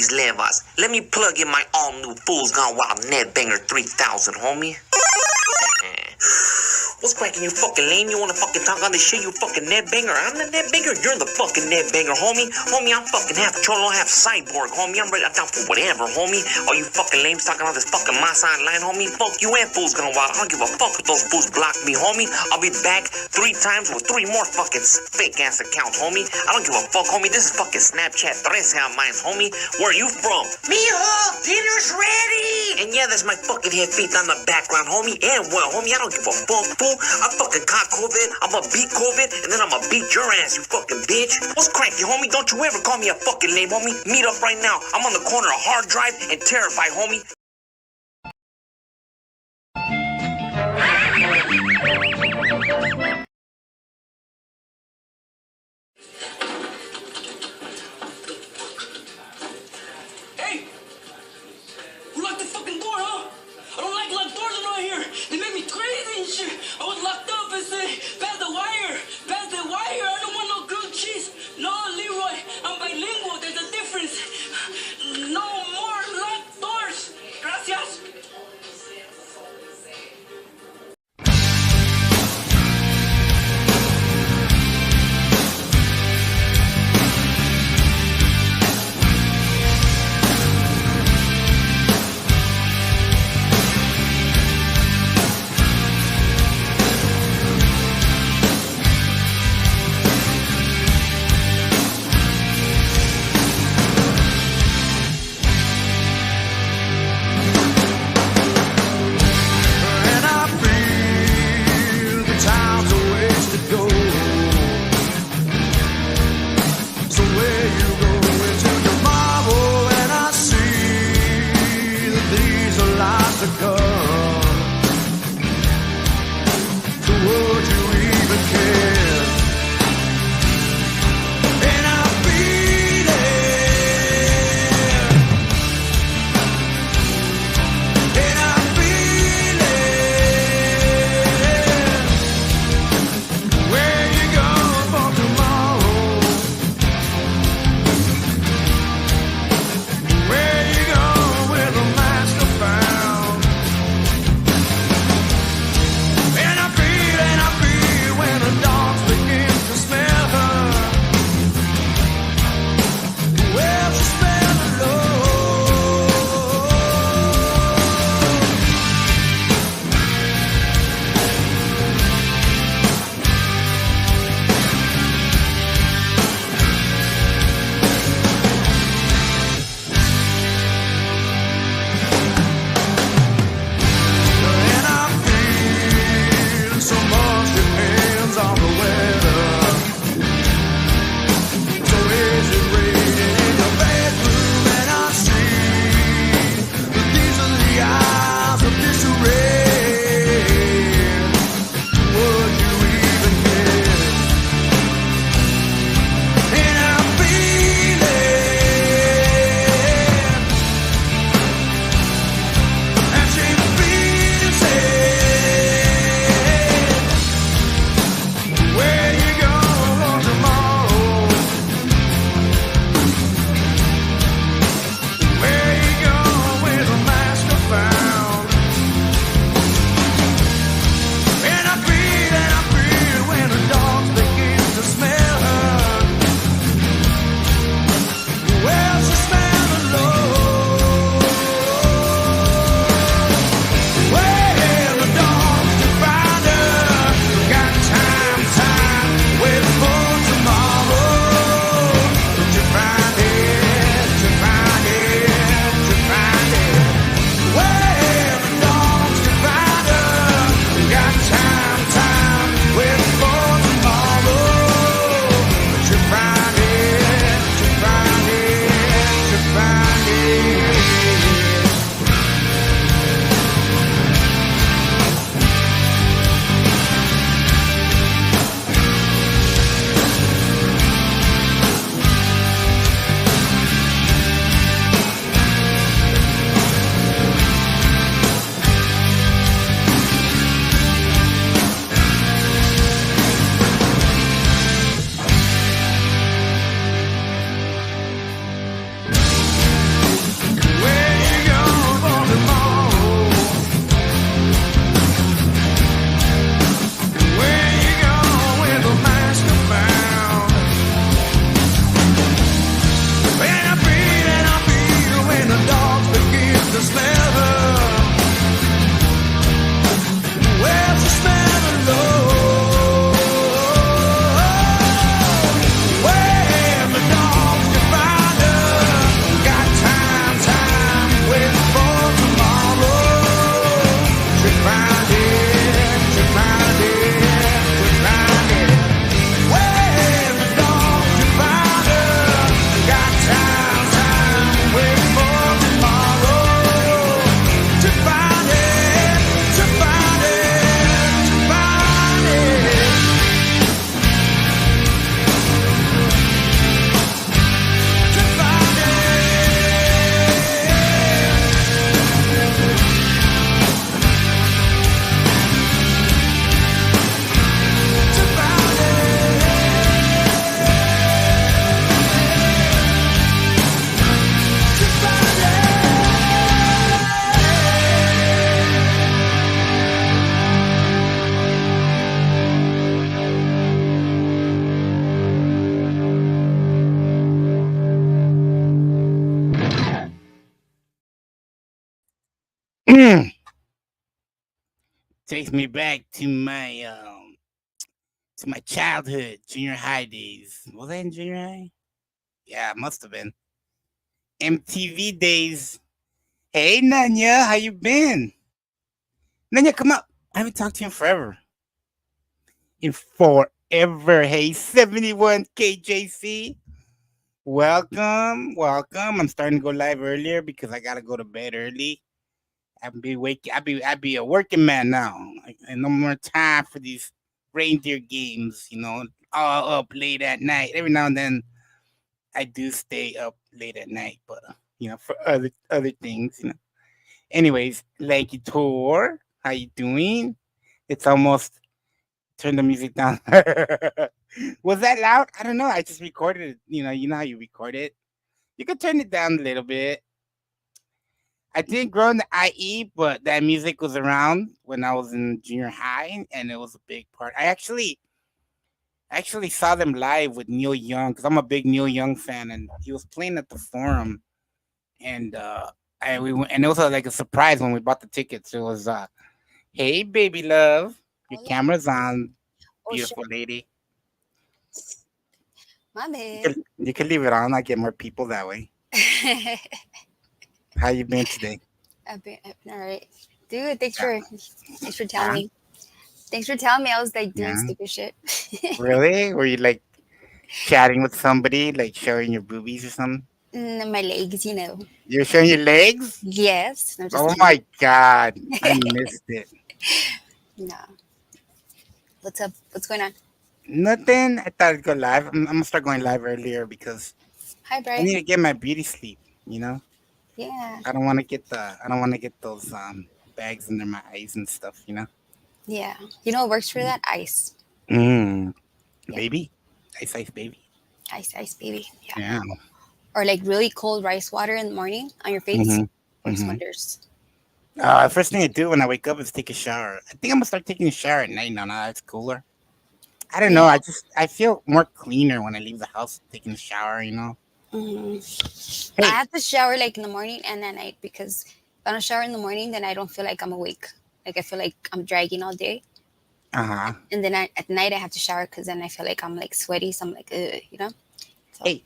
mis levas. Let me plug in my all-new Fools Gone Wild Netbanger 3000, homie. What's cracking, you fucking lame? You wanna fucking talk on this shit, you fucking netbanger? I'm the netbanger, you're the fucking netbanger, homie. Homie, I'm fucking half cholo, half cyborg, homie. I'm down for whatever, homie. All you fucking lames talking on this fucking masa online, homie. Fuck you and Fools Gone Wild. I don't give a fuck if those fools block me, homie. I'll be back 3 times with 3 more fucking fake-ass accounts, homie. I don't give a fuck, homie. This is fucking Snapchat 13 mine, homie. Where are you from? Mijo, dinner's ready! And yeah, that's my fucking head feet on the background, homie. And well, homie, I don't give a fuck, fool. I fucking caught COVID, I'ma beat COVID, and then I'ma beat your ass, you fucking bitch. What's cranky, homie? Don't you ever call me a fucking lame, homie. Meet up right now. I'm on the corner of Hard Drive and Terrify, homie. Hey! Who locked the fucking door, huh? I don't like locked doors around here. They make me crazy and shit. I was locked up and said, pass the wire. Pass the wire. I don't want no grilled cheese. No, Leroy. I'm bilingual. There's a difference. No more locked doors. Takes me back to my childhood, junior high days. Was I in junior high? Yeah, must have been. MTV days. Hey Nanya, how you been? Nanya, come up. I haven't talked to you in forever. In forever. Hey, 71 KJC. Welcome, welcome. I'm starting to go live earlier because I gotta go to bed early. I'd be a working man now. And no more time for these reindeer games, all up late at night. Every now and then I do stay up late at night, but for other things. Anyways, Lanky Tour, how you doing? It's almost turn the music down. Was that loud? I don't know. I just recorded it. You know how you record it. You could turn it down a little bit. I didn't grow in the IE, but that music was around when I was in junior high, and it was a big part. I actually saw them live with Neil Young because I'm a big Neil Young fan, and he was playing at the Forum, and we went, and it was like a surprise when we bought the tickets. It was hey baby love, your Hola. camera's on, Oh shit, beautiful lady. my You bad. can you can leave it on. I get more people that way. How you been today? I've been all right, dude. Thanks Yeah. for telling Huh? me. Thanks for telling me. I was like doing Yeah. stupid shit. Really? Were you like chatting with somebody, like showing your boobies or something? My legs, You're showing your legs? Yes, no, just Oh kidding. my god, I missed it. No, what's up? What's going on? Nothing. I thought I'd go live. I'm gonna start going live earlier because Hi, I Brian. need to get my beauty sleep. You know, Yeah, I don't want to get those bags under my eyes and stuff. yeah. You know what works for that? Ice. Mm, Yeah, baby, ice baby. ice, baby. Yeah. Yeah. Or like really cold rice water in the morning on your face Mm-hmm. works Mm-hmm. wonders. First thing I do when I wake up is take a shower. I think I'm gonna start taking a shower at night now. Now it's cooler. I don't know. Yeah. I feel more cleaner when I leave the house taking a shower. hmm I Hey. have to shower like in the morning and at night because if I don't shower in the morning, then I don't feel like I'm awake. Like I feel like I'm dragging all day, Uh huh. and then at night I have to shower because then I feel like I'm like sweaty. So I'm like, So Hey.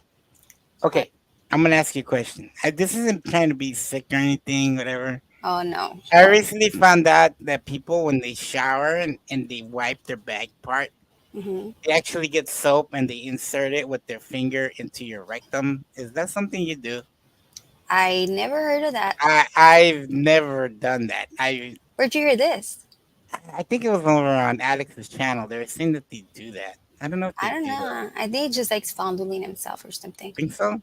what? Okay. I'm gonna ask you a question. This isn't trying to be sick or anything, whatever. Oh no. I recently found out that people, when they shower and they wipe their back part, hmm they actually get soap and they insert it with their finger into your rectum. Is that something you do? I never heard of that. I've never done that. Where'd you hear this? I think it was over on Alex's channel. They were saying that they do that. I don't know if I they don't do that. know. I think he just likes fondling himself or something. Think so?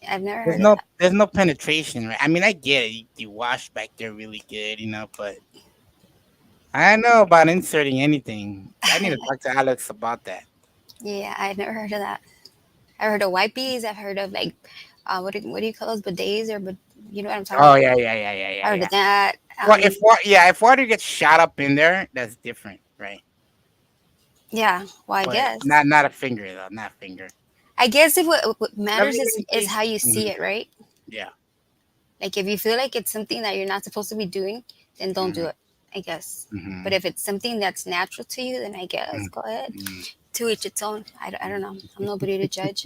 I've never There's heard of no that. there's no penetration, right? I mean, I get it. You wash back there really good, but I don't know about inserting anything. I need to talk to Alex about that. Yeah, I've never heard of that. I've heard of wipies. I've heard of like, what do you call those bidets or but you know what I'm talking Oh about? yeah. I heard of that. Well, if water gets shot up in there, that's different, right? Yeah. Well, I But guess. not a finger though, not a finger. I guess if what Let matters me is see. how you see Mhm. it, right? Yeah. Like if you feel like it's something that you're not supposed to be doing, then don't do Hmm. it. I guess. But Hmm. if it's something that's natural to you, then I guess go ahead. Hmm. To each its own. I don't know. I'm nobody to judge.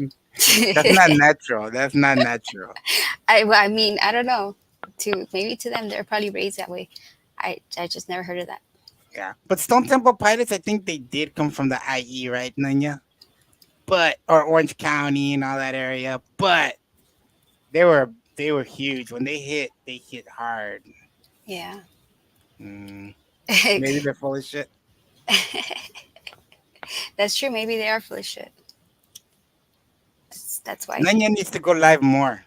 That's not natural. That's not natural. I mean, I don't know. Maybe to them, they're probably raised that way. I just never heard of that. Yeah. But Stone Temple Pilots, I think they did come from the IE, right, Nanya? But or Orange County and all that area. But they were huge when they hit. They hit hard. Yeah. Mm, maybe they're full of shit. That's true. Maybe they are full of shit. That's why. Nanya needs to go live more.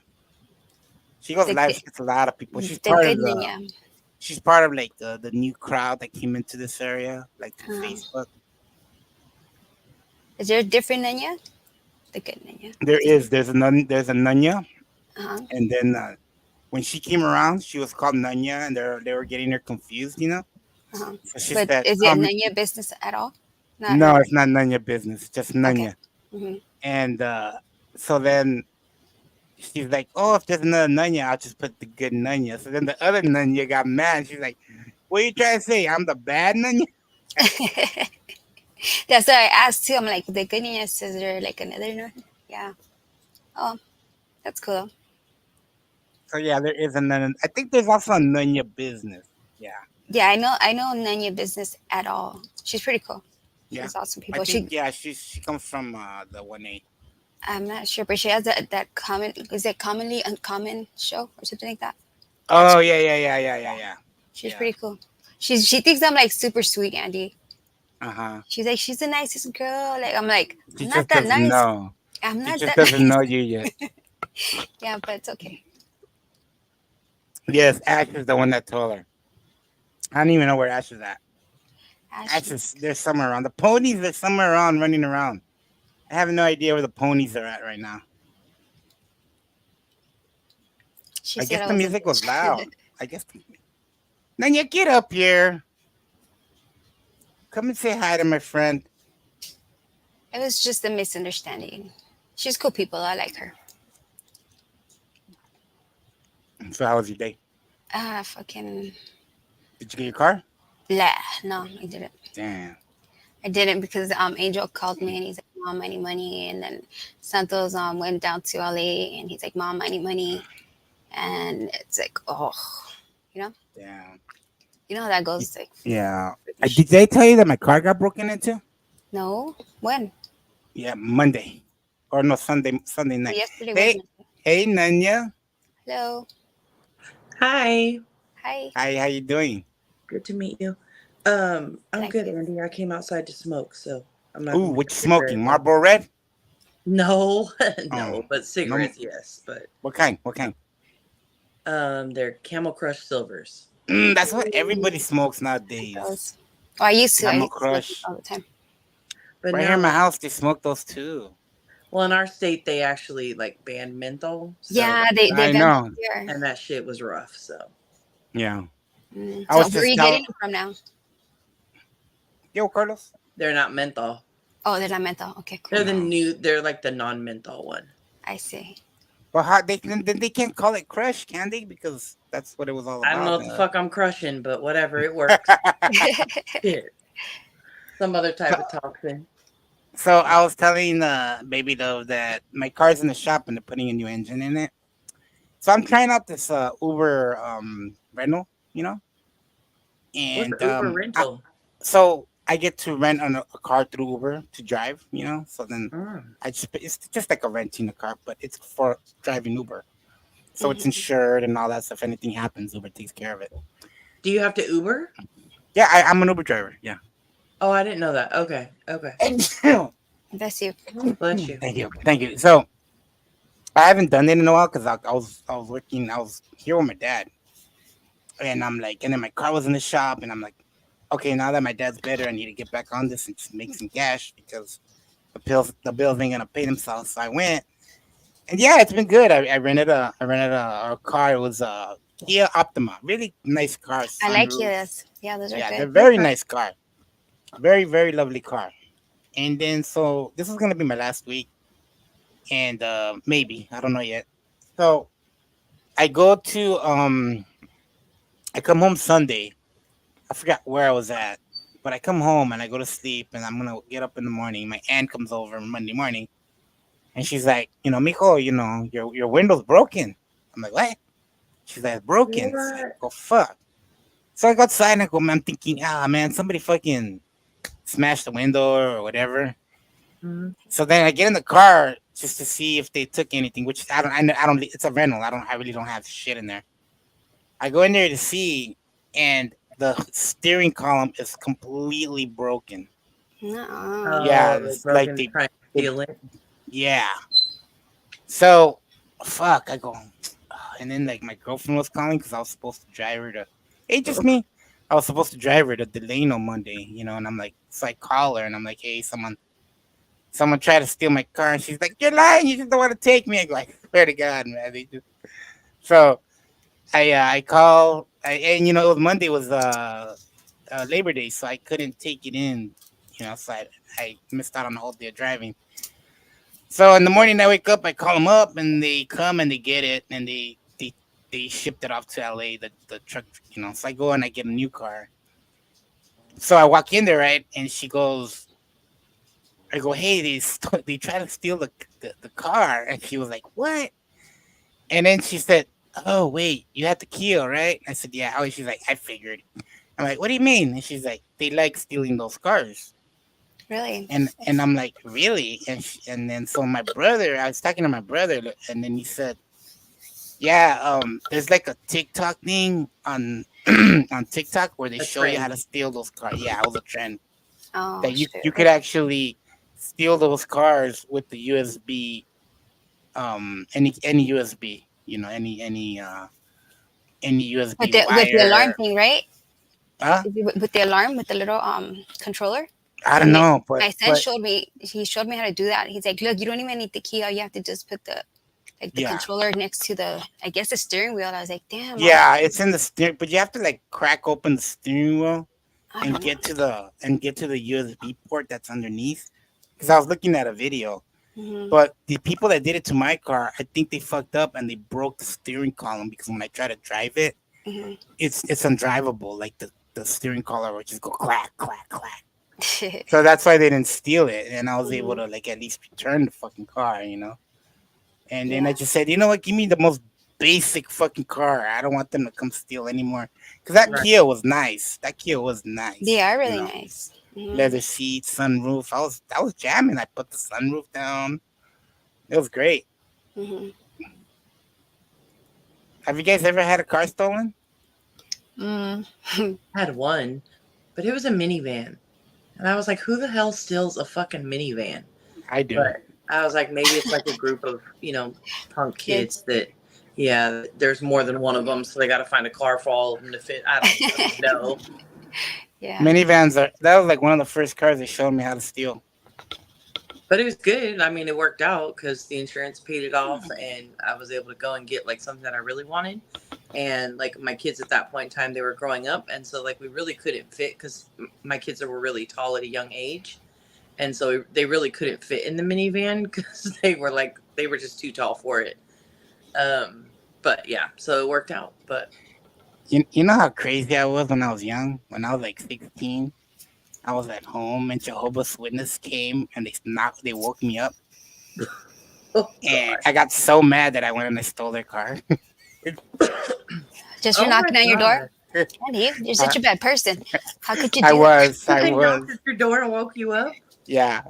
She goes The live. good, She gets a lot of people. She's the part good of the. ninja. She's part of like the new crowd that came into this area, like through Uh, Facebook. is there a different ninja? The good ninja. There is. There's a Nanya, Uh-huh. and then when she came around, she was called Nanya, and they were getting her confused. Uh-huh. So she But said, is it ninja business at all? Not no, not it's not Nanya business, it's just okay. Nanya." hmm And so then she's like, "Oh, if there's another Nanya, I'll just put the good Nanya." So then the other Nanya got mad. She's like, What are you trying to say? I'm the bad Nanya? That's why I asked too. I'm like, the good news is there like another no? Yeah. Oh, that's cool. So yeah, there is another. I think there's also a Nanya business. Yeah, Yeah, I know Nanya business at all. She's pretty cool. yeah. She's awesome I people. think yeah, she comes from the 1A. I'm not sure, but she has that common, is it commonly uncommon show or something like that. That's Oh yeah. She's Yeah. pretty cool. She thinks I'm like super sweet, Andy. Uh-huh. She's like, she's the nicest girl. Like I'm like, She I'm not just that doesn't nice. know. I'm She not just that doesn't nice. know you yet. Yeah, but it's okay. Yes, Ash is the one that told her. I don't even know where Ash is at. Ash Ashley. is there's somewhere around. The ponies are somewhere around running around. I have no idea where the ponies are at right now. She I said guess I the was a music was bitch. loud. I guess. Then you get up here. Come and say hi to my friend. It was just a misunderstanding. She's cool people. I like her. So how was your day? Fucking Did you get your car? blah. No, I didn't. Damn. I didn't because Angel called me and he's like, Mom, I need money. And then Santos went down to LA and he's like, Mom, I need money. And it's like, oh, you know, Damn. you know how that goes. Like, Yeah. Did they tell you that my car got broken into? no, when? Yeah, Monday. Or no, Sunday Oh, night. yesterday Hey, wasn't it? hey, Nanya. Hello, Hi, hi. Hi, how you doing? good to meet you. I'm good, Likewise. Andy. I came outside to smoke, so I'm not Ooh, gonna what you sit here very smoking? long. Marlboro Red? No, Oh, no, but no. cigarettes, yes. But What kind? What kind? they're Camel Crush Silvers. That's what everybody Ooh, smokes like nowadays. those. Oh, I used to. I Camel used to smoke them Crush. all the time. But Right here now, in my like, house, they smoke those too. well, in our state, they actually like banned menthol, so Yeah, they I banned know. them here. and that shit was rough. So Yeah. I So was where are just you telling, getting them from now? yo, Carlos. they're not menthol. Oh, they're not menthol. Okay, They're cool. the No. new. They're like the non-menthol one. I see. Well, how then they can't call it Crush, can they? Because that's what it was all I don't know about. what the fuck I'm crushing, but whatever, it works. Shit, some other type of toxin. So I was telling baby though that my car's in the shop and they're putting a new engine in it. So I'm trying out this Uber rental, you know, What's and Uber rental? so I get to rent a car through Uber to drive, you know. So then Mm. it's just like a renting a car, but it's for driving Uber. So it's Mhm. insured and all that stuff. If anything happens, Uber takes care of it. Do you have to Uber? Yeah, I'm an Uber driver. Yeah. Oh, I didn't know that. Okay, okay. Thank Bless you. Bless you. you, thank you. So I haven't done it in a while because I was working. I was here with my dad, and I'm like, and then my car was in the shop, and I'm like, okay, now that my dad's better, I need to get back on this and just make some cash because the bills ain't gonna pay themselves. So I went, and yeah, it's been good. I rented a car. It was a Kia Optima, really nice car, I like sunroof. yes. Yeah, those are Yeah, they're good. very nice car, very lovely car. And then so this is gonna be my last week, and maybe I don't know yet. So I go to I come home Sunday. I forgot where I was at, but I come home and I go to sleep, and I'm gonna get up in the morning. My aunt comes over Monday morning, and she's like, mijo, your window's broken. I'm like, what? She's like, broken. It's like, What? oh fuck. So I go outside and I go, I'm thinking, man, somebody fucking smashed the window or whatever. Mhm. So then I get in the car just to see if they took anything, which I don't. It's a rental. I really don't have shit in there. I go in there to see, and the steering column is completely broken. Nuh-uh. Yeah, Oh, they it's broke like in trying to they steal it. yeah. So, fuck. I go, and then like my girlfriend was calling because I was supposed to drive her to. Hey, just me. I was supposed to drive her to Delano Monday, and I'm like, so I call her and I'm like, hey, someone tried to steal my car, and she's like, "You're lying. You just don't want to take me." I go, "I swear to God, man." So I call, and it was Monday was Labor Day, so I couldn't take it in. So I missed out on the whole day of driving. So in the morning I wake up, I call them up, and they come and they get it, and they they shipped it off to LA. The truck, So I go and I get a new car. So I walk in there, right, and she goes, I go, hey, they try to steal the car, and she was like, what? And then she said, oh wait, you had the key, right? I said, yeah. Oh, she's like, I figured. I'm like, what do you mean? And she's like, they like stealing those cars. Really? And I'm like, really? And then so my brother, I was talking to my brother, and then he said, yeah, there's like a TikTok thing on on TikTok where they A show you how trend. to steal those cars. Yeah, it was a trend Oh, that you shoot. could actually steal those cars with the USB, any USB, any USB With the alarm wire. thing, right? Huh? With the alarm, with the little controller. I don't know, My son but showed me. He showed me how to do that. He's like, look, you don't even need the key. All you have to just put the yeah, controller next to I guess the steering wheel. I was like, damn. Mom, yeah, it's in the steering, but you have to like crack open the steering wheel I and don't know. get to the USB port that's underneath. Because I was looking at a video, Mhm. but the people that did it to my car, I think they fucked up and they broke the steering column because when I try to drive it, Mhm. it's undrivable. Like the steering column would just go clack clack clack. So that's why they didn't steal it, and I was able Mhm. to like at least return the fucking car. And then I Yeah. just said, you know what, give me the most basic fucking car. I don't want them to come steal anymore. Because that Right. Kia was nice. That Kia was nice. They are really you know. nice. Mhm. Leather seats, sunroof. I was jamming. I put the sunroof down. It was great. Mhm. Have you guys ever had a car stolen? I had one, but it was a minivan. And I was like, who the hell steals a fucking minivan? I do. But I was like, maybe it's like a group of, punk kids that, yeah, there's more than one of them. So they got to find a car for all of them to fit. I don't know. Yeah. Minivans that was like one of the first cars they showed me how to steal. But it was good. I mean, it worked out because the insurance paid it off and I was able to go and get like something that I really wanted. And like my kids at that point in time, they were growing up. And so like we really couldn't fit because my kids were really tall at a young age. And so they really couldn't fit in the minivan because they were just too tall for it. But yeah, so it worked out. But You know how crazy I was when I was young? When I was like 16, I was at home and Jehovah's Witness came and they woke me up. oh, And I got so mad that I went and I stole their car. Just for Oh knocking my on your door. God. Andy, you're such a bad person. How could you do I that? was. I knocked at your door and woke you up. Yeah.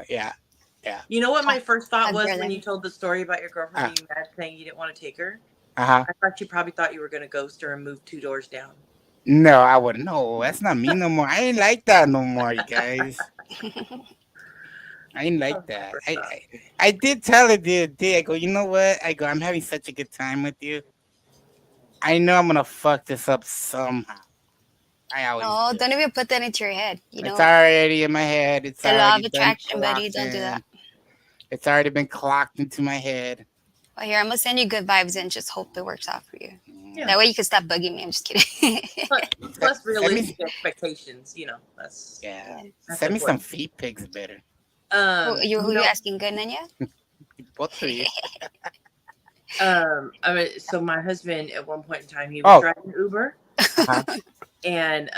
You know what my first thought was brother. when you told the story about your girlfriend being mad saying you didn't want to take her? Uh-huh. I thought you probably thought you were going to ghost her and move 2 doors down. No, I wouldn't. No, that's not me no more. I ain't like that no more, you guys. I ain't like that. I did tell her the other day. I go, you know what? I go, I'm having such a good time with you. I know I'm gonna fuck this up somehow. I always. Oh, do. don't even put that into your head. It's already in my head. It's the law of already been attraction, buddy. clocked Don't do that. in. It's already been clocked into my head. Well, here, I'm going to send you good vibes and just hope it works out for you. Yeah. That way you can stop bugging me. I'm just kidding. Plus realistic expectations, that's Yeah. That's Send me some important. feet pics better. who you asking, good, Nanya? Both of you. So my husband at one point in time he was driving Uber, Uh-huh. and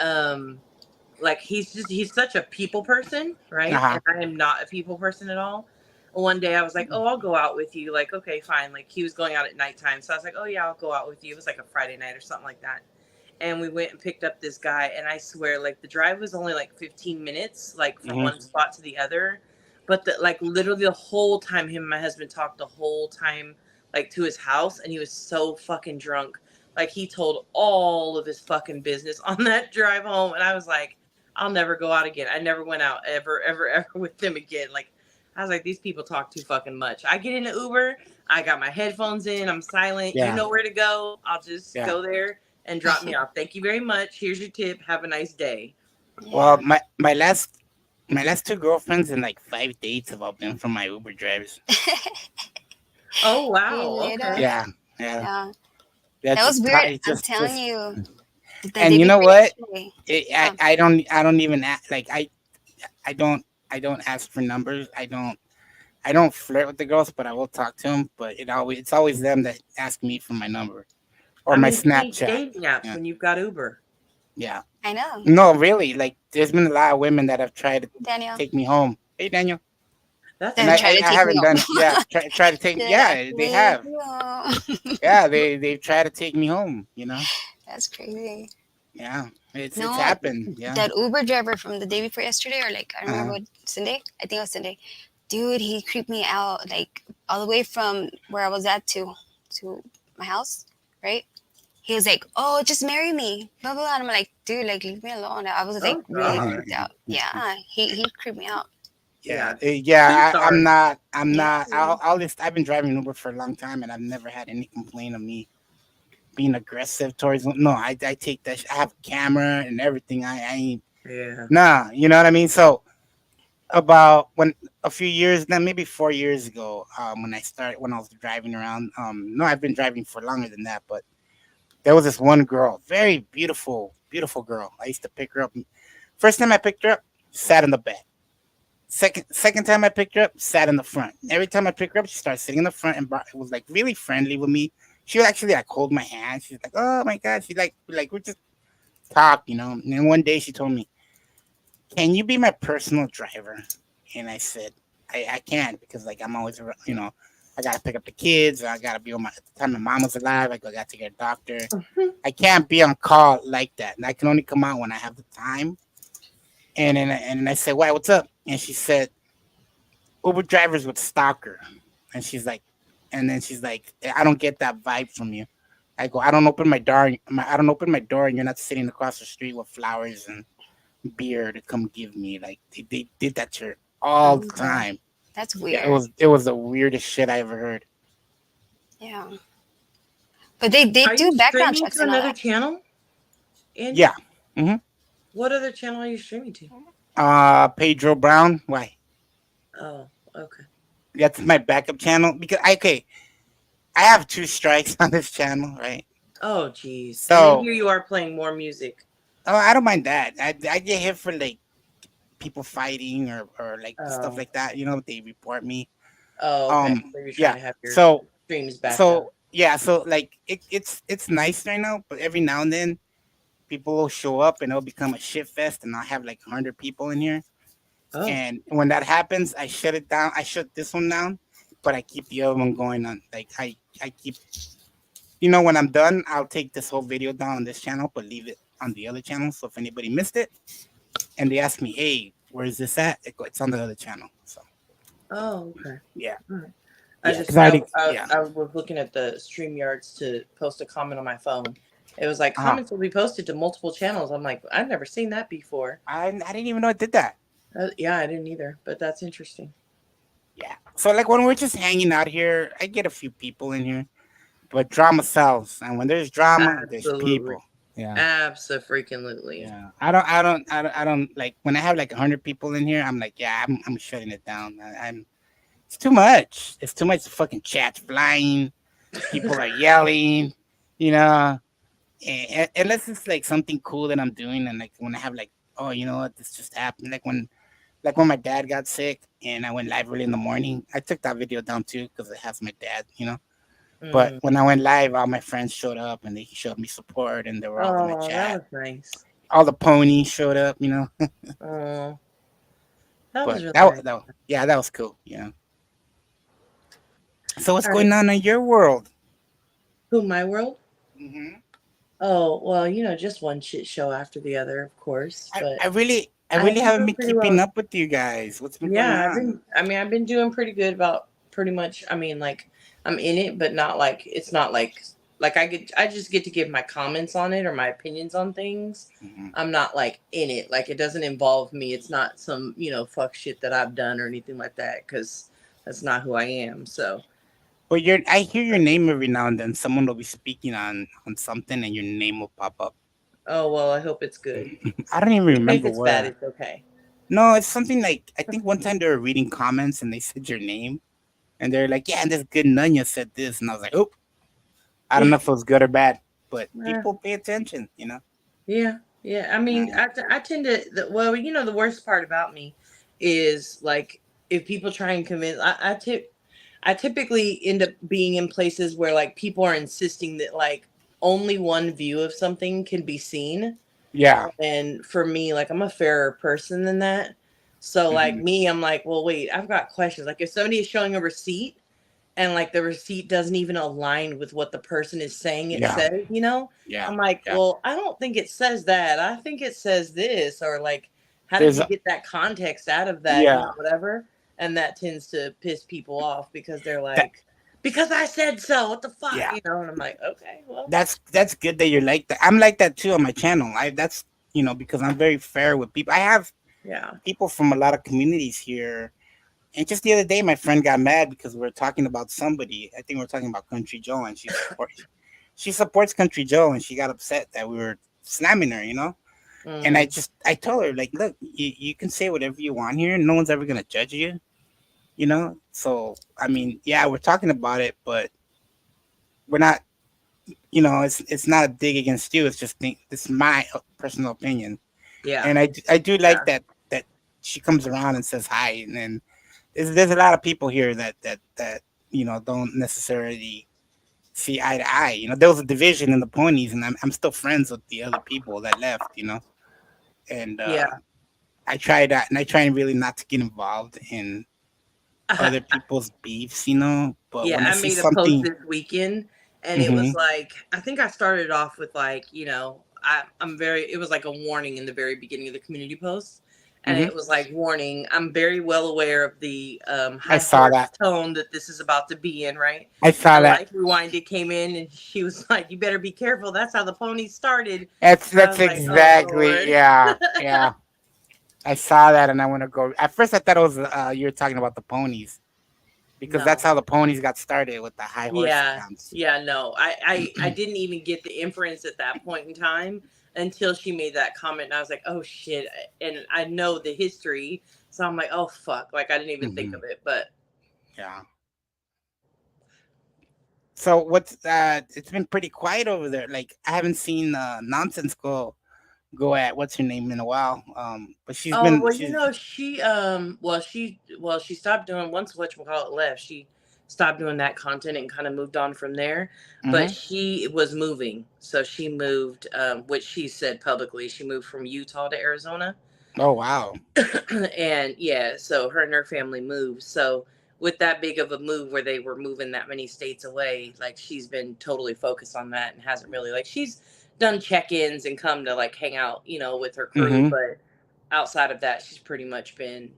like he's such a people person, right? Uh-huh. And I am not a people person at all. One day I was like, oh, I'll go out with you. Like, okay, fine. Like he was going out at nighttime, so I was like, oh yeah, I'll go out with you. It was like a Friday night or something like that. And we went and picked up this guy, and I swear, like the drive was only like 15 minutes, like from one spot to the other. But literally the whole time, him and my husband talked the whole time, like to his house, and he was so fucking drunk. Like he told all of his fucking business on that drive home, and I was like, I'll never go out again. I never went out ever with them again. Like I was like, these people talk too fucking much. I get in an Uber, I got my headphones in, I'm silent. Yeah. You know where to go. I'll just go there and drop me off. Thank you very much. Here's your tip. Have a nice day. Well, my last 2 girlfriends and like 5 dates have all been from my Uber drivers. Oh wow. Okay. Yeah. Yeah. That's That was just weird. it's I'm just- telling you. And you know what? Actually. I don't even like I don't ask for numbers. I don't flirt with the girls, but I will talk to them. But it's always them that ask me for my number, or I my mean, you need Snapchat. dating apps Yeah. when you've got Uber. Yeah. I know. No, really. Like, there's been a lot of women that have tried to Daniel. take me home. Hey, Daniel. That's And They're trying to I take me haven't done it. home. Yeah, try to take. They're Yeah, they have. me home. Yeah, they've tried to take me home. That's crazy. Yeah, it's No, happened. Yeah. that Uber driver from the day before yesterday, or like I don't remember Uh-huh. what Sunday. I think it was Sunday. Dude, he creeped me out like all the way from where I was at to my house, right? He was like, "Oh, just marry me," blah blah blah. And I'm like, "Dude, like leave me alone." I was like Oh, really God. creeped out. Yeah, he creeped me out. Yeah, Yeah. yeah. I'm I'm sorry. not. I'm Yeah. not. I've been driving Uber for a long time, and I've never had any complaint of me being aggressive towards them. No, I take that. I have a camera and everything. I ain't. Yeah. Nah, you know what I mean. So about when a few years now, maybe 4 years ago, when I was driving around. No, I've been driving for longer than that, but there was this one girl, very beautiful, beautiful girl. I used to pick her up. First time I picked her up, sat in the back. Second time I picked her up, sat in the front. Every time I picked her up, she started sitting in the front and was like really friendly with me. She would actually like hold my hand. She's like, "Oh my god," she like we just talk, And then one day she told me, "Can you be my personal driver?" And I said, "I can't because like I'm always I gotta pick up the kids. I gotta be on at the time my mom was alive. I gotta take her to the doctor. I can't be on call like that. And I can only come out when I have the time." And I said, "Why? What's up?" And she said, "Uber drivers would stalk her." And then she's like, "I don't get that vibe from you." I go, "I don't open my door. I don't open my door, and you're not sitting across the street with flowers and beer to come give me." Like they did that to her all the Okay. time. That's Yeah, weird. it was the weirdest shit I ever heard. Yeah. But they Are do you background streaming checks to and all another that. channel? Andy? Yeah. Mm-hmm. What other channel are you streaming to? Pedro Brown. Why? Oh, okay. That's my backup channel because I have 2 strikes on this channel, right? Oh, geez. And then So here you are playing more music. I don't mind that. I get hit for like people fighting or like stuff Oh. like that. They report me. Oh, okay. So you're trying Yeah. to have your So streams backed up. so yeah. So like it's nice right now, but every now and then people will show up and it'll become a shit fest, and I'll have like 100 people in here. Oh, And when that happens, I shut it down. I shut this one down, but I keep the other one going on. Like I keep, when I'm done, I'll take this whole video down on this channel, but leave it on the other channel. So if anybody missed it and they ask me, "Hey, where is this at?" It's on the other channel. So oh, okay. yeah. All right. Yeah, 'cause I I was looking at the StreamYards to post a comment on my phone. It was like Uh-huh. comments will be posted to multiple channels. I'm like, I've never seen that before. I didn't even know I did that. Yeah, I didn't either, but that's interesting. Yeah. So like when we're just hanging out here, I get a few people in here, but drama sells, and when there's drama, there's Absolutely. people. Yeah. Absolutely. Yeah. I don't like when I have like 100 people in here. I'm like, yeah, I'm shutting it down. It's too much. It's too much fucking chats flying. People are yelling, you know. And unless it's like something cool that I'm doing, and like when I have like, oh, you know what, this just happened. Like when my dad got sick, and I went live early in the morning. I took that video down too because it has my dad. But Mm. when I went live, all my friends showed up and they showed me support, and they were all in the Oh, that chat. was nice. All the ponies showed up, Oh, that But was really that, nice. that was cool. So what's All going on in your world? Who, my world? Mm-hmm. Oh, well, just one shit show after the other, of course. But I really I've been haven't doing been pretty keeping well. up with you guys. What's been Yeah, going on? I've been doing pretty good about pretty much. I mean, like I'm in it, but not like it's not like I just get to give my comments on it or my opinions on things. Mhm. I'm not like in it. Like it doesn't involve me. It's not some, fuck shit that I've done or anything like that because that's not who I am. So, But I hear your name every now and then. Someone will be speaking on something, and your name will pop up. oh well, I hope it's good. I don't even If remember it's bad, where. it's okay. No, it's something like I think one time they were reading comments and they said your name, and they're like, "Yeah, and this good Nunya said this," and I was like, "Oh, I don't know if it was good or bad, but Yeah. people pay attention. Yeah, yeah. I mean, I tend to. Well, the worst part about me is like if people try and convince. I typically end up being in places where like people are insisting that like only one view of something can be seen. Yeah. And for me, like, I'm a fairer person than that. So like Mhm. me, I'm like, well, wait, I've got questions. Like if somebody is showing a receipt and like the receipt doesn't even align with what the person is saying it Yeah. says, you know, Yeah. I'm like, Yeah. well, I don't think it says that. I think it says this, or like, how did There's you a, get that context out of that, you yeah. know, whatever. And that tends to piss people off because they're That like, because I said so, what the fuck, yeah. you know? And I'm like, okay, well, That's good that you're like that. I'm like that too on my channel. I that's because I'm very fair with people. I have yeah. people from a lot of communities here. And just the other day, my friend got mad because we are talking about somebody. I think we are talking about Country Joe, and she supports Country Joe, and she got upset that we were slamming her, And Mm, I told her, like, look, you can say whatever you want here. No one's ever gonna judge you, So I mean, yeah, we're talking about it, but we're not. It's not a dig against you. It's just this is my personal opinion, yeah. and I do like Yeah. that she comes around and says hi, and then there's a lot of people here that don't necessarily see eye to eye. There was a division in the ponies, and I'm still friends with the other people that left. And Yeah. I try and really not to get involved in other people's beefs. But Yeah, when I I see made a post something, this weekend and it was hmm like I think I started off with like, you know, I'm very it was like a warning in the very beginning of the community post. And hmm it was like warning, I'm very well aware of the I high saw horse that. tone that this is about to be in, right? I saw And that. Life Rewinded came in and she was like, you better be careful. That's how the ponies started. And I That's was like, oh exactly, Lord. yeah, yeah. I saw that, and I want to go. At first, I thought it was you were talking about the ponies because that's No. how the ponies got started with the high horse Yeah, accounts. yeah, no. I didn't even get the inference at that point in time until she made that comment and I was like, "Oh shit." And I know the history, so I'm like, "Oh fuck." Like I didn't even think hmm of it, but Yeah. So what's it's been pretty quiet over there. Like I haven't seen Nonsense go at what's her name in a while. But oh, well, you she's know, she stopped doing once whatchamacallit left. She stopped doing that content and kind of moved on from there. But hmm she was moving. So she moved which she said publicly, she moved from Utah to Arizona. Oh wow. And yeah, so her and her family moved. So with that big of a move where they were moving that many states away, like she's been totally focused on that and hasn't really like she's done check-ins and come to like hang out, you know, with her crew, hmm but outside of that, she's pretty much been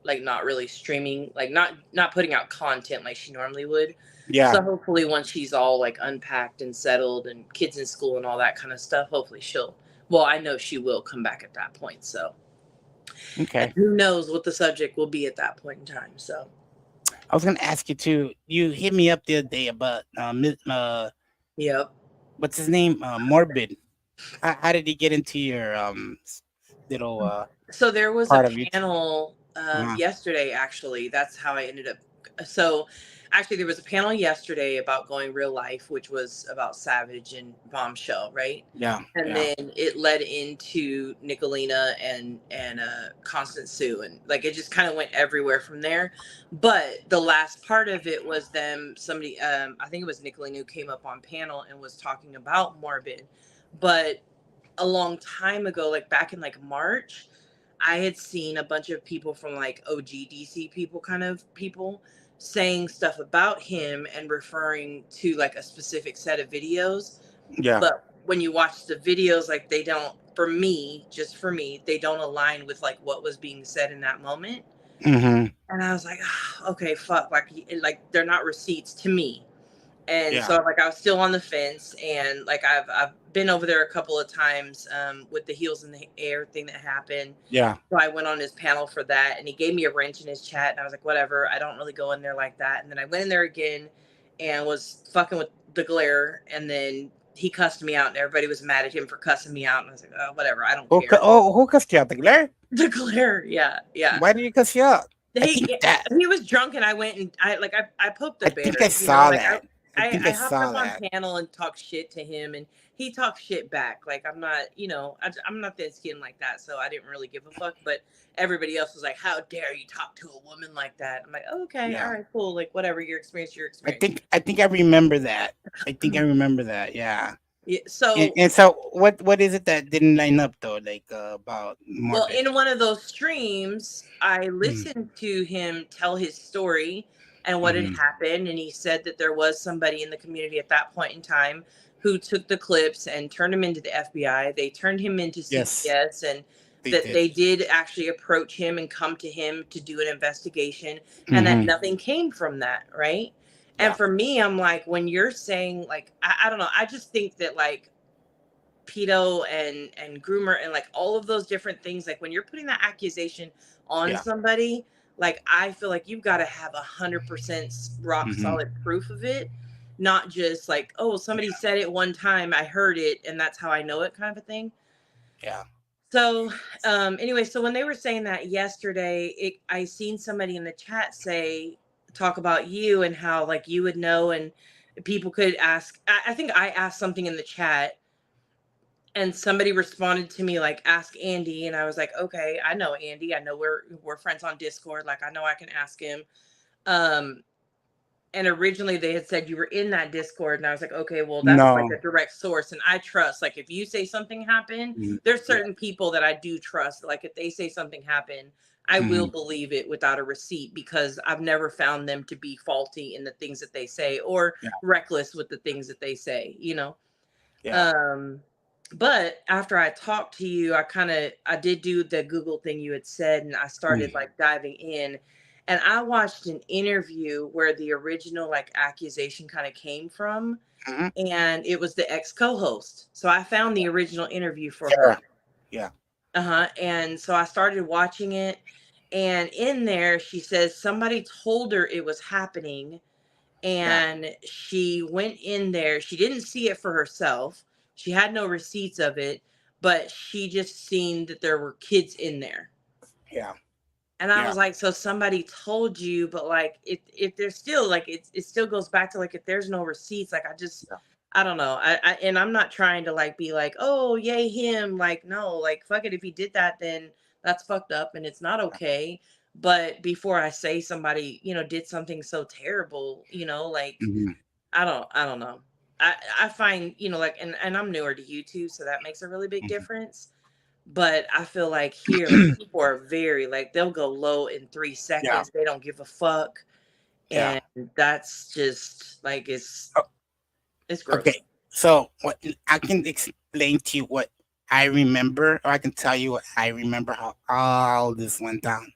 like not really streaming, like not putting out content like she normally would. Yeah. So hopefully once she's all like unpacked and settled and kids in school and all that kind of stuff, hopefully she'll well, I know she will come back at that point. So and Okay. who knows what the subject will be at that point in time. So I was gonna ask you too. You hit me up the other day about yep. what's his name? Morbid. How did he get into your little So there was a part of YouTube? panel Uh-huh. yesterday, actually. That's how I ended up. So actually, there was a panel yesterday about going real life, which was about Savage and Bombshell, right? Yeah. And Yeah. then it led into Nicolina and Constance Sue, and like it just kind of went everywhere from there. But the last part of it was them. Somebody, I think it was Nicolina, who came up on panel and was talking about Morbid, but a long time ago, like back in like March, I had seen a bunch of people from like OGDC people, kind of people, saying stuff about him and referring to like a specific set of videos. Yeah. But when you watch the videos, like they don't, for me, just for me, they don't align with like what was being said in that moment. hmm And I was like, "Ah, okay, fuck, like they're not receipts to me." And Yeah. so like I was still on the fence, and like I've been over there a couple of times with the Heels in the Air thing that happened. Yeah. So I went on his panel for that, and he gave me a wrench in his chat, and I was like, whatever, I don't really go in there like that. And then I went in there again and was fucking with the glare, and then he cussed me out, and everybody was mad at him for cussing me out, and I was like, oh, whatever, I don't care. Who cussed you out? The glare? The glare, yeah. Why did you cuss you out? I think that He was drunk, and I went and I poked the I bear. think I You know, saw like that. I think I hopped saw up on that. panel and talked shit to him, and he talked shit back. Like, I'm not, I'm not thin skinned like that, so I didn't really give a fuck. But everybody else was like, "How dare you talk to a woman like that?" I'm like, oh, "Okay, all Yeah. right, cool. Like, whatever, your experience, your I experience." think I remember that. I think I remember that. Yeah. Yeah, And, so, and so what is it that didn't line up though? Like about well, Morbid. in one of those streams, I Mm, listened to him tell his story and what had mhm. happened. And he said that there was somebody in the community at that point in time who took the clips and turned him into the FBI. They turned him into Yes, CPS, and they that did. they did actually approach him and come to him to do an investigation, and that Hmm. nothing came from that. Right. And Yeah. for me, I'm like, when you're saying, like, I don't know, I just think that, like, pedo and groomer and like all of those different things, like when you're putting that accusation on Yeah. somebody, like, I feel like you've got to have 100% rock Hmm. solid proof of it, not just like, oh, somebody said it one time, I heard it and that's how I know it, kind of a thing. Yeah. So anyway, so when they were saying that yesterday, I seen somebody in the chat say, talk about you and how, like, you would know, and people could ask, I think I asked something in the chat and somebody responded to me like, ask Andy, and I was like, okay, I know Andy, I know we're friends on Discord, like, I know I can ask him. um and originally they had said you were in that Discord, and I was like, okay, well, that's like No. a direct source and I trust, like, if you say something happened, Mhm. there's Yeah. certain people that I do trust, like if they say something happened, I will Hmm. believe it without a receipt, because I've never found them to be faulty in the things that they say or Yeah. reckless with the things that they say. Yeah. um, but after I talked to you, I did do the Google thing you had said, and I started Mm. like diving in, and I watched an interview where the original like accusation kind of came from, Mhm. and it was the ex co-host. So I found the original interview for her. Sarah. Yeah. Uh-huh. And so I started watching it, and in there she says somebody told her it was happening, Yeah. and she went in there. She didn't see it for herself. She had no receipts of it, but she just seen that there were kids in there. Yeah. And I Yeah. was like, so somebody told you, but like, if there's still like, it still goes back to like, if there's no receipts, like, Yeah. I don't know. And I'm not trying to like be like, oh, yay him. Like, no, like, fuck it. If he did that, then that's fucked up and it's not okay. But before I say somebody, did something so terrible, like, Hmm. I don't know. I find, like, and I'm newer to YouTube, so that makes a really big Hmm. difference. But I feel like here, like, people are very like, they'll go low in three Yeah. seconds. They don't give a fuck. Yeah. And that's just like, Oh, it's gross. okay. So what I can explain to you what I remember, or I can tell you what I remember how all this went down.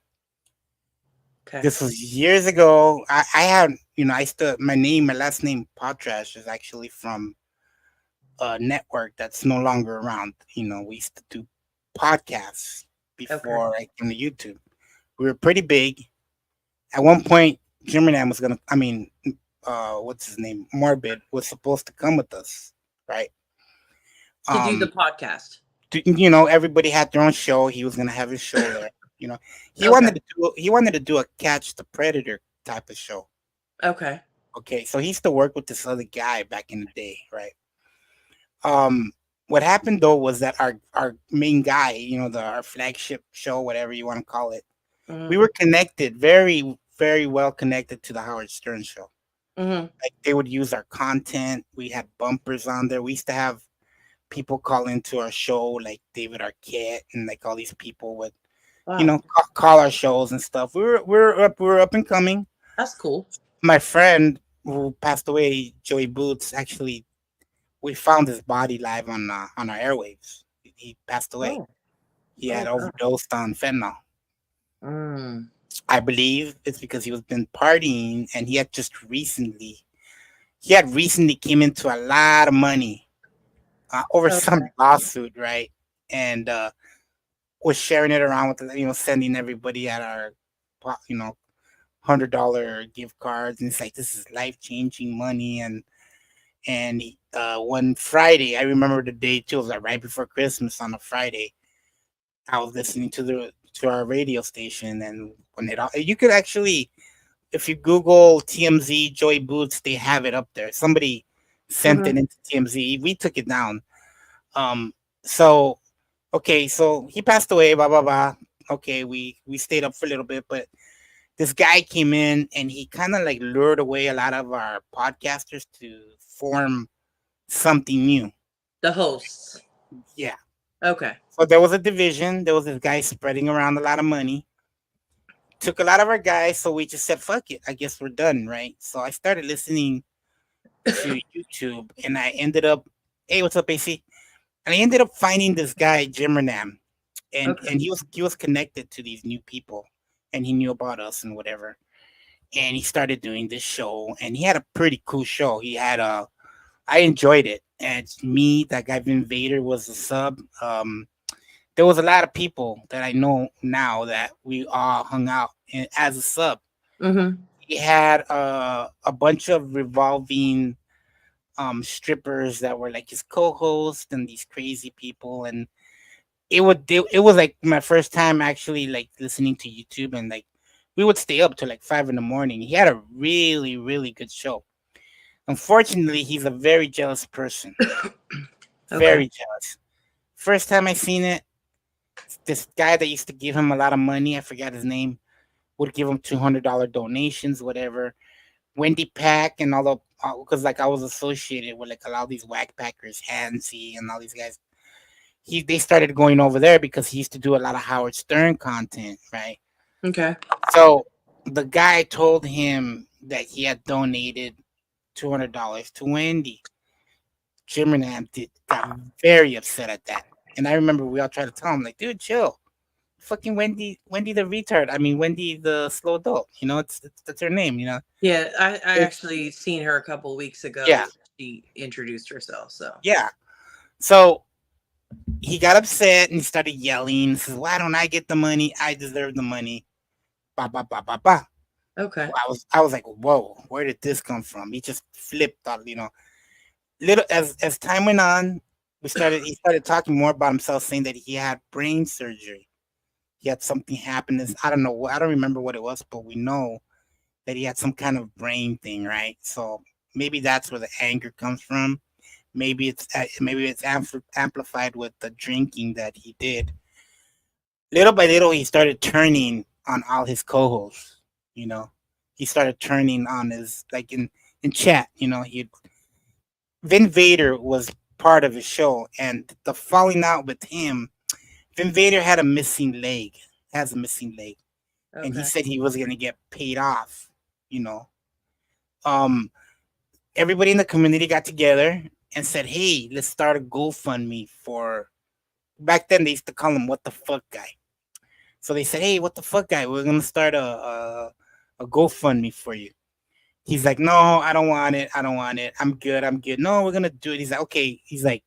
Okay. This was years ago. I had, I still my last name Potrash is actually from a network that's no longer around. We used to do podcasts Okay. before I came to YouTube. We were pretty big. At one point, Gemini was gonna. I mean, what's his name? Morbid was supposed to come with us, right? To do the Um, podcast. everybody had their own show. He was gonna have his show there. You know, he Okay. wanted to do a Catch the Predator type of show. Okay. Okay, so he used to work with this other guy back in the day, right? What happened though was that our main guy, our flagship show, whatever you want to call it, we Mm-hmm. were connected, very very well connected to the Howard Stern show. Mm-hmm. Like they would use our content. We had bumpers on there. We used to have people call into our show, like David Arquette and like all these people would, Wow. call our shows and stuff. We were up and coming. That's cool. My friend who passed away, Joey Boots, actually, we found his body live on our airwaves. He passed away. Oh. He Oh, had God. overdosed on fentanyl. Mm. I believe it's because he was been partying and he had recently came into a lot of money over some Okay. lawsuit, right? And was sharing it around with, sending everybody at our $100 gift cards, and it's like this is life changing money. And one Friday, I remember the day too. It was like right before Christmas on a Friday. I was listening to our radio station, and when you could actually, if you Google TMZ Joey Boots, they have it up there. Somebody sent it into TMZ. We took it down. So okay, so he passed away. Blah blah blah. Okay, we stayed up for a little bit, but this guy came in and he kind of like lured away a lot of our podcasters to form something new. The hosts. Yeah. Okay. So there was a division. There was this guy spreading around a lot of money. Took a lot of our guys, so we just said, "Fuck it, I guess we're done." Right. So I started listening to YouTube, and I ended up, hey, what's up, AC? And I ended up finding this guy, Jimernam, and Okay. and he was connected to these new people, and he knew about us and whatever. And he started doing this show, and he had a pretty cool show. He had a, I enjoyed it. And it's me, that guy Vin Vader was a sub. There was a lot of people that I know now that we all hung out as a sub. Mm-hmm. He had a bunch of revolving strippers that were like his co-hosts and these crazy people, and it was like my first time actually like listening to YouTube, and like we would stay up till like 5 in the morning. He had a really, really good show. Unfortunately, he's a very jealous person. Very jealous. First time I seen it, this guy that used to give him a lot of money, I forgot his name, would give him $200 donations, whatever. Wendy Pack and all the, because like I was associated with like a lot of these whack packers, Hansy and all these guys. They started going over there because he used to do a lot of Howard Stern content, right? Okay. So the guy told him that he had donated $200 to Wendy. Jimernam got very upset at that. And I remember we all tried to tell him, like, dude, chill. Fucking Wendy the retard. I mean, Wendy the slow adult. You know, that's her name, you know? Yeah, I actually seen her a couple weeks ago. Yeah. She introduced herself, so. Yeah. So he got upset and he started yelling. He says, why don't I get the money? I deserve the money. Ba, ba, ba, ba, ba. Okay. I was like, whoa, where did this come from? He just flipped out, you know. Little as time went on, he started talking more about himself, saying that he had brain surgery. He had something happen. I don't know. I don't remember what it was, but we know that he had some kind of brain thing, right? So maybe that's where the anger comes from. Maybe it's amplified with the drinking that he did. Little by little, he started turning on all his co-hosts. You know, he started turning on his, like in chat. You know, Vin Vader was part of his show, and the falling out with him, Vin Vader has a missing leg, and he Okay. said he was gonna get paid off. You know, everybody in the community got together and said, "Hey, let's start a GoFundMe for." Back then, they used to call him "What the fuck guy." So they said, "Hey, what the fuck guy? We're gonna start a GoFundMe for you." He's like, "No, I don't want it. I don't want it. I'm good. I'm good." No, we're gonna do it. He's like, "Okay." He's like,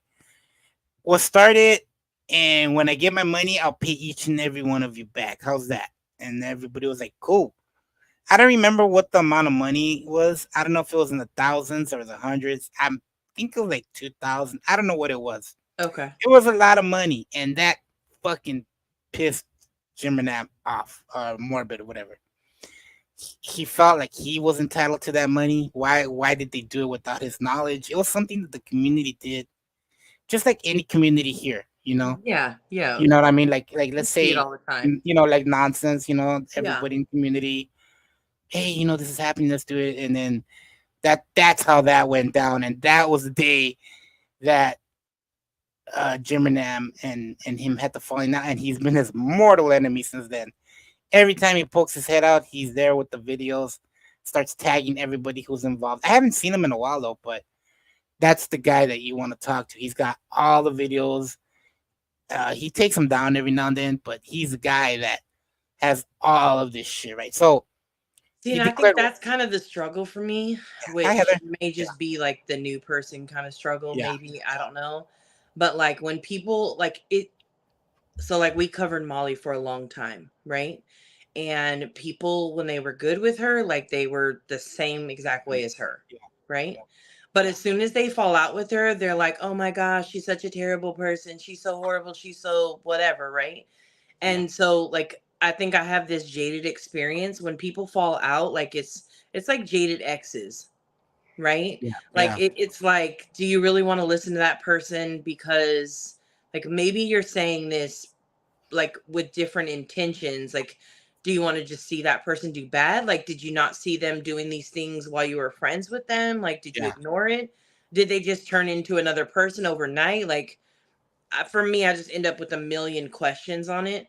"We'll start it, and when I get my money, I'll pay each and every one of you back. How's that?" And everybody was like, "Cool." I don't remember what the amount of money was. I don't know if it was in the thousands or the hundreds. I think it was like 2,000. I don't know what it was. Okay. It was a lot of money, and that fucking pissed Jimernam off, or Morbid, or whatever. He felt like he was entitled to that money. Why did they do it without his knowledge? It was something that the community did, just like any community here, you know. Yeah. Yeah. You know what I mean? Like let's See say, it all the time. you know, like Nonsense, you know, Yeah. everybody in the community, hey, you know, this is happening, let's do it. And then that's how that went down. And that was the day that Jimernam and him had the falling out, and he's been his mortal enemy since then. Every time he pokes his head out, he's there with the videos, starts tagging everybody who's involved. I haven't seen him in a while though, but that's the guy that you want to talk to. He's got all the videos. He takes them down every now and then, but he's the guy that has all of this shit, right? So See, he and I think declared, that's kind of the struggle for me, which hi Heather. may just be like the new person kind of struggle, Yeah. maybe. I don't know. But like when people like it, so like we covered Molly for a long time, right? And people, when they were good with her, like they were the same exact way as her, Yeah. right? Yeah. But as soon as they fall out with her, they're like, oh my gosh, she's such a terrible person. She's so horrible. She's so whatever, right? And so, like, I think I have this jaded experience when people fall out. Like it's like jaded exes, right? Yeah. Like Yeah. it's like, do you really want to listen to that person? Because like maybe you're saying this like with different intentions. Like, do you want to just see that person do bad? Like, did you not see them doing these things while you were friends with them? Like, did you Yeah. ignore it? Did they just turn into another person overnight? Like, for me, I just end up with a million questions on it.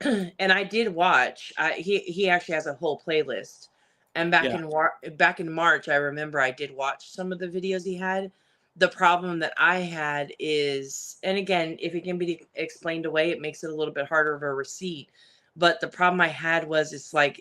And I did watch. He actually has a whole playlist. And Yeah. back in March, I remember I did watch some of the videos he had. The problem that I had is, and again, if it can be explained away, it makes it a little bit harder of a receipt. But the problem I had was it's like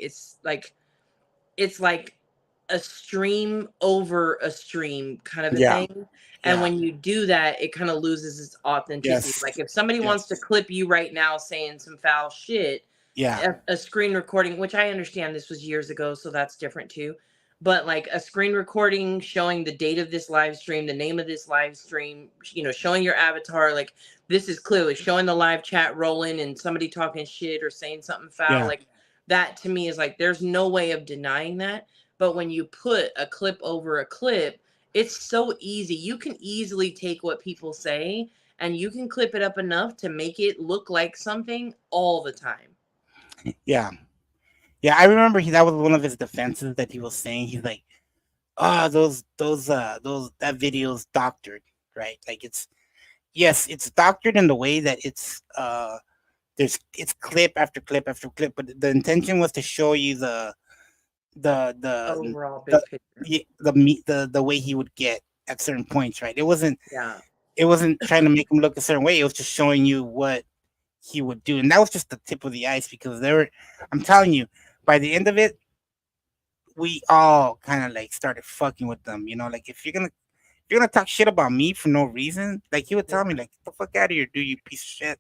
a stream over a stream kind of a Yeah. thing. And Yeah. when you do that, it kind of loses its authenticity. Yes. Like if somebody wants to Yes. clip you right now saying some foul shit, Yeah. a screen recording, which I understand this was years ago, so that's different too. But like a screen recording showing the date of this live stream, the name of this live stream, showing your avatar, like this is clearly showing the live chat rolling and somebody talking shit or saying something foul. Yeah. Like that to me is like, there's no way of denying that. But when you put a clip over a clip, it's so easy. You can easily take what people say and you can clip it up enough to make it look like something all the time. Yeah. Yeah. I remember that was one of his defenses that he was saying. He's like, "Ah, those that video's doctored, right? Like yes, it's doctored in the way that it's clip after clip after clip, but the intention was to show you the the Overall the big picture. the way he would get at certain points, right? It wasn't Yeah. it wasn't trying to make him look a certain way. It was just showing you what he would do, and that was just the tip of the ice because there were. I'm telling you, by the end of it, we all kind of like started fucking with them. Like if you're gonna talk shit about me for no reason, like he would Yeah. tell me like, "Get the fuck out of here, dude, you piece of shit."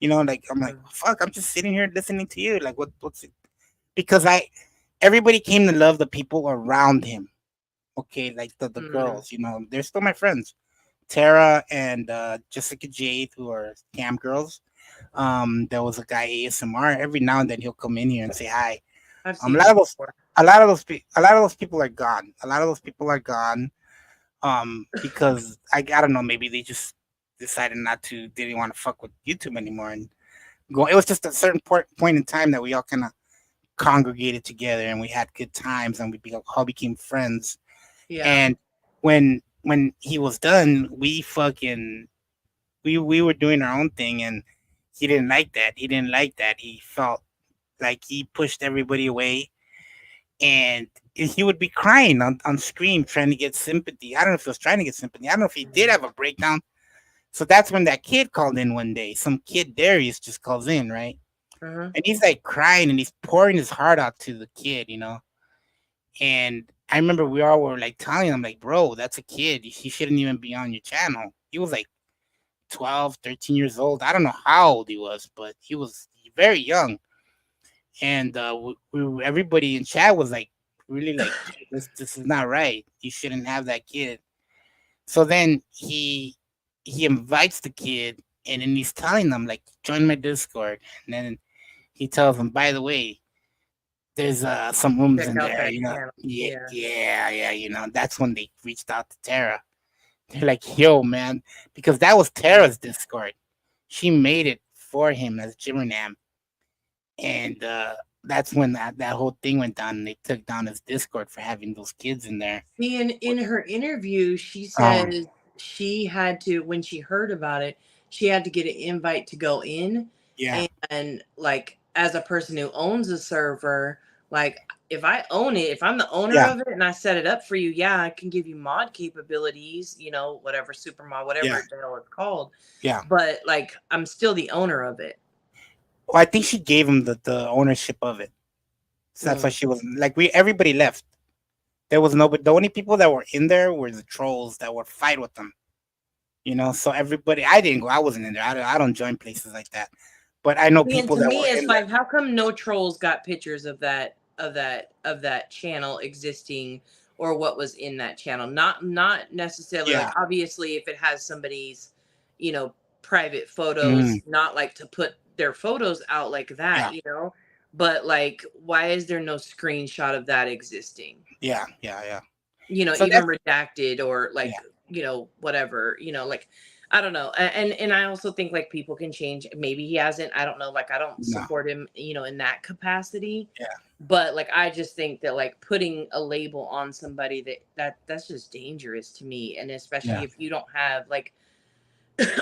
Like I'm like, fuck, I'm just sitting here listening to you. Like what's it? Because everybody came to love the people around him. Okay, like the Mm. girls, they're still my friends. Tara and Jessica Jade, who are cam girls. There was a guy ASMR. Every now and then he'll come in here and say hi. I've A seen lot him of those, before. a lot of those people are gone. A lot of those people are gone. Because I don't know, maybe they just decided they didn't want to fuck with YouTube anymore and go. It was just a certain point in time that we all kind of congregated together and we had good times and all became friends. Yeah. And when he was done, we were doing our own thing and he didn't like that. He didn't like that. He felt like he pushed everybody away and he would be crying on screen trying to get sympathy. I don't know if he was trying to get sympathy. I don't know if he did have a breakdown. So that's when that kid called in one day. Some kid, Darius, just calls in, right? Uh-huh. And he's like crying and he's pouring his heart out to the kid. And I remember we all were like telling him, like, bro, that's a kid. He shouldn't even be on your channel. He was like 12, 13 years old. I don't know how old he was, but he was very young. And everybody in chat was like, really like, this is not right. You shouldn't have that kid. So then he invites the kid and then he's telling them, like, join my Discord. And then he tells them, by the way, there's some rooms Check in out there, that channel. Yeah, Yeah. yeah. That's when they reached out to Tara. They're like, yo, man, because that was Tara's Discord. She made it for him as Jimmernam. And that's when that whole thing went down and they took down his Discord for having those kids in there. See, in her interview, she Um, says she had to, when she heard about it, she had to get an invite to go in. yeah, And like, as a person who owns a server, like if I own it, if I'm the owner yeah, of it and I set it up for you, yeah, I can give you mod capabilities, whatever super mod, whatever yeah, the hell it's called. yeah. But like, I'm still the owner of it. Well, I think she gave him the ownership of it. So that's why she was like, everybody left. There was nobody. The only people that were in there were the trolls that would fight with them. So everybody, I didn't go. I wasn't in there. I don't join places like that. But I know See, and people to that me, were it's in there. like, how come no trolls got pictures of that channel existing or what was in that channel? Not necessarily like, Yeah. obviously if it has somebody's, private photos, Mhm. not like to put their photos out like that, Yeah. But like, why is there no screenshot of that existing? Yeah. So Even that's redacted or yeah. like, whatever, like, I don't know. And I also think like people can change. Maybe he hasn't. I don't know. Like, I don't No. support him, in that capacity. Yeah. But like, I just think that like putting a label on somebody that's just dangerous to me. And especially Yeah. if you don't have like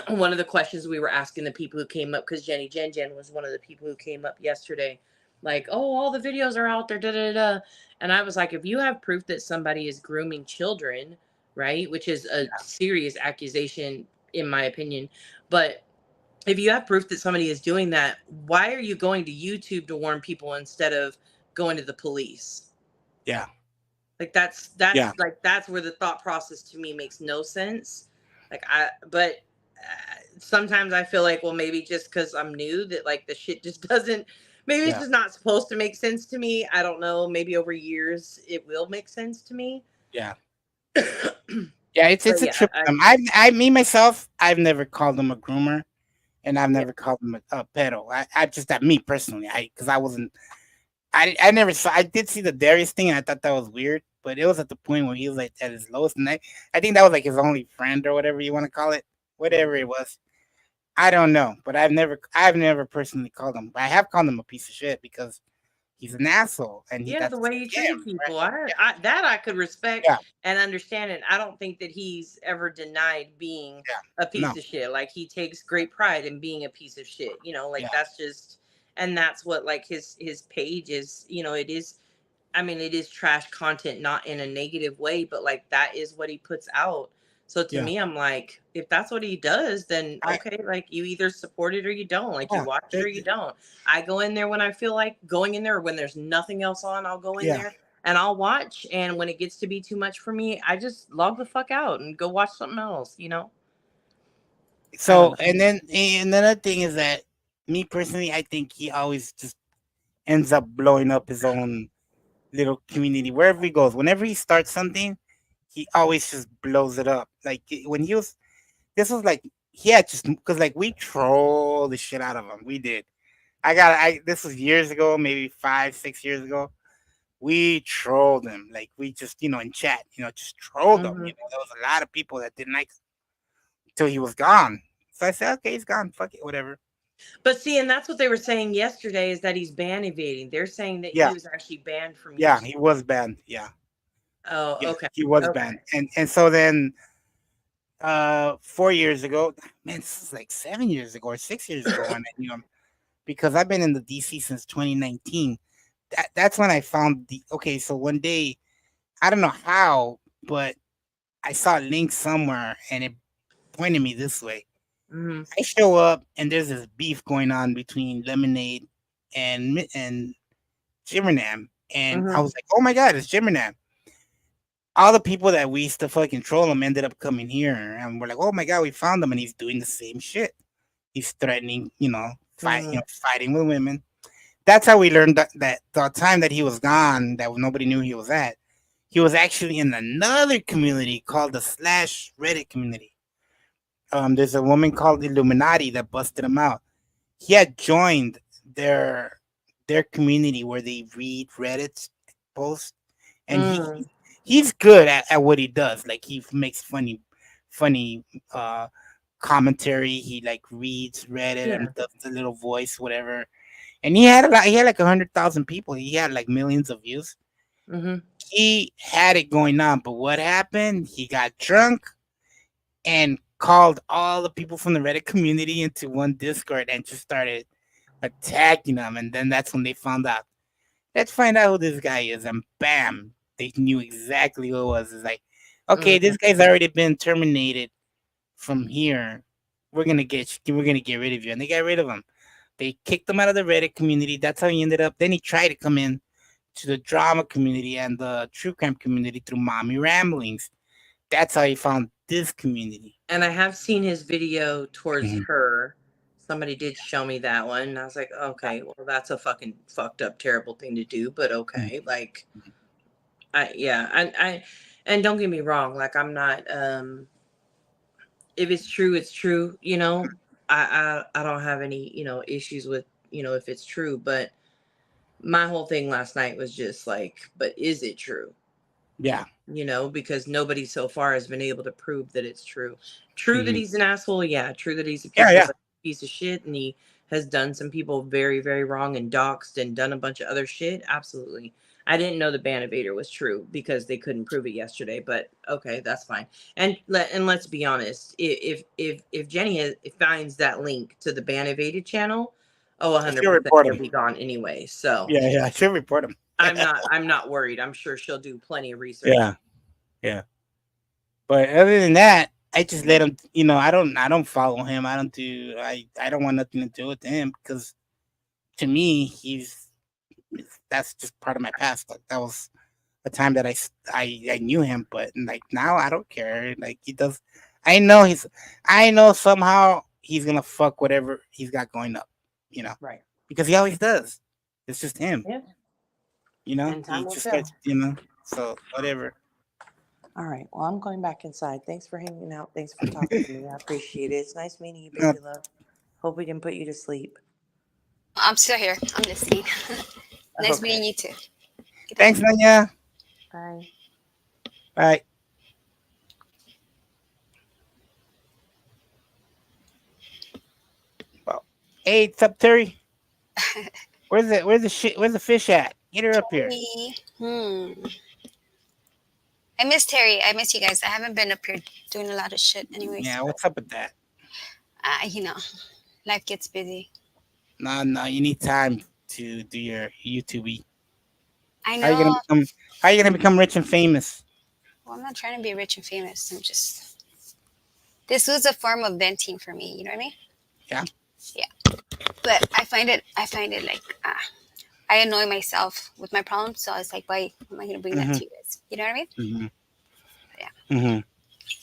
one of the questions we were asking the people who came up, because Jenny Jen was one of the people who came up yesterday, like, oh, all the videos are out there, da da da. And I was like, if you have proof that somebody is grooming children, right, which is a serious accusation in my opinion, but if you have proof that somebody is doing that, why are you going to YouTube to warn people instead of going to the police? Yeah. Like that's Yeah. like that's where the thought process to me makes no sense. Sometimes I feel like, well, maybe just because I'm new, that like the shit just doesn't. Maybe it's Yeah. just not supposed to make sense to me. I don't know. Maybe over years it will make sense to me. Yeah. Yeah. It's But a yeah, trip. Me myself, I've never called him a groomer, and I've yeah. never called him a pedo. I just that me personally. Because I wasn't. I never saw. I did see the Darius thing, and I thought that was weird. But it was at the point where he was like at his lowest, and I think that was like his only friend or whatever you want to call it, whatever it was. I don't know, but I've never personally called him. But I have called him a piece of shit because he's an asshole, and Yeah, the that's way he yeah, treated people, yeah, that I could respect yeah, and understand, and I don't think that he's ever denied being yeah, a piece no, of shit. Like, he takes great pride in being a piece of shit. Like, yeah, that's just, and that's what like his page is. It is. I mean, it is trash content, not in a negative way, but like that is what he puts out. So to yeah. me, I'm like, if that's what he does, then I okay, like you either support it or you don't. Like, you yeah, watch it or you don't. I go in there when I feel like going in there, or when there's nothing else on, I'll go in yeah. there and I'll watch. And when it gets to be too much for me, I just log the fuck out and go watch something else. I don't So know. and another thing is that me personally, I think he always just ends up blowing up his own little community wherever he goes. Whenever he starts something, he always just blows it up. Like when he was, this was like he had just because like we troll the shit out of him. We did. I this was years ago, maybe 5, 6 years ago. We trolled him. Like we just in chat, just trolled him. Hmm. There was a lot of people that didn't like him until he was gone. So I said, okay, he's gone. Fuck it, whatever. But see, and that's what they were saying yesterday, is that he's ban evading. They're saying that he Yeah, was actually banned from yeah, YouTube. he was banned. Yeah, Oh, yeah, okay. he was Okay. banned. And so then 4 years ago, man, this is like 7 years ago or 6 years ago when I knew him because I've been in the DC since 2019. That's when I found the okay. So one day, I don't know how, but I saw a link somewhere and it pointed me this way. Hmm. I show up and there's this beef going on between Lemonade and Jimmernam, and I Hmm. was like, oh my god, it's Jimmernam. All the people that we used to fucking troll him ended up coming here, and we're like, oh my god, we found him, and he's doing the same shit. He's threatening, Hmm. fighting with women. That's how we learned that the time that he was gone, that nobody knew he was at. He was actually in another community called the slash Reddit community. There's a woman called Illuminati that busted him out. He had joined their community where they read Reddit posts, and Hmm. he's good at what he does. Like he makes funny commentary. He like reads Reddit Yeah. and does the little voice, whatever. And he had a lot. He had like 100,000 people. He had like millions of views. Hmm. He had it going on, but what happened? He got drunk and called all the people from the Reddit community into one Discord and just started attacking them. And then that's when they found out. Let's find out who this guy is. And bam, they knew exactly who it was. It's like, okay, Hmm. this guy's already been terminated from here. We're gonna get rid of you. And they got rid of him. They kicked him out of the Reddit community. That's how he ended up. Then he tried to come in to the drama community and the true crime community through Mommy Ramblings. That's how he found this community. And I have seen his video towards Mhm. her. Somebody did show me that one. And I was like, okay, well, that's a fucking fucked up, terrible thing to do. But Mhm. okay. Like, yeah. And don't get me wrong. Like, I'm not, if it's true, it's true. I don't have any, issues with, if it's true, but my whole thing last night was just like, but is it true? Yeah. Because nobody so far has been able to prove that it's true. True that Mhm. he's an asshole, yeah. True that he's a Yeah, yeah. piece of shit and he has done some people very, very wrong and doxed and done a bunch of other shit. Absolutely. I didn't know the Banivator was true because they couldn't prove it yesterday, but okay, that's fine. And let's be honest, if Jenny finds that link to the Banivated channel, oh, I should 100% report he'll him. be gone anyway. So Yeah, yeah. I should report him. I'm not worried. I'm sure she'll do plenty of research. Yeah, yeah. But other than that, I just let him. I don't follow him. I don't do. I don't want nothing to do with him because to me, that's just part of my past. Like that was a time that I knew him, but like now I don't care. Like he does. I know I know somehow he's gonna fuck whatever he's got going up. Right. Because he always does. It's just him. Yeah. And time He will just tell. gets. So whatever. All right. Well, I'm going back inside. Thanks for hanging out. Thanks for talking to me. I appreciate it. It's nice meeting you, No, baby love. Hope we can put you to sleep. I'm still here. I'm listening. Nice meeting Okay. you too. Good thanks, night. Nanya. Bye. Bye. Well, hey, what's up, Terry? Where's the fish at? Get her up here. Terry. I miss Terry. I miss you guys. I haven't been up here doing a lot of shit, anyways. Yeah, what's up with that? You know, life gets busy. No, no, you need time to do your YouTube. I How you know. gonna become? How you gonna become rich and famous? Well, I'm not trying to be rich and famous. I'm just. This was a form of venting for me. You know what I mean? Yeah. Yeah. But I find it. Like I annoy myself with my problems. So I was like, why am I going to bring that Mhm. to you guys? You know what I mean? Mhm. Yeah. Mhm.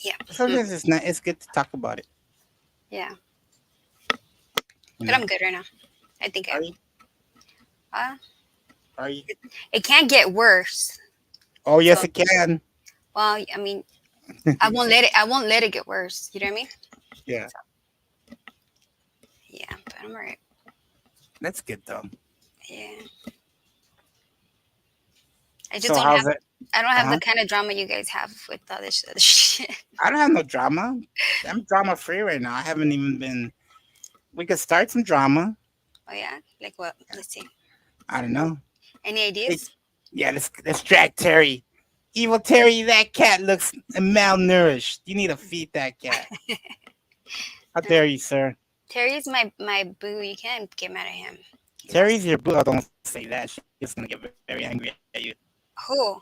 Yeah. Sometimes it's not. It's good to talk about it. Yeah. You But know. I'm good right now. I think Are you? uh, Are you? it can't get worse. Oh yes, So it can. well, I mean, I won't let it. I won't let it get worse. You know what I mean? Yeah, Yeah. But I'm alright. that's good though. Yeah. I just So don't how's have. it? I don't Uh have huh. the kind of drama you guys have with all this other shit. I don't have no drama. I'm drama free right now. I haven't even been. We could start some drama. Oh yeah. Like what? Let's see. I don't know. Any ideas? Yeah, let's drag Terry. Evil Terry, that cat looks malnourished. You need to feed that cat. How Uh, dare you, sir? Terry's my boo. You can't get mad at him. He's awesome. Terry's your boo. Oh, don't say that. She's gonna get very angry at you. Who?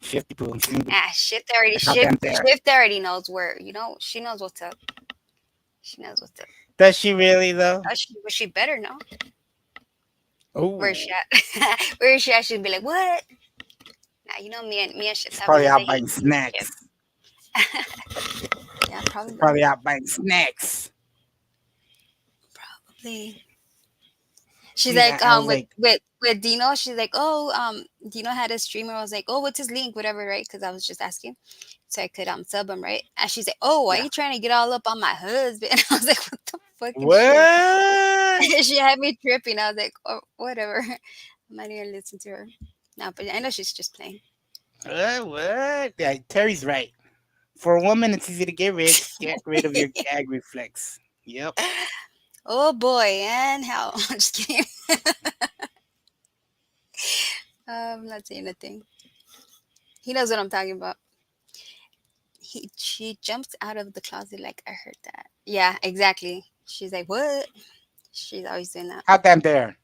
Shifty boo. She's gonna be Shift already. like, how damn dare. Shift already knows where. You know, she knows what's up. She knows what's up. Does she really though? She better know where Oh, she at. Where is she at? She'd be like, what? Nah, you know me and Shift she's have probably another out hit. buying snacks. Yeah, She's probably. probably out buying snacks. Probably. She's See like, that? I was like, with Dino. She's like, oh, Dino had a streamer. I was like, oh, what's his link? Whatever, right? Because I was just asking, so I could sub him, right? And she's like, oh, why yeah. you trying to get all up on my husband? And I was like, what the fucking shit? What? She had me tripping. I was like, oh, whatever. I'm not even listen to her. No, but I know she's just playing. What? Yeah, Terry's right. For a woman, it's easy to get rich. Get rid of your gag reflex. Yep. Oh boy, and how? I'm just kidding. I'm not saying nothing. He knows what I'm talking about. She jumps out of the closet like I heard that. Yeah, exactly. She's like, what? She's always doing that. How damn dare.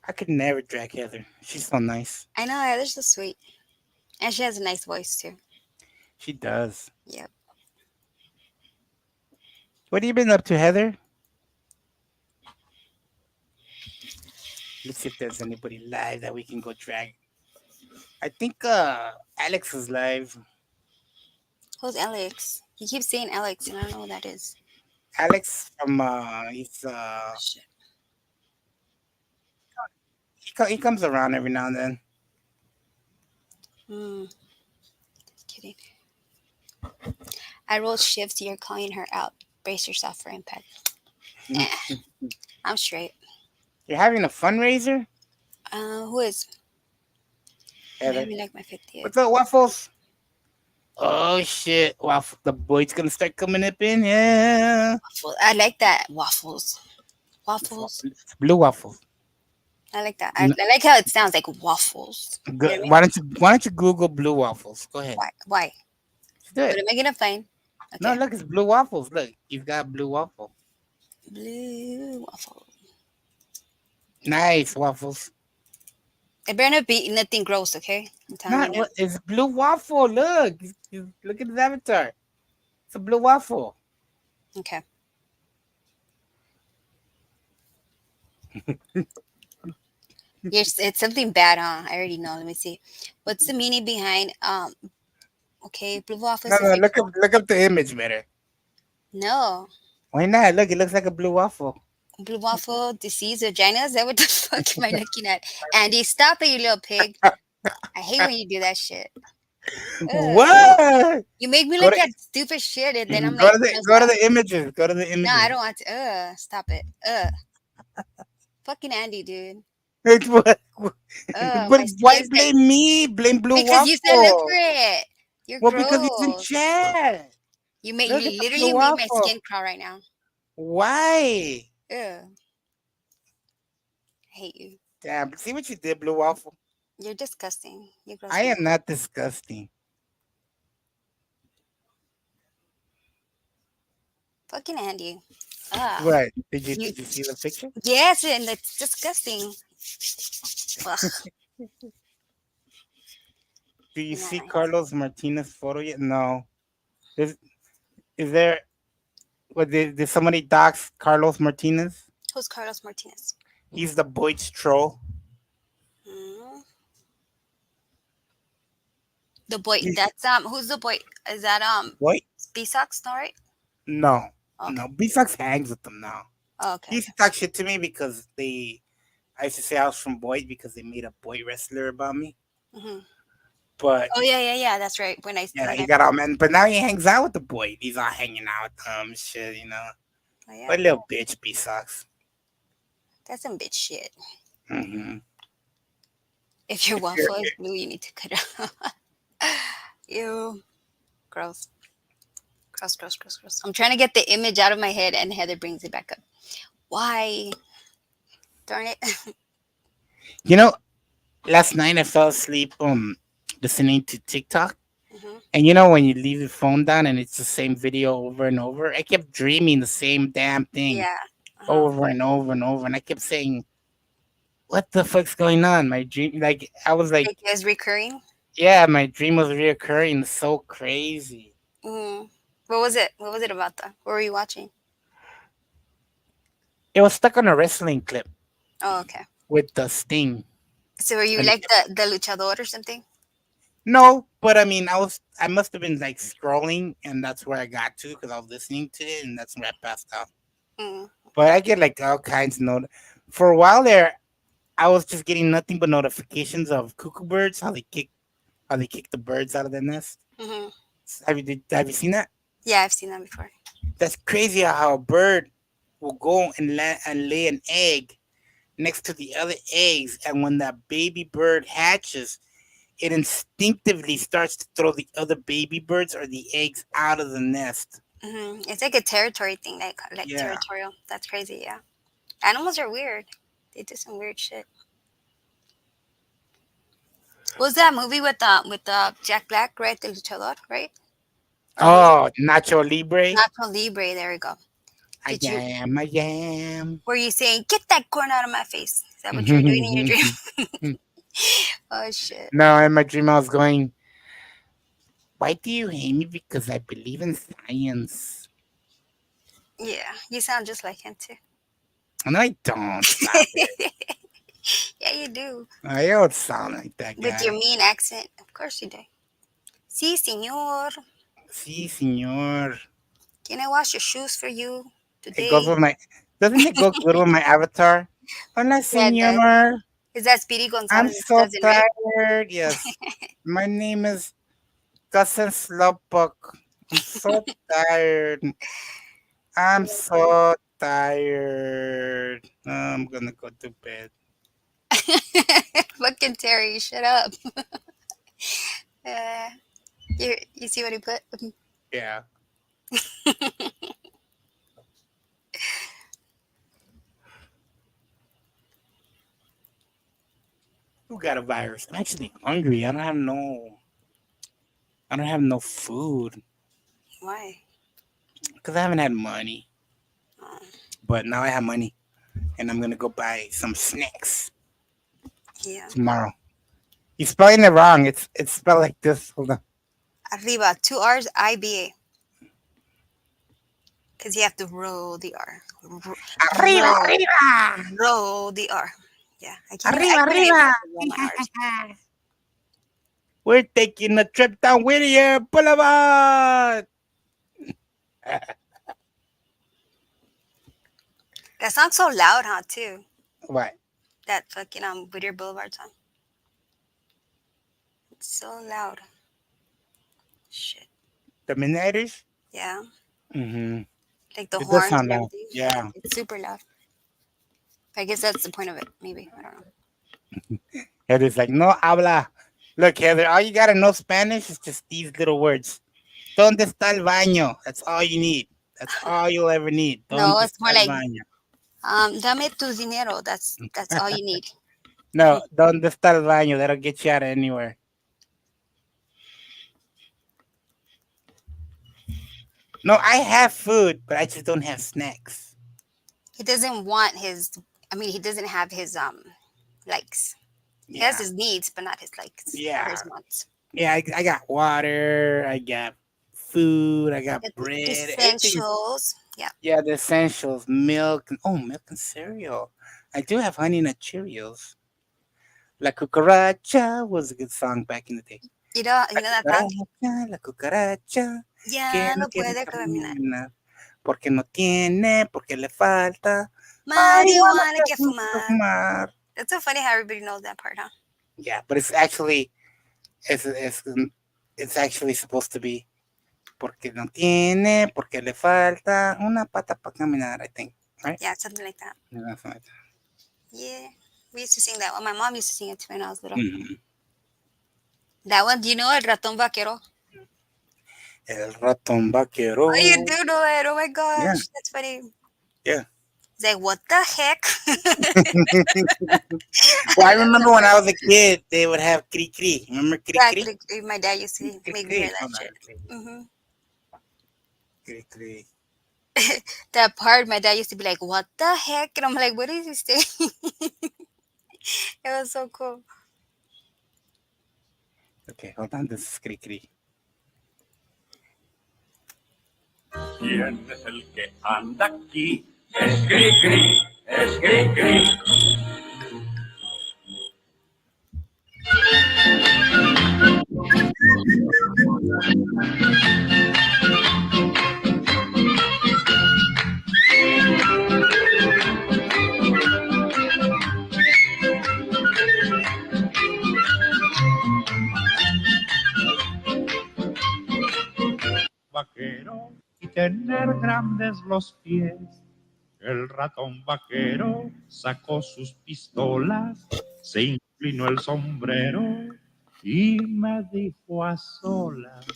I could never drag Heather. She's so nice. I know, Heather's so sweet. And she has a nice voice too. She does. Yep. What have you been up to, Heather? Let's see if there's anybody live that we can go drag. I think Alex is live. Who's Alex? He keeps saying Alex, and I don't know who that is. Alex from he's Shit. he comes around every now and then. Hmm. I roll shifts. You're calling her out. Brace yourself for impact. Eh, I'm straight. You're having a fundraiser? Who is? Heather. Maybe like my 50th. What's up, Waffles? Oh shit. Waffle the boys gonna start coming up in here. Waffle. I like that. Waffles. It's, Waffles. it's blue waffles. I like that. N- I like how it sounds like waffles. You know what I mean? why don't you Google blue waffles? Go ahead. Why? Why? Let's do What it. am I gonna find? No, Okay. look, it's blue waffles. Look, you've got blue waffle. Blue waffle. Nice waffles. It better not be nothing gross, okay? I'm telling Not you now. what it's blue waffle. Look. Look at his avatar. It's a blue waffle. Okay. It's something bad, huh? I already know. Let me see. What's the meaning behind okay, blue waffle No, is no, like look up the image better. no. Why not? Look, it looks like a blue waffle. Blue waffle disease vagina? Is that what the fuck am I looking at? Andy, stop it, you little pig. I hate when you do that shit. Ugh. What? You make me Go look to at stupid shit and then I'm go like, to no, go to stop. the images. Go to the No, I images. don't want to. Stop it. Fucking Andy, dude. It's what? But My why skin's like blame me? Blame blue because you said look for waffle. it. You're Well, because he's in gross. chat. Look at You the blue literally made my waffle. skin crawl right now. Why? Ugh. I hate you. Damn. See what you did, blue waffle. You're disgusting. You're gross. I man. am not disgusting. Fucking Andy. Ah. What? You, Did you see the picture? yes, and it's disgusting. Ugh. Do you see Nice. Carlos Martinez photo yet? No. Is is there? What did somebody dox Carlos Martinez? Who's Carlos Martinez? He's the Boyd's troll. Hmm. The boy. He's That's who's the boy? Is that Boyd? B-Sox? No, right? No, Okay. no. B-Sox hangs with them now. Oh, He okay. used to talk shit to me because I used to say I was from Boyd because they made a Boyd wrestler about me. Hmm. But Oh yeah. That's right. yeah, When he I got all man. But now he hangs out with the Boyd. He's all hanging out with them, shit, you know. oh, yeah, What a little bitch, B-Sox. that's some bitch shit. Mm-hmm. If your waffle is blue, you need to cut it out. Ew. Gross. Gross. I'm trying to get the image out of my head and Heather brings it back up. Why? Darn it. You know, last night I fell asleep listening to TikTok. Hmm. And you know when you leave your phone down and it's the same video over and over, I kept dreaming the same damn thing Yeah. Uh-huh. over and over and over, and I kept saying, "What the fuck's going on?" My dream, like I was like, Like it was recurring. "Yeah, my dream was reoccurring." So crazy. Mm. What was it? What was it about though? What were you watching? It was stuck on a wrestling clip Oh, okay. with the Sting. So were you And like the luchador or something? no, but I mean, I must have been like scrolling, and that's where I got to because I was listening to it, and that's where I passed out. Mm. But I get like all kinds of For a while there, I was just getting nothing but notifications of cuckoo birds, how they kick the birds out of the nest. Hmm. Have you seen that? Yeah, I've seen that before. That's crazy how a bird will go and lay an egg next to the other eggs, and when that baby bird hatches, it instinctively starts to throw the other baby birds or the eggs out of the nest. It's like a territory thing, like Yeah. territorial. That's crazy. Yeah, animals are weird. They do some weird shit. What was that movie with Jack Black, right? The luchador, right? Or was it Oh, Nacho Libre. Nacho Libre? There we go. I Did you? I am. Were you saying "Get that corn out of my face"? Is that what you were doing in your dream? Oh shit! No, in my dream I was going, why do you hate me? Because I believe in science. Yeah, you sound just like him too. And I don't. Stop it. Yeah, you do. I don't sound like that With guy. your mean accent. Of course you do. Sí, señor. Sí, señor. Can I wash your shoes for you It goes today? with my. Doesn't it go good with my avatar? Hola, Yeah, it does. señor. Is that Speedy I'm Gonzalez's so cousin, right? tired. Yes. My name is Cousin Slowpoke. I'm so tired. I'm so tired. I'm gonna go to bed. Fucking Terry, shut up. Uh, you see what he put? Yeah. Who got a virus? I'm actually hungry. I don't have no food Why? because I haven't had money. Oh, But now I have money, and I'm gonna go buy some snacks yeah. tomorrow. You're spelling it wrong. It's spelled like this. Hold on. Arriba, 2 R's, IBA. Because you have to roll the R. Arriba, Roll, arriba, roll the R. Yeah, I arriba, can't even arriba. roll my R's. We're taking a trip down Whittier Boulevard. That song's so loud, huh, too? What? That fucking Whittier Boulevard song. It's so loud. Shit. The Midnighters? Yeah. Mm-hmm. Like the It does horns sound and loud. everything. Yeah. It's super loud. I guess that's the point of it. Maybe. I don't know. Heather's like, no habla. Look, Heather, all you gotta know Spanish is just these little words. ¿Dónde está el baño? That's all you need. That's all you'll ever need. No, ¿Dónde it's more está el like, baño? dame tu dinero. That's all you need. No, ¿dónde está el baño? That'll get you out of anywhere. No, I have food, but I just don't have snacks. He doesn't want his. I mean, he doesn't have his likes. He has his needs, but not his likes. Yeah. Or his wants. Yeah, I got water, I got food, I got The bread. everything. essentials. Yeah. Yeah, the essentials, milk, milk and cereal. I do have Honey Nut Cheerios. La Cucaracha was a good song back in the day. You know that song? Cucaracha, la cucaracha, que Ya no no quiere puede caminar. caminar, porque no tiene, porque le falta Marihuana que fumar. fumar. It's so funny how everybody knows that part, huh? Yeah, but it's actually it's actually supposed to be porque no tiene, porque le falta una pata para caminar, I think, right? Yeah, something like that. Yeah, something like that. Yeah. We used to sing that one. My mom used to sing it too when I was little. Mhm. That one, do you know El Ratón Vaquero? El ratón vaquero. Oh, you do know it. Oh my gosh. Yeah. That's funny. Yeah. It's like, what the heck? Well, I remember when I was a kid, they would have cri cri. Remember cri Yeah, cri? my dad used to make me hear that Hold on, shit. Hmm Cri cri. That part, my dad used to be like, what the heck? And I'm like, what is he saying? It was so cool. Okay, hold on. This is cri cri. ¿Quién es el que anda aquí? Es Cri-Cri, es Cri-Cri. Vaquero y tener grandes los pies. El ratón vaquero sacó sus pistolas, se inclinó el sombrero y me dijo a solas.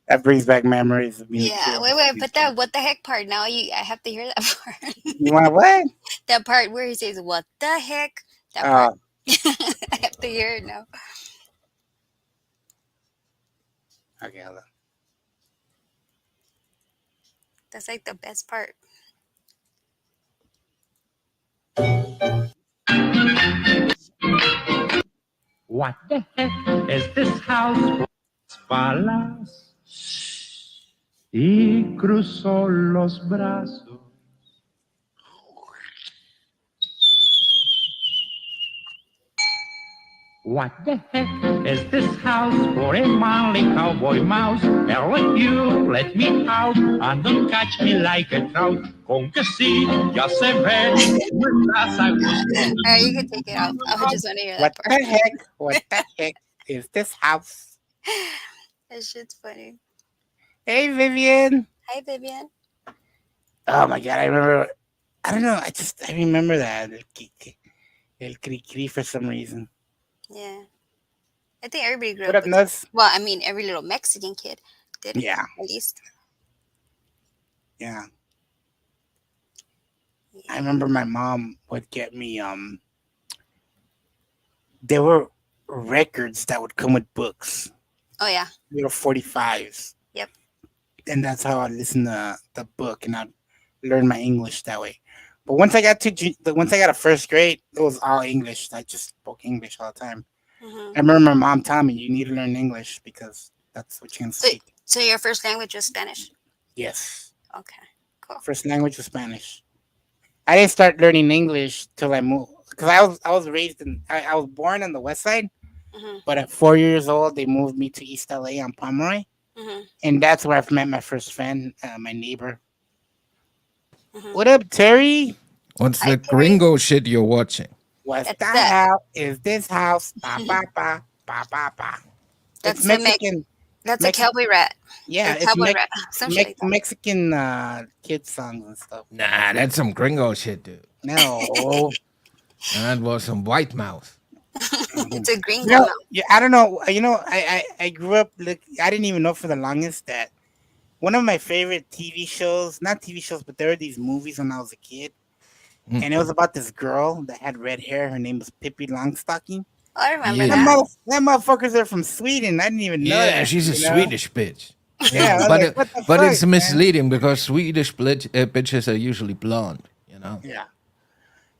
That brings back memories of being a Yeah, kid. wait, but that what the heck part now, I have to hear that part. You want what? That part where he says, what the heck? That Oh, part. I have to hear it now. okay, hold on. That's like the best part. What the heck is this house? Palas. Y cruzó los brazos. What the heck is this house for a manly cowboy mouse? Hell, you let me out and don't catch me like a trout. Con que sí, ya se ve, no estás a gusto. Alright, you can take it off. I just want to hear What that part. the heck? What the heck is this house? That shit's funny. Hey, Vivian. Hi, Vivian. Oh my god, I remember. I don't know. I remember that el cri cri for some reason. Yeah. I think everybody grew What up up, with that. Nuts? Well, I mean, every little Mexican kid did, Yeah, at least. yeah. I Yeah. remember my mom would get me. There were records that would come with books, Oh, yeah. little 45s, Yep. and that's how I listened to the book, and I'd learn my English that way. But once I got once I got to first grade, it was all English. I just spoke English all the time. Hmm. I remember my mom telling me, "You need to learn English because that's what you're gonna So, speak." so your first language was Spanish? Yes, Okay. Cool. first language was Spanish. I didn't start learning English till I moved because I was raised in I was born on the west side, Hmm. but at 4 years old they moved me to East LA on Pomeroy, Hmm. and that's where I've met my first friend, my neighbor. Hmm. What up, Terry? What's Hi, the Terry. gringo shit you're watching? What's That's that the house? Is this house? Ba ba ba ba ba ba. It's that's the Mex Mexican. that's a Mexican. cowboy rat or Yeah, it's cowboy rat, some shit like that. Mexican kids songs and stuff. Nah, that's some gringo shit, dude. No. That was some white mouth. It's a You gringo know, mouth. yeah, I don't know. I grew up like I didn't even know for the longest that one of my favorite TV shows, not TV shows, but there were these movies when I was a kid, Mm. and it was about this girl that had red hair. Her name was Pippi Longstocking. Oh, I remember Yeah. that. That motherfuckers are from Sweden. I didn't even know Yeah, that. she's a you know? Swedish bitch. Yeah, I was but like, what the but fuck, it's man? misleading because Swedish bitches are usually blonde, you know. Yeah,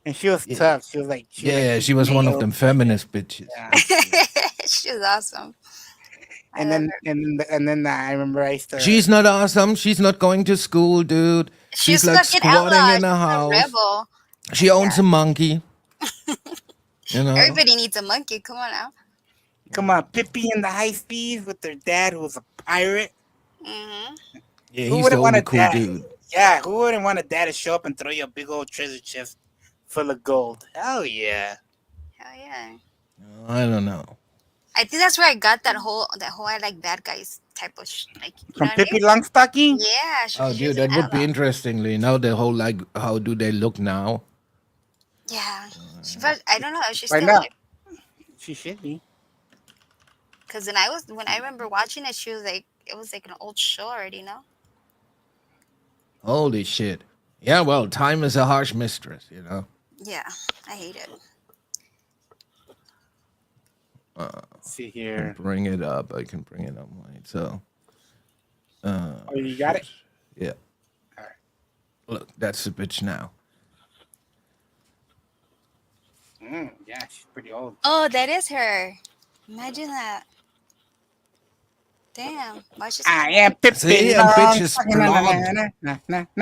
and she was Yeah, tough. She was like, yeah, she was one of nails. them feminist bitches. Yeah, She's awesome. I and love then her. I remember I used to. She's not awesome. She's not going to school, dude. She's She's like fucking squatting outlaw. in a She's a house. rebel. She owns a monkey, you know. Everybody needs a monkey. Come on now. Come on, Pippi and the High Speeds with their dad who was a pirate. Hmm. Yeah, Who he's the wouldn't want only a cool dad? dude. Yeah, who wouldn't want a dad to show up and throw you a big old treasure chest full of gold? Hell yeah. Hell yeah. I don't know. I think that's where I got that whole I like bad guys type of like, you know From what I Pippi mean? Longstocking? Yeah, Oh, she's dude, an that would be outlaw. interestingly. Now the whole like, how do they look now? Yeah, I don't know if she's Why still not? like, She should be. because when I remember watching it, she was like, it was like an old show already, no? Holy shit! Yeah, well, time is a harsh mistress, you know. Yeah, I hate it. Let's see I can here. bring it up. I can bring it up. Right. So, Oh, you got it? yeah. All right. Look, that's the bitch now. Yeah, she's pretty old. Oh, that is her. Imagine that. Damn. Why she's I am Pippi See, and bitch is Longstocking.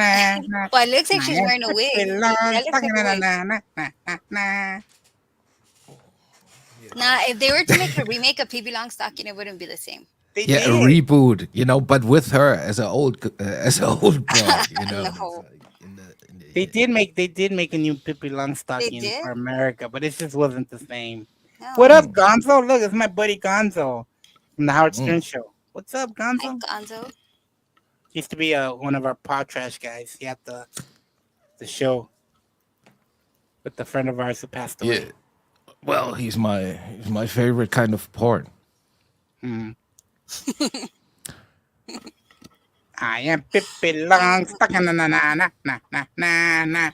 blonde. Well, it looks like I she's am wearing a wig. Pippi That looks like a wig. Longstocking. Nah, if they were to make a remake of Pippi Longstocking, it wouldn't be the same. They Yeah, a did. reboot, you know, but with her as an old broad, you know. It's No. like in the, They did make a new Pippi Longstocking did? for America, but it just wasn't the same. No. What up, Gonzo? Look, it's my buddy Gonzo from the Howard Mm. Stern Show. What's up, Hi, Gonzo? Gonzo. He used to be one of our pod trash guys. He had the show with a friend of ours who passed away. Yeah. Well, he's my favorite kind of porn. Mm. I am Pippi Longstocking. Na na na na na na na na.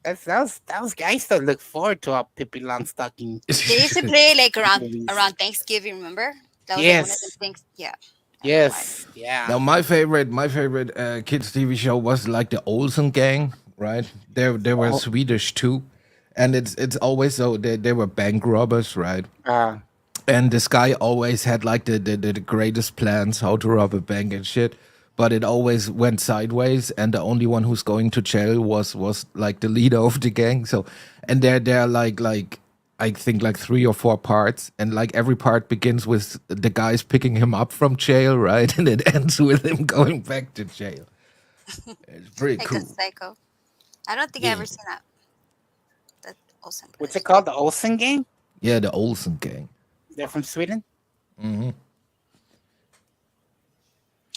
That was. I used to look forward to our Pippi Longstocking. They used to play like Movies. around Thanksgiving, remember? That was like one of Yes. the things. Yeah. Yes. Yeah. Now my favorite kids TV show was like the Olsen Gang, right? They were Oh. Swedish too, and it's always so they were bank robbers, right? And this guy always had like the greatest plans how to rob a bank and shit, but it always went sideways, and the only one who's going to jail was like the leader of the gang. So, and they're like I think like 3 or 4 parts, and like every part begins with the guys picking him up from jail, right, and it ends with him going back to jail. It's pretty Like a cool. psycho. I don't think I Yeah. ever seen that. That Olsen What's Brothers. it called? The Olsen Gang? Yeah, the Olsen Gang. They're from Sweden. Hmm.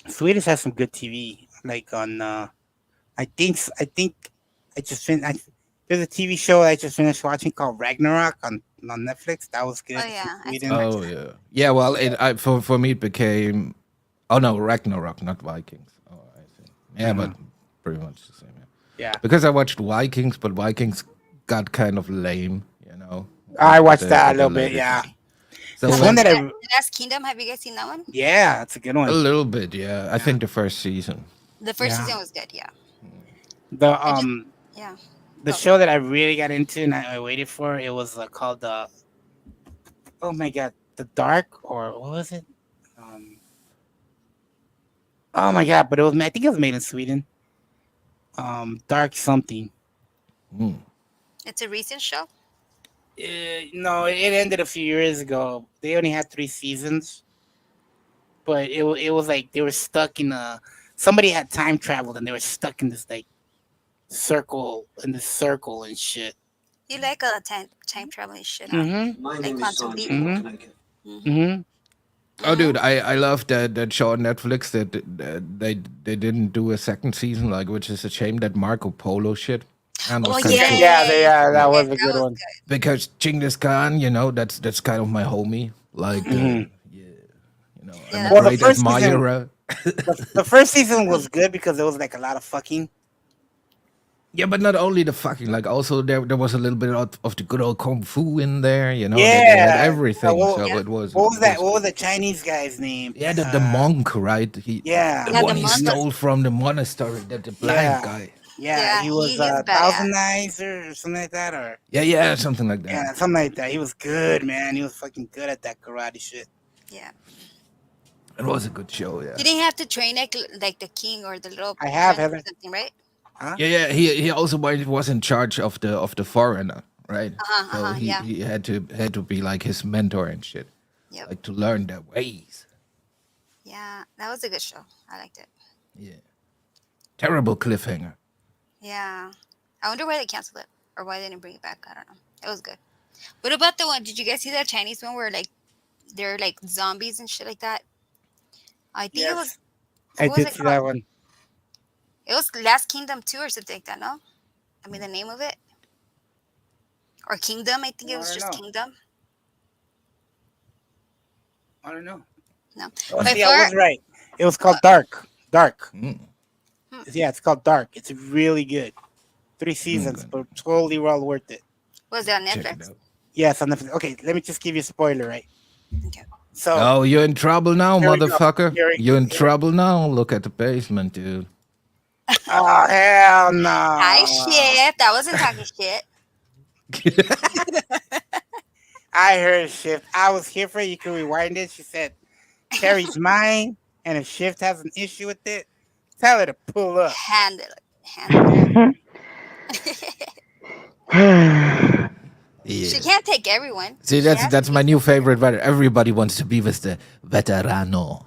Swedish has some good TV. Like on, I think I just there's a TV show I just finished watching called Ragnarok on Netflix. That was good. Oh It's from yeah, I Sweden. watched Oh that. yeah, yeah. Well, for me it became. Oh no, Ragnarok, not Vikings. Oh, I see. Yeah, but pretty much the same. Yeah. Yeah, Because I watched Vikings, but Vikings got kind of lame, you know, I watched with that a the little bit. later Yeah, season. So this How one about when that the Last Kingdom? Have you guys seen that one? yeah, that's a good a one. little bit, yeah. I Yeah, think the first season. The first yeah. season was good. Yeah, The I just yeah. the Go. show that I really got into and I waited for it was called oh my god, The Dark, or what was it? Um, oh my god, but it was, I think it was made in Sweden. Dark something. Mm. It's a recent show. No, it ended a few years ago. They only had 3 seasons, but it was like they were stuck in a. Somebody had time traveled and they were stuck in this like circle and shit. You like a time traveling shit, huh? Mm-hmm. Like Quantum Leap. Mm-hmm. Mm-hmm. Mm-hmm. Oh, Mm-hmm. dude, I love that show on Netflix that they didn't do a second season, like, which is a shame. That Marco Polo shit, and Oh was kind of cool. Yeah, that Yeah, was a That good was one. good. because Genghis Khan, that's kind of my homie. Like, Mm-hmm. Hmm. yeah, Yeah, I'm a that Well, was the great first season, admirer. the first season was good because there was like a lot of fucking. Yeah, but not only the fucking, like, also there was a little bit of the good old kung fu in there. They had Yeah. everything, What, so yeah. it was what was it that? was What was good. the Chinese guy's name? Yeah, the monk, right? The Yeah. Yeah, the one he monk was stole from the monastery, the blind Yeah. guy. Yeah. yeah, He was he's badass. Thousand Eyes or something like that, or Yeah, something like that. yeah, something like that. He was good, man. He was fucking good at that karate shit. Yeah. It was a good show. Yeah. You didn't have to train like the king or the little I have, prince or Heather. something, right? Huh? Yeah. He also was in charge of the foreigner, right? So Yeah. he had to be like his mentor and shit, Yep. like to learn their ways. Yeah, that was a good show. I liked it. Yeah. Terrible cliffhanger. Yeah. I wonder why they canceled it or why they didn't bring it back. I don't know. It was good. What about the one? Did you guys see that Chinese one where like they're like zombies and shit like that? I think it was. Yes, I What was did it see called? that one. It was Last Kingdom 2 or something like that. No, I mean the name of it or Kingdom. I think it I was don't just know. Kingdom. I don't know. No. Oh, By see, I far. was right. It was called Dark. Dark. Mm, Yeah, it's called Dark. It's really good. 3 seasons, okay. but totally well worth it. Was it on Check it Netflix? out. Yes, on Netflix. Okay, let me just give you a spoiler, right? Okay. So Oh, you're in trouble now, here we go. motherfucker. Here we- You're in here- trouble now. Look at the basement, dude. Oh hell no! Hi, shit. That wasn't talking shit. I heard Shift. I was here for it. You can rewind it. She said, "Carrie's mine, and if Shift has an issue with it, tell her to pull up." Handle it. Handle it. She Yeah. can't take everyone. See, She has that's to my be new favorite word. Everybody wants to be with the veterano.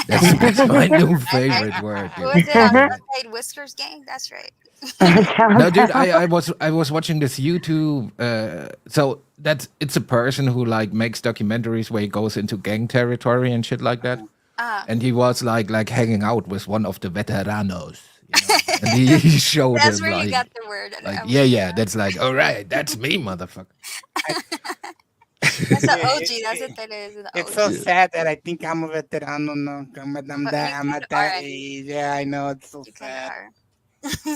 That's my new favorite word. Who Dude. was it on Unpaid Whiskers Gang? That's right. No, dude, I was watching this YouTube. So it's a person who like makes documentaries where he goes into gang territory and shit like that. And he was like hanging out with one of the veteranos, and he showed That's him where like you got the word. like yeah, that's like all right, that's me, motherfucker. That's the Yeah, OG. That's what that is. The It's OG. so sad that I think I'm a veterano. No, I'm But at you that already. age. Yeah, I know. It's so You kind of sad. are.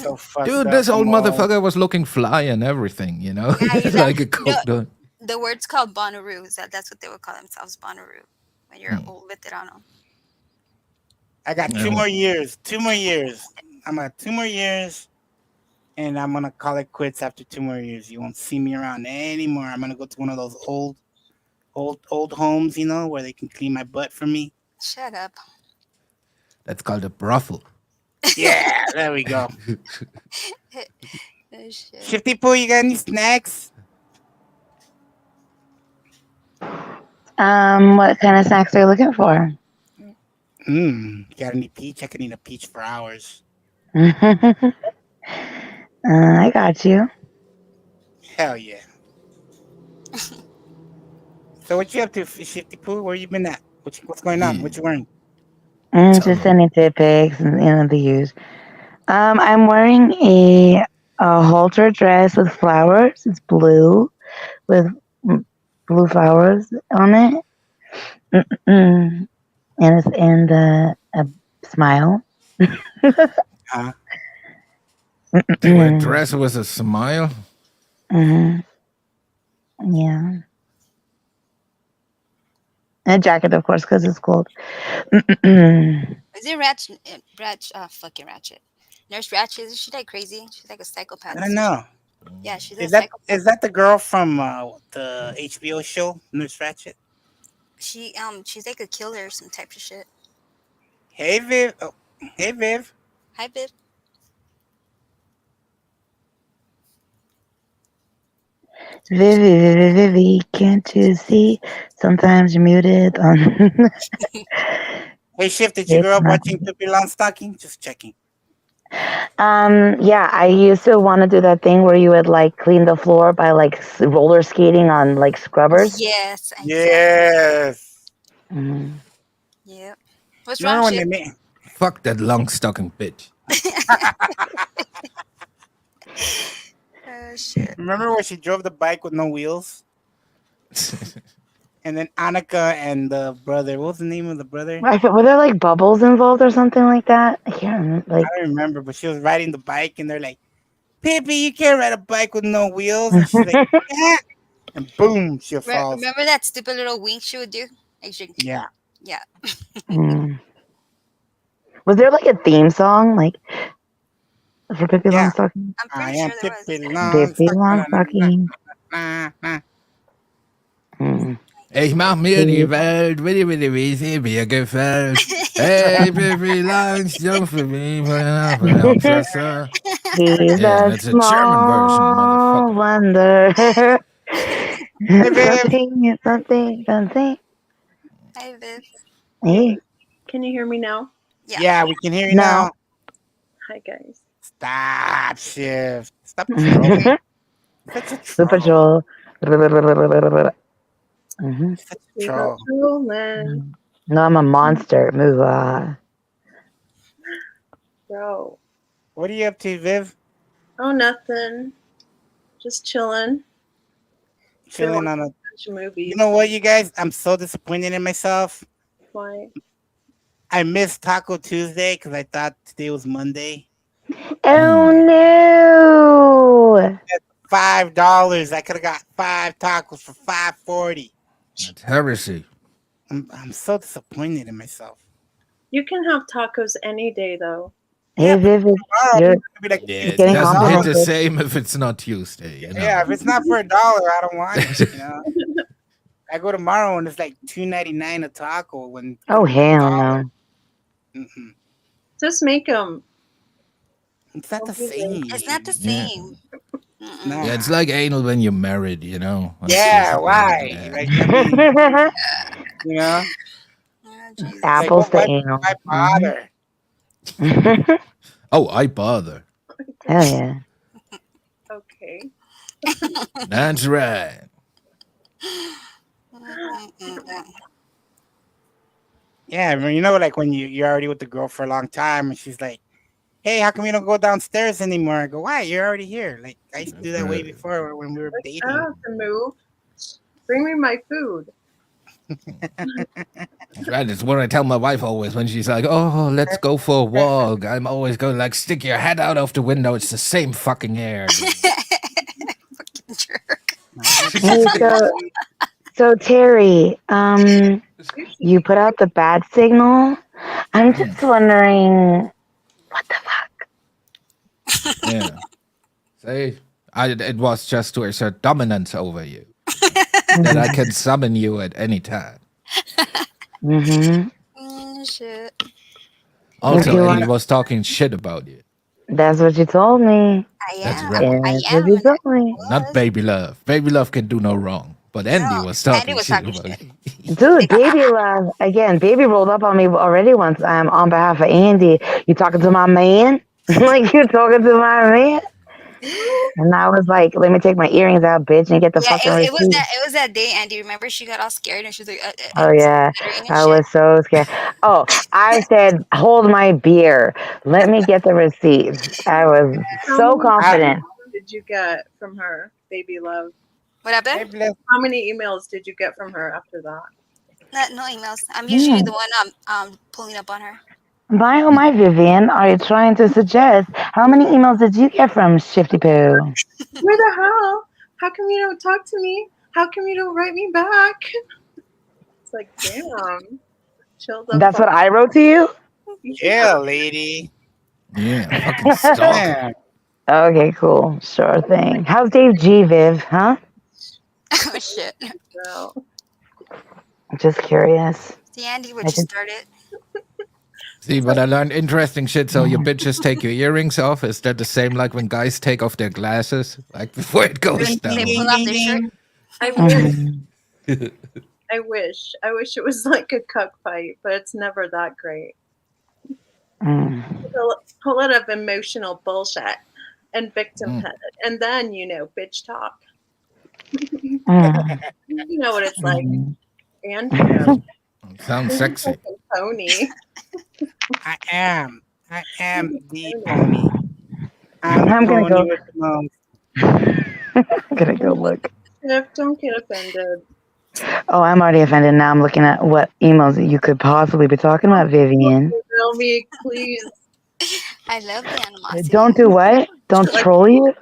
So fucked Dude, up. this old I'm old. motherfucker was looking fly and everything, Yeah, he's like a you know, coke. the word's called Bonnaroo. That's what they would call themselves, Bonnaroo, when you're an Hmm. old veterano. I got Yeah, 2 more years. 2 more years. I'm at 2 more years, and I'm gonna call it quits after 2 more years. You won't see me around anymore. I'm gonna go to one of those old homes, where they can clean my butt for me. Shut up. That's called a brothel. Yeah, there we go. Oh, shit. Shifty Poo, you got any snacks? What kind of snacks are you looking for? Got any peach? I can eat a peach for hours. I got you. Hell yeah. So what you up to, Shifty Poo? Where you been at? What's going on? Yeah. What you wearing? Just sending pics and the use. I'm wearing a halter dress with flowers. It's blue with blue flowers on it. And it's and a smile. Huh? They were dressed with a smile. Yeah. And a jacket, of course, because it's cold. Is it Ratchet? Fucking Ratchet. Nurse Ratchet, is she like crazy? She's like a psychopath. I don't know. Yeah, she's Is a that psychopath. is that the girl from the HBO show Nurse Ratchet? She's like a killer or some type of shit. Hey Viv. Oh, hey Viv. Hi, Viv. Vivi, can't you see? Sometimes you're muted on. Hey Shift, did you grow up watching Pippi Longstocking? Just checking. Yeah, I used to want to do that thing where you would like clean the floor by like roller skating on like scrubbers. Yes. Exactly. Yes. Yeah. What's Remember wrong, when Shift? they made? Fuck that long stocking bitch. Oh shit. Remember when she drove the bike with no wheels? And then Annika and the brother. What was the name of the brother? Were there like bubbles involved or something like that? I can't remember. Like, I don't remember, but she was riding the bike, and they're like, "Pippi, you can't ride a bike with no wheels." And she's like, "Yeah," and boom, she falls. Remember that stupid little wink she would do? Yeah. Yeah. Was there like a theme song like for Pippi Longstocking? I'm pretty I sure am there was. Pippi Pippi Longstocking. Longstocking. Ich mach mir die Welt, wie sie mir gefällt. Hey, Pippi Longstocking for me. He's Yeah, a that's a German version, small motherfucker. wonder. Viv. something. Hi, Viv. Hey. Can you hear me now? Yeah, we can hear you No. now. Hi, guys. Stop, Shift. Stop trolling. Such a Super troll. troll. Such a troll. Trolling. No, I'm a monster. Move on. Bro. What are you up to, Viv? Oh, nothing. Just chilling. Chilling on a. Bunch of movies. You know what, you guys? I'm so disappointed in myself. Why? I missed Taco Tuesday because I thought today was Monday. Oh no! $5. I could have got 5 tacos for $5.40. That's heresy. I'm so disappointed in myself. You can have tacos any day, though. Hey, Viv, you're Yeah, it getting doesn't hit the complimented. same if it's not Tuesday. You know? Yeah, if it's not for $1, I don't want it. You know? I go tomorrow and it's like $2.99 a taco. When Oh hell no! Just make them. It's not the same. It's not the Yeah. same. No. Yeah, it's like anal when you're married, you know? Yeah, why? Yeah. Like, I mean, you know? Apples Like, to anal. why bother? Oh, I bother. Hell yeah! Okay. That's right. Yeah, I mean, you know, like when you're already with the girl for a long time and she's like, "Hey, how come you don't go downstairs anymore?" I go, "Why? You're already here." Like I used to do that way before when we were dating. I don't have to move. Bring me my food. That's right. It's what I tell my wife always when she's like, "Oh, let's go for a walk." I'm always going like, "Stick your head out of the window. It's the same fucking air." Fucking jerk. Hey, so Terry, you put out the bad signal. I'm just wondering, what the fuck? Yeah. See, it was just to assert dominance over you. That I can summon you at any time. Shit. Also, you he was talking shit about you. That's what you told me. That's right. That's what you told me. Not Baby Love. Baby Love can do no wrong. But Andy was talking shit about you. Dude, Baby Love. Again, Baby rolled up on me already once on behalf of Andy. You talking to my man? Like, you talking to my man? And I was like, let me take my earrings out, bitch, and get the Yeah, fucking it was receipt. that day, Andy. Remember, she got all scared and she was like, Oh yeah, stuttering and I shit. was so scared. Oh, I said, hold my beer. Let me get the receipts. I was How so many confident. did you get from her, baby love? What happened? How many emails did you get from her after that? No emails. I'm usually Hmm. the one pulling up on her. My Vivian, are you trying to suggest how many emails did you get from Shifty Poo? Where the hell? How come you don't talk to me? How come you don't write me back? It's like, damn. Chill the That's fuck. what I wrote to you? Yeah, lady. Yeah, fucking stalker. Yeah. Okay, cool. Sure thing. How's Dave G, Viv? Huh? Oh shit. No. Just curious. See, Andy, where I you just- started? See, but I learned interesting shit. So your bitches take your earrings off. Is that the same like when guys take off their glasses? Like before it goes They down. pull off their shirt. I wish. Mhm. I wish. I wish it was like a cuck fight, but it's never that great. Mm. It's a whole lot of emotional bullshit and victim head, and then bitch talk. Mm. You know what it's like, Mm. and you know, Sounds sexy. pony. I am the pony. I'm the I'm gonna pony go. with the most. I'm gonna go look. If don't get offended. Oh, I'm already offended. Now I'm looking at what emails you could possibly be talking about, Vivian. Tell me, please. I love the animosity. Don't do what? Don't troll you?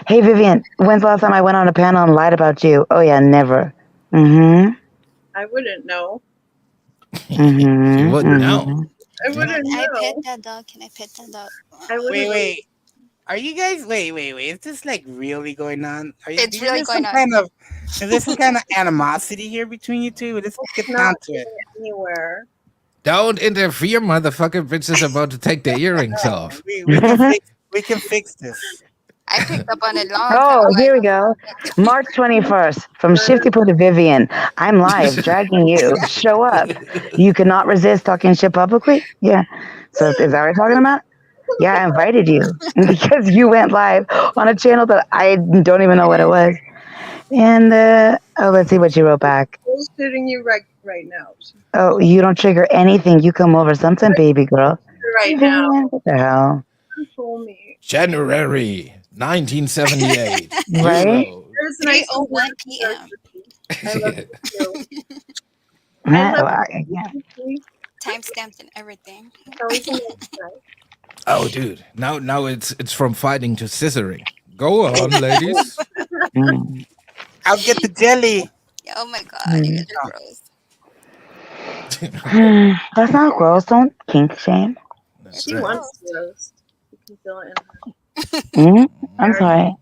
Hey, Vivian, when's the last time I went on a panel and lied about you? Oh, yeah, never. Mm-hmm. I wouldn't know. Mm-hmm. You wouldn't know. Mm-hmm. I wouldn't Can I know. pet that dog? Can I pet that dog? I wouldn't. Wait. Are you guys? Wait. Is this like really going on? It's is really there going some on. Is there some kind of animosity here between you two? Let's get down Not to it. anywhere. Don't interfere, motherfucker. Bitch is about to take their earrings off. We can fix this. I picked up on it long. Oh, here we go. March 21st, from Shifty Poo to Vivian. I'm live, dragging you. Show up. You cannot resist talking shit publicly? Yeah. So is that what you're talking about? Yeah, I invited you because you went live on a channel that I don't even know what it was. And, let's see what you wrote back. Bullshitting you right now. Oh, you don't trigger anything. You come over sometime, baby girl. Right now. What the hell? Fool me. January 1978. Right? It was nice. 3:01 p.m. I love you. Yeah. Timestamped and everything. Oh, dude. Now it's from fighting to scissoring. Go on, ladies. Mm. I'll get the jelly. Oh my god, you guys are gross. That's not gross. Don't kink shame. She wants to roast. You can feel it in her. I'm sorry.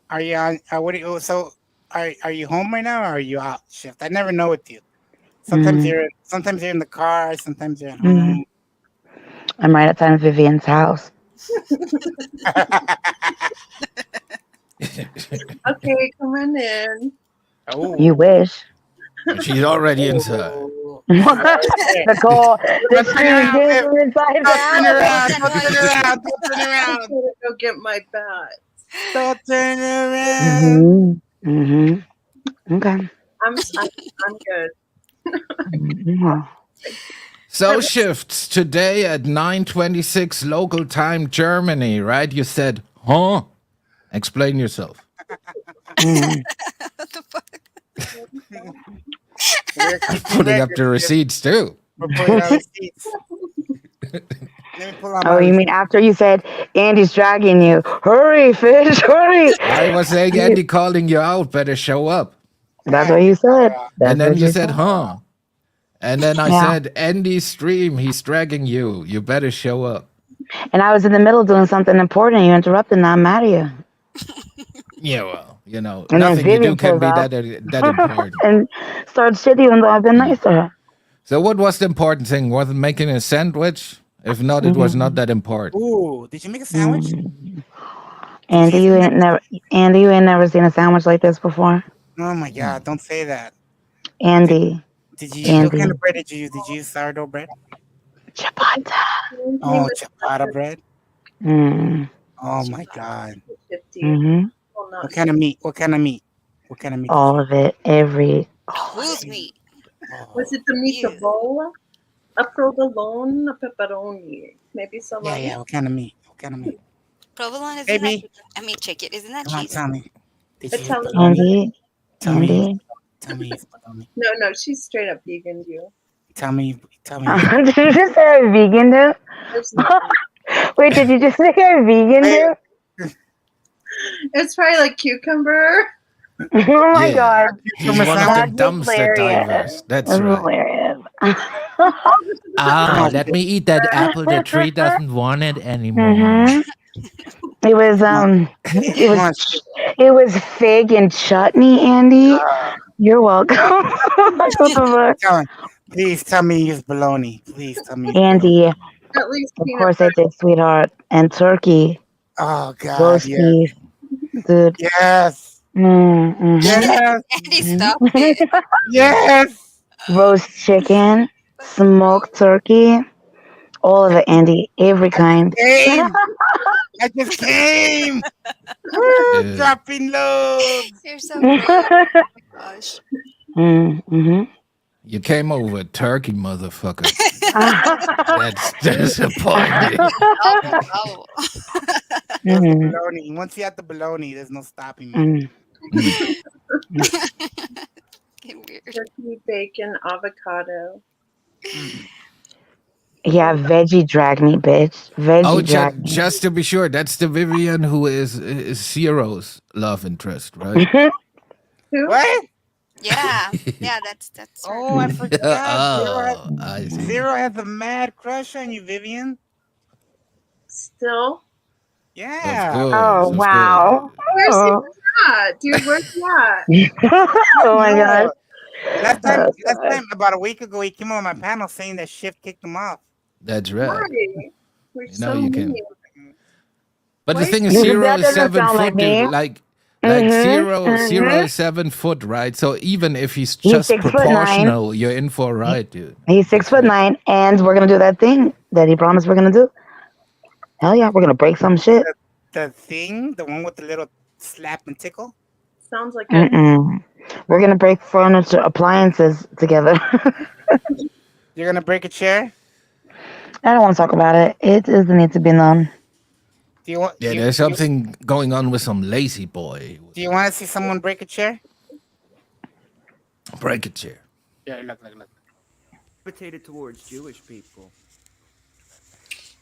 Are you on? What do you? So are you home right now or are you out shift? I never know with you. Sometimes you're in the car. Sometimes you're at home. I'm right outside Vivian's house. Okay, come on in. Oh, You wish. She's already inside. Nicole, the stream came from inside the Turn around! house. Don't turn around! Don't turn I'm around! gonna go get my bat. Don't turn around! Okay. I'm good. Mhm. So shifts today at 9:26 local time Germany, right? You said, huh? Explain yourself. Mhm. What the fuck? Putting up the receipts too. We're putting our receipts. Let me pull out my Oh, you mean after you said Andy's dragging you? Hurry, fish, hurry! I was saying, Andy calling you out, better show up. That's what you said. That's And then what you said, huh? And then I Yeah. said, Andy's stream, he's dragging you. You better show up. And I was in the middle doing something important. You interrupted. Now I'm mad at you. Yeah, well, you know, And then nothing you do Vivian can pulls be up. that important. And started shit even though I've been nice to her. So what was the important thing? Was it making a sandwich? If not, it was not that important. Ooh, did you make a sandwich? Andy, you ain't never seen a sandwich like this before. Oh my god! Don't say that. Andy, Did you use what kind of bread did you use? Did you use sourdough bread? ciabatta. Oh, ciabatta bread. Mm. Oh my god. 50. Mm-hmm. Well, not What kind of meat? What kind of meat? What kind of meat? All of it. Who's meat? Was it the Ew. meatball? A provolone, a pepperoni, maybe Yeah, salami. yeah. What kind of meat? What kind of meat? Provolone isn't that? Baby, I mean, chicken. Isn't that come on, cheese? tell me. Did you use Italian. bologna? Andy. Tell me. Andy. Tell me it's bologna. No, she's straight up vegan, you. Tell me. Did you just say a vegan dude? There's no- Wait, did you just say a vegan dude? It's probably like cucumber. Oh my Yeah. god. He's one of That's them dumpster hilarious. divers. That's That's right. hilarious. Ah, let me eat that apple. The tree doesn't want it anymore. Mhm. It was it was fig and chutney, Andy. You're welcome. What the fuck? Please tell me you use bologna. Please tell me. Andy, At least of peanut course I did, sweetheart. And turkey, Oh god. roast Yeah. beef, dude. Yes. Mm-hmm. Yes. Andy, stop it. Yes. Roast chicken, smoked turkey, all of it, Andy. Every kind. Came. I just came. Yeah. Dropping loads. You're so great. Oh my gosh. Mm-hmm. You came over with turkey, motherfucker. That's disappointing. Oh. Mhm. Bologna. Once you have the bologna, there's no stopping me. Mm. Get weird. turkey, bacon, avocado. Yeah, veggie drag me, bitch. Veggie Oh, drag me. just to be sure, that's the Vivian who is Zero's love interest, right? Who? What? Yeah, that's her. Oh, I forgot. Oh, I see. Zero has a mad crush on you, Vivian. Still? Yeah. Of course. Oh of wow. Where's Oh, that? Dude, where's that? oh my No. god. Last time, Oh, about a week ago, he came on my panel saying that Shift kicked him off. That's right. Why? We're You so know you can. mean. But the Why thing is is, That Zero is doesn't 7 sound foot, like me. dude. Like Mhm, Zero mhm. is 7 foot, right? So even if he's He's just 6'9". proportional, you're in for a ride, dude. He's 6'9", and we're gonna do that thing that he promised we're gonna do. Hell yeah, we're gonna break some shit. The thing, the one with the little slap and tickle. Sounds like a Mm-mm. We're gonna break furniture appliances together. You're gonna break a chair. I don't want to talk about it. It doesn't need to be known. Do you want? Yeah, do there's something going on with some lazy boy. Do you want to see someone break a chair? Break a chair. Yeah, look. Gravitated towards Jewish people.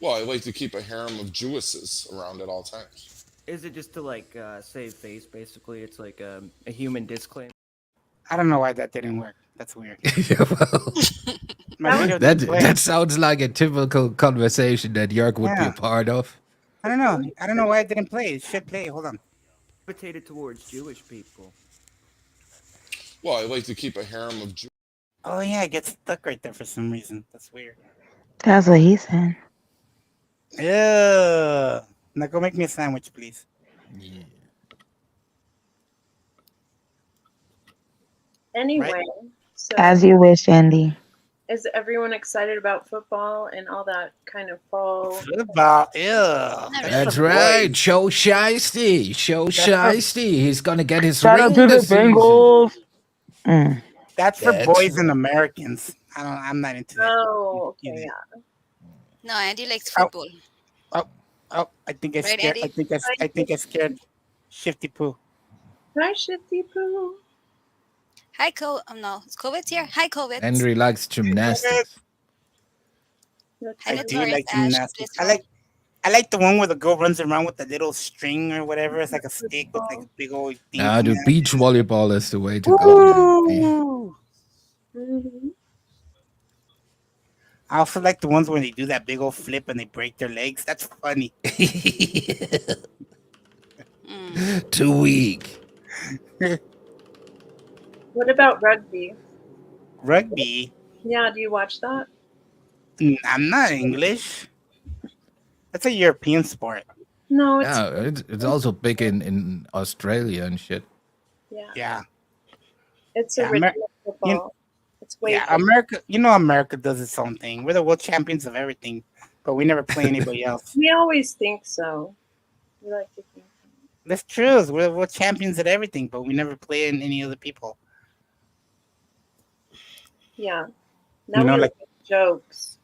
Well, I like to keep a harem of Jewesses around at all times. Is it just to like save face? Basically, it's like a human disclaimer. I don't know why that didn't work. That's weird. Yeah, well, My video that didn't play. that sounds like a typical conversation that Jörg would be Yeah. a part of. I don't know. I don't know why it didn't play. It should play. Hold on. Gravitated towards Jewish people. Well, I like to keep a harem of Jew. Oh yeah, it gets stuck right there for some reason. That's weird. That's what he said. Yeah. Now go make me a sandwich, please. Yeah. Anyway, so As you wish, Andy. is everyone excited about football and all that kind of fall? Football. Yeah. That's right. Show Shiesty. Show Shiesty. He's gonna get his Shout ring out to the this season. Bengals. Mm. That's for That's boys and right. Americans. I'm not into that. Oh, okay, either. yeah. No, Andy likes Oh. football. Oh, I think I Right, scared. Andy? I think I scared Shifty Poo. Hi, Shifty Poo. Hi, no, it's COVID's here. Hi, COVID. Henry likes gymnastics. Hi, I do Notorious like Ash. gymnastics. I like the one where the girl runs around with the little string or whatever. It's like a stick with like a big old thing. Nah, dude, coming out. beach volleyball is the way to go. man. Ooh. Mm-hmm. I also like the ones when they do that big old flip and they break their legs. That's funny. Mm. Too weak. What about rugby? Rugby. Yeah, do you watch that? I'm not English. That's a European sport. No, it's Yeah, it's also big in Australia and shit. yeah, Yeah. it's Yeah, original football. It's way Yeah, America. You know, America does its own thing. We're the world champions of everything. but we never play anybody else. We always think so. We like to think. That's true. We're champions at everything, but we never play in any other people. Yeah. Now You know, we like- look at jokes.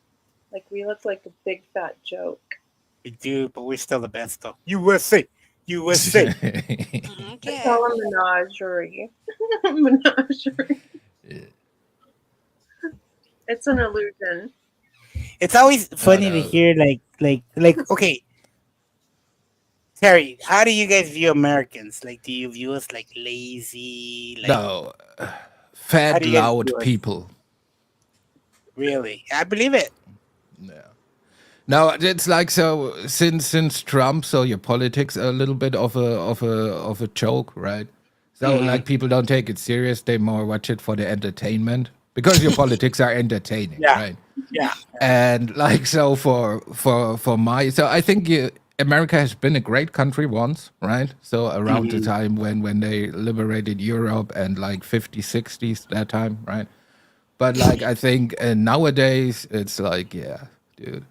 Like we look like a big fat joke. We do, but we're still the best, though. USA, USA. I call a menagerie. Menagerie. It's an illusion. It's always funny to no. hear, like. Okay, Terry, how do you guys view Americans? Like, do you view us like lazy? Like, No, How fat, do you guys loud do it? people. really? I believe it. No, it's like so since Trump, so your politics are a little bit of a joke, right? So like people don't take it serious; they more watch it for the entertainment because your politics are entertaining, Yeah. right? Yeah. And like so for I think America has been a great country once, right? So around the time when they liberated Europe and like 50s, 60s that time, right? But like I think nowadays it's like, yeah, dude.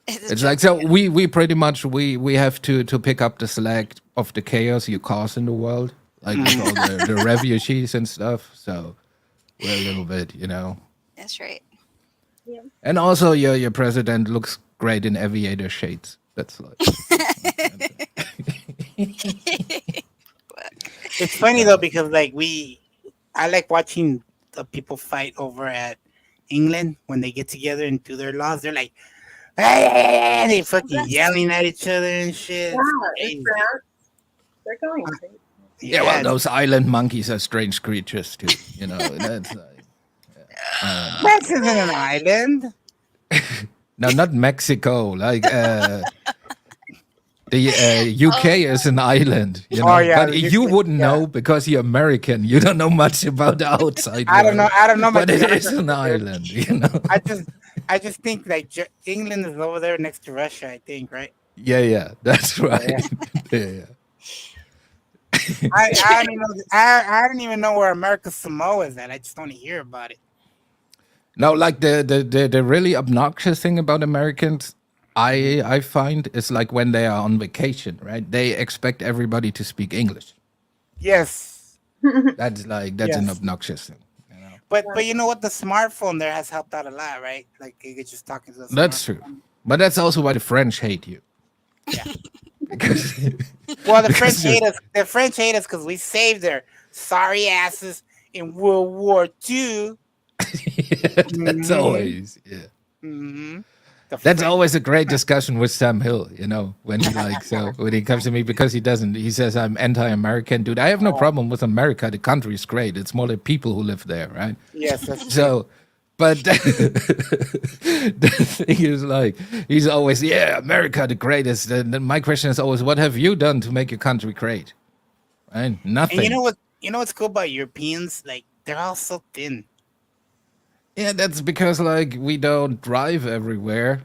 It's like so we pretty much we have to pick up the slack of the chaos you cause in the world, like with all the refugees and stuff. So we're a little bit, you know. That's right. And also your president looks great in aviator shades. That's like It's funny though because like I like watching the people fight over at England when they get together and do their laws. They're like, hey, they fucking yelling at each other and shit. Yeah, It's in crazy. France, they're going crazy. yeah, well, those island monkeys are strange creatures too. You know, that's like That's isn't an island. no, not Mexico. Like the UK is an island. You know? Oh, yeah, but the you UK, wouldn't know because you're American. You don't know much about the outside. I don't know. world. I don't know. But much it about is an island. You know. I just think like England is over there next to Russia. I think, right? Yeah, that's right. yeah. I don't even know. I don't even know where America Samoa is at. I just want to hear about it. No, like the really obnoxious thing about Americans, I find is like when they are on vacation, right? They expect everybody to speak English. Yes, That's an Yes. obnoxious thing. but you know what? The smartphone there has helped out a lot, right? Like you get just talking to the That's smartphone. true. But that's also why the French hate you. Yeah. Because Well, the because French hate us. The French hate us because we saved their sorry asses in World War II. that's always Mm-hmm. That's always a great discussion with Sam Hill, you know, when he when he comes to me because he says I'm anti-American, dude. I have no problem with America. The country is great. It's more the people who live there, right? Yes, that's true. So, but the thing is, like, he's always, yeah, America the greatest. And then my question is always, what have you done to make your country great? Right? Nothing. And you know what's cool about Europeans? Like they're all so thin. Yeah, that's because like we don't drive everywhere.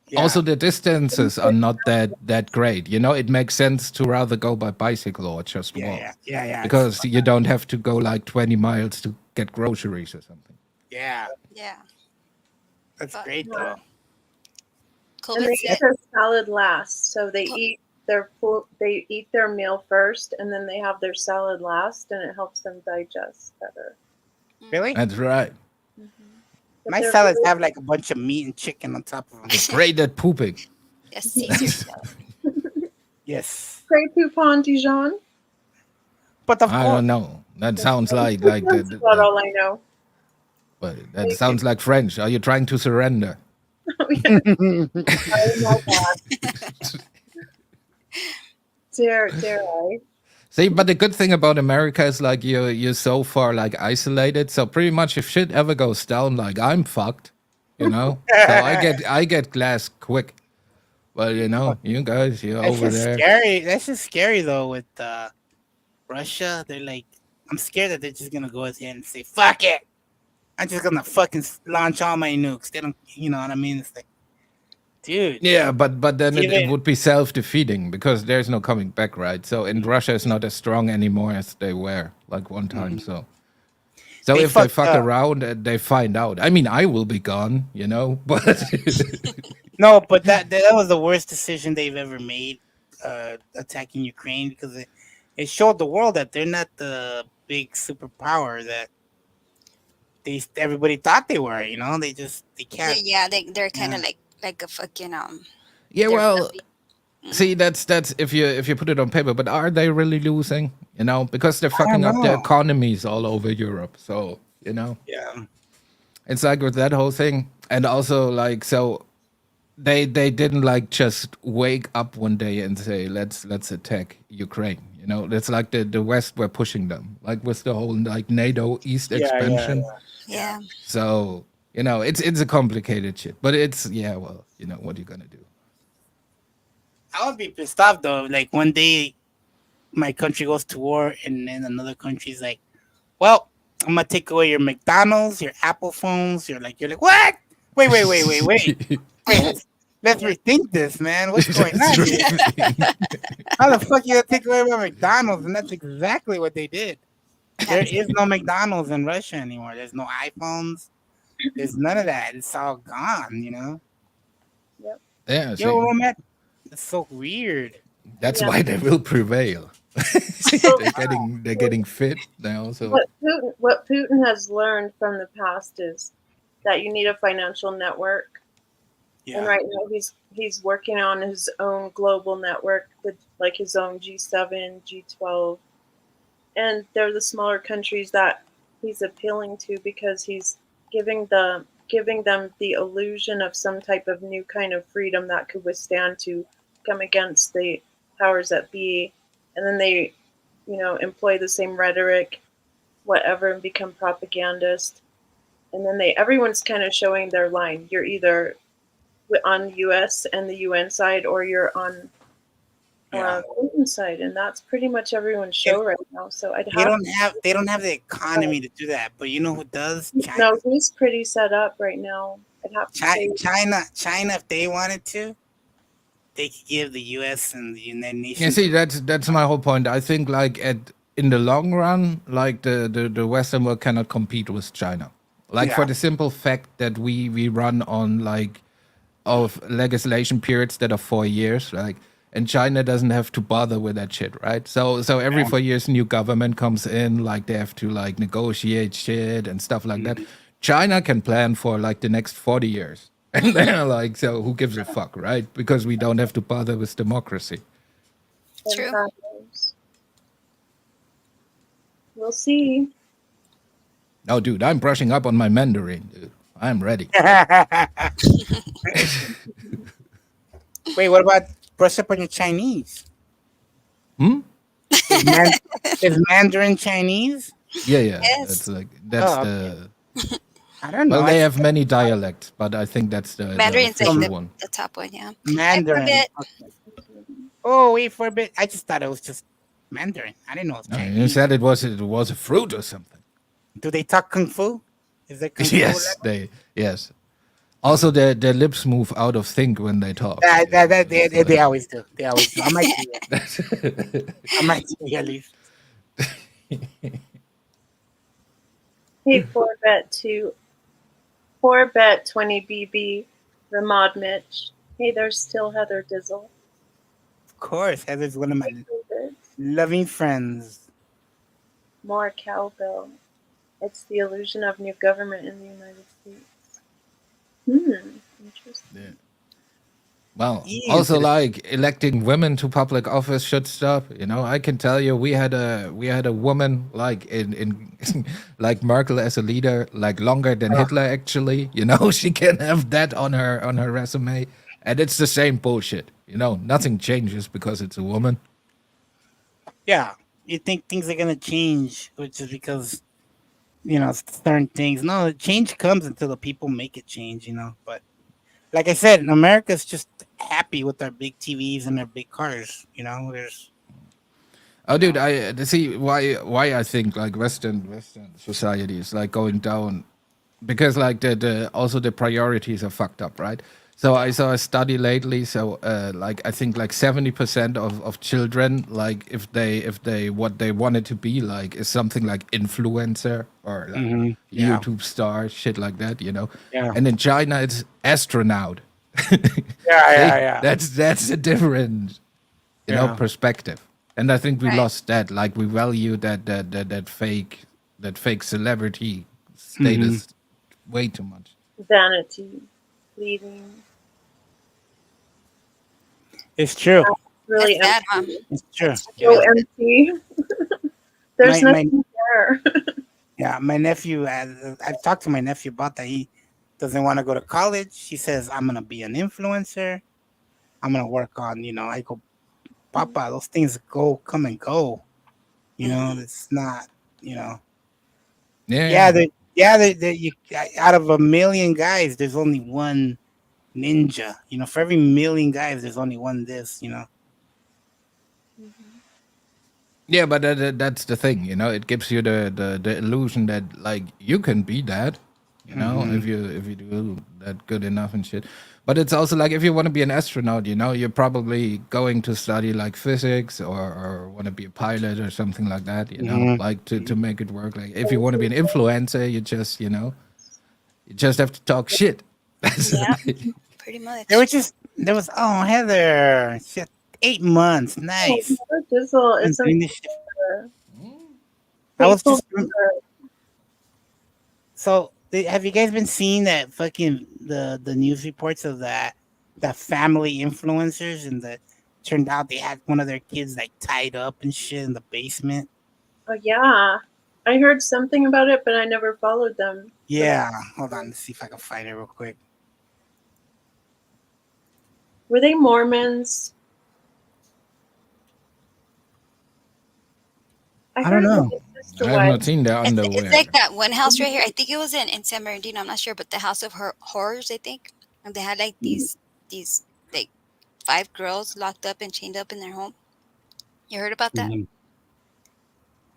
Yeah. Also, the distances are not that great. You know, it makes sense to rather go by bicycle or just walk. Yeah. Because you don't have to go like 20 miles to get groceries or something. Yeah, Yeah. that's great though. Cool. And they eat their salad last, so they eat their food. They eat their meal first, and then they have their salad last, and it helps them digest better. Really? That's right. But My they're salads really- have like a bunch of meat and chicken on top of them. It's great at pooping. Yes, Caesar salad. Yes, Grey Poupon Dijon. but of I course, don't know. That sounds like That's about all I know. but that sounds like French. Are you trying to surrender? Oh my god. Dare I? See, but the good thing about America is like you're so far like isolated. So pretty much if shit ever goes down, like I'm fucked, you know. So I get glass quick. Well, you know, you guys, you're that's over just there. scary. That's just scary though. With Russia, they're like, I'm scared that they're just gonna go ahead and say, "Fuck it." I'm just gonna fucking launch all my nukes. They don't, you know what I mean? It's like, dude. Yeah, but then Give it it- would be self-defeating because there's no coming back, right? So in Russia, it's not as strong anymore as they were like one time. So They if they fucked fuck up. around, they find out. I mean, I will be gone, you know, but No, but that was the worst decision they've ever made, attacking Ukraine, because it showed the world that they're not the big superpower that everybody thought they were. You know, they can't. Yeah, they're kind Yeah. of like a fucking Yeah, they're well, fluffy. see, that's if you put it on paper, but are they really losing? You know, because they're I don't fucking up their know. economies all over Europe. So you know, Yeah. it's like with that whole thing, and also like so they didn't like just wake up one day and say let's attack Ukraine. You know, it's like the West were pushing them, like with the whole like NATO East Yeah. Yeah. expansion. Yeah. So you know, it's a complicated shit, but it's yeah. Well, you know, what are you gonna do? I would be pissed off though. Like one day, my country goes to war, and then another country's like, "Well, I'm gonna take away your McDonald's, your Apple phones." You're like, what? Wait. Wait, let's rethink this, man. What's going on here? How the fuck you gonna take away my McDonald's? And that's exactly what they did. There is no McDonald's in Russia anymore. There's no iPhones. There's none of that. It's all gone. You know. Yeah, see, Yo, Romet, that's so weird. that's Yeah. why they will prevail. they're getting fit now. So What Putin has learned from the past is that you need a financial network. And Yeah. right now he's working on his own global network, like his own G7, G12, and they're the smaller countries that he's appealing to because he's giving them the illusion of some type of new kind of freedom that could withstand to come against the powers that be, and then they, employ the same rhetoric, whatever, and become propagandists, and then everyone's kind of showing their line. You're either on U.S. and the UN side, or you're on Putin side, and that's pretty much everyone's show right now. So They don't have the economy to do that, but you know who does? China. No, he's pretty set up right now. I'd have to say. China, if they wanted to, they could give the U.S. and the United Nations. yeah, see, that's my whole point. I think like in the long run, like the Western world cannot compete with China. Like for Yeah. the simple fact that we run on like of legislation periods that are 4 years, like, and China doesn't have to bother with that shit, right? So every 4 years, new government comes in, like they have to like negotiate shit and stuff like that. China can plan for like the next 40 years, and they're like, so who gives a fuck, right? Because we don't have to bother with democracy. True. We'll see. Oh, dude, I'm brushing up on my Mandarin, dude. I'm ready. Wait, what about brush up on your Chinese? Hmm? Is Mandarin Chinese? Yeah, yeah. Yes. That's like that's Oh, the. I don't know. Well, they have many dialects, but I think that's the Mandarin's official like one. the top one, yeah. Mandarin. bit. Oh, wait for a bit. I just thought it was just Mandarin. I didn't know it was No, Chinese. you said it was a fruit or something. Do they talk kung fu? Is that kung Yes, fu? yes. Also, their lips move out of sync when they talk. They always do. They always do. I might see it. I might see at least. Hey, 4bet 20BB, Ramad Mitch. Hey, there's still Heather Dizzle. Of course, Heather's one of my loving friends. More cowbell. It's the illusion of new government in the United States. Interesting. Well, Easy. also like electing women to public office should stop. You know, I can tell you, we had a woman like in like Merkel as a leader, like longer than Hitler. Actually, you know, she can have that on her resume, and it's the same bullshit. You know, nothing changes because it's a woman. Yeah, you think things are gonna change, which is because certain things. No, change comes until the people make it change. But like I said, America's just happy with their big TVs and their big cars. There's. Oh, dude, I see why I think like Western society is like going down, because like the also the priorities are fucked up, right? So I saw a study lately. So like I think like 70% of children, like if they what they wanted to be like is something like influencer or like Yeah. YouTube star, shit like that, Yeah. And in China it's astronaut. Yeah. That's a different, Yeah. perspective. And I think we Right. lost that. Like we value that fake celebrity Mm-hmm. status way too much. Vanity, fleeting. It's true. Really That's sad, huh? empty. It's true. So empty. There's My- nothing there. Yeah, my nephew. I've talked to my nephew about that. He doesn't want to go to college. He says, "I'm gonna be an influencer. I'm gonna work on." I go, Papa. Those things come and go. It's not. Yeah. Out of a million guys, there's only one ninja. For every million guys, there's only one this. Yeah, but that's the thing, It gives you the illusion that like you can be that, Mhm. if you do that good enough and shit. But it's also like if you want to be an astronaut, you're probably going to study like physics or want to be a pilot or something like that, Mhm. like to make it work. Like if you want to be an influencer, you just have to talk shit. That's Yeah. it. Pretty much. There was Heather, shit, 8 months, nice. Jizzle I'm is doing this shit. I was thankful just for her. so. Have you guys been seeing that fucking the news reports of that family influencers and that turned out they had one of their kids like tied up and shit in the basement? Oh, yeah. I heard something about it, but I never followed them. Yeah, hold on, let's see if I can find it real quick. Were they Mormons? I don't know. I have not seen their underwear. It's like that one house right here. I think it was in San Bernardino. I'm not sure, but the House of Horrors, I think. And they had like these like 5 girls locked up and chained up in their home. You heard about that? Mhm.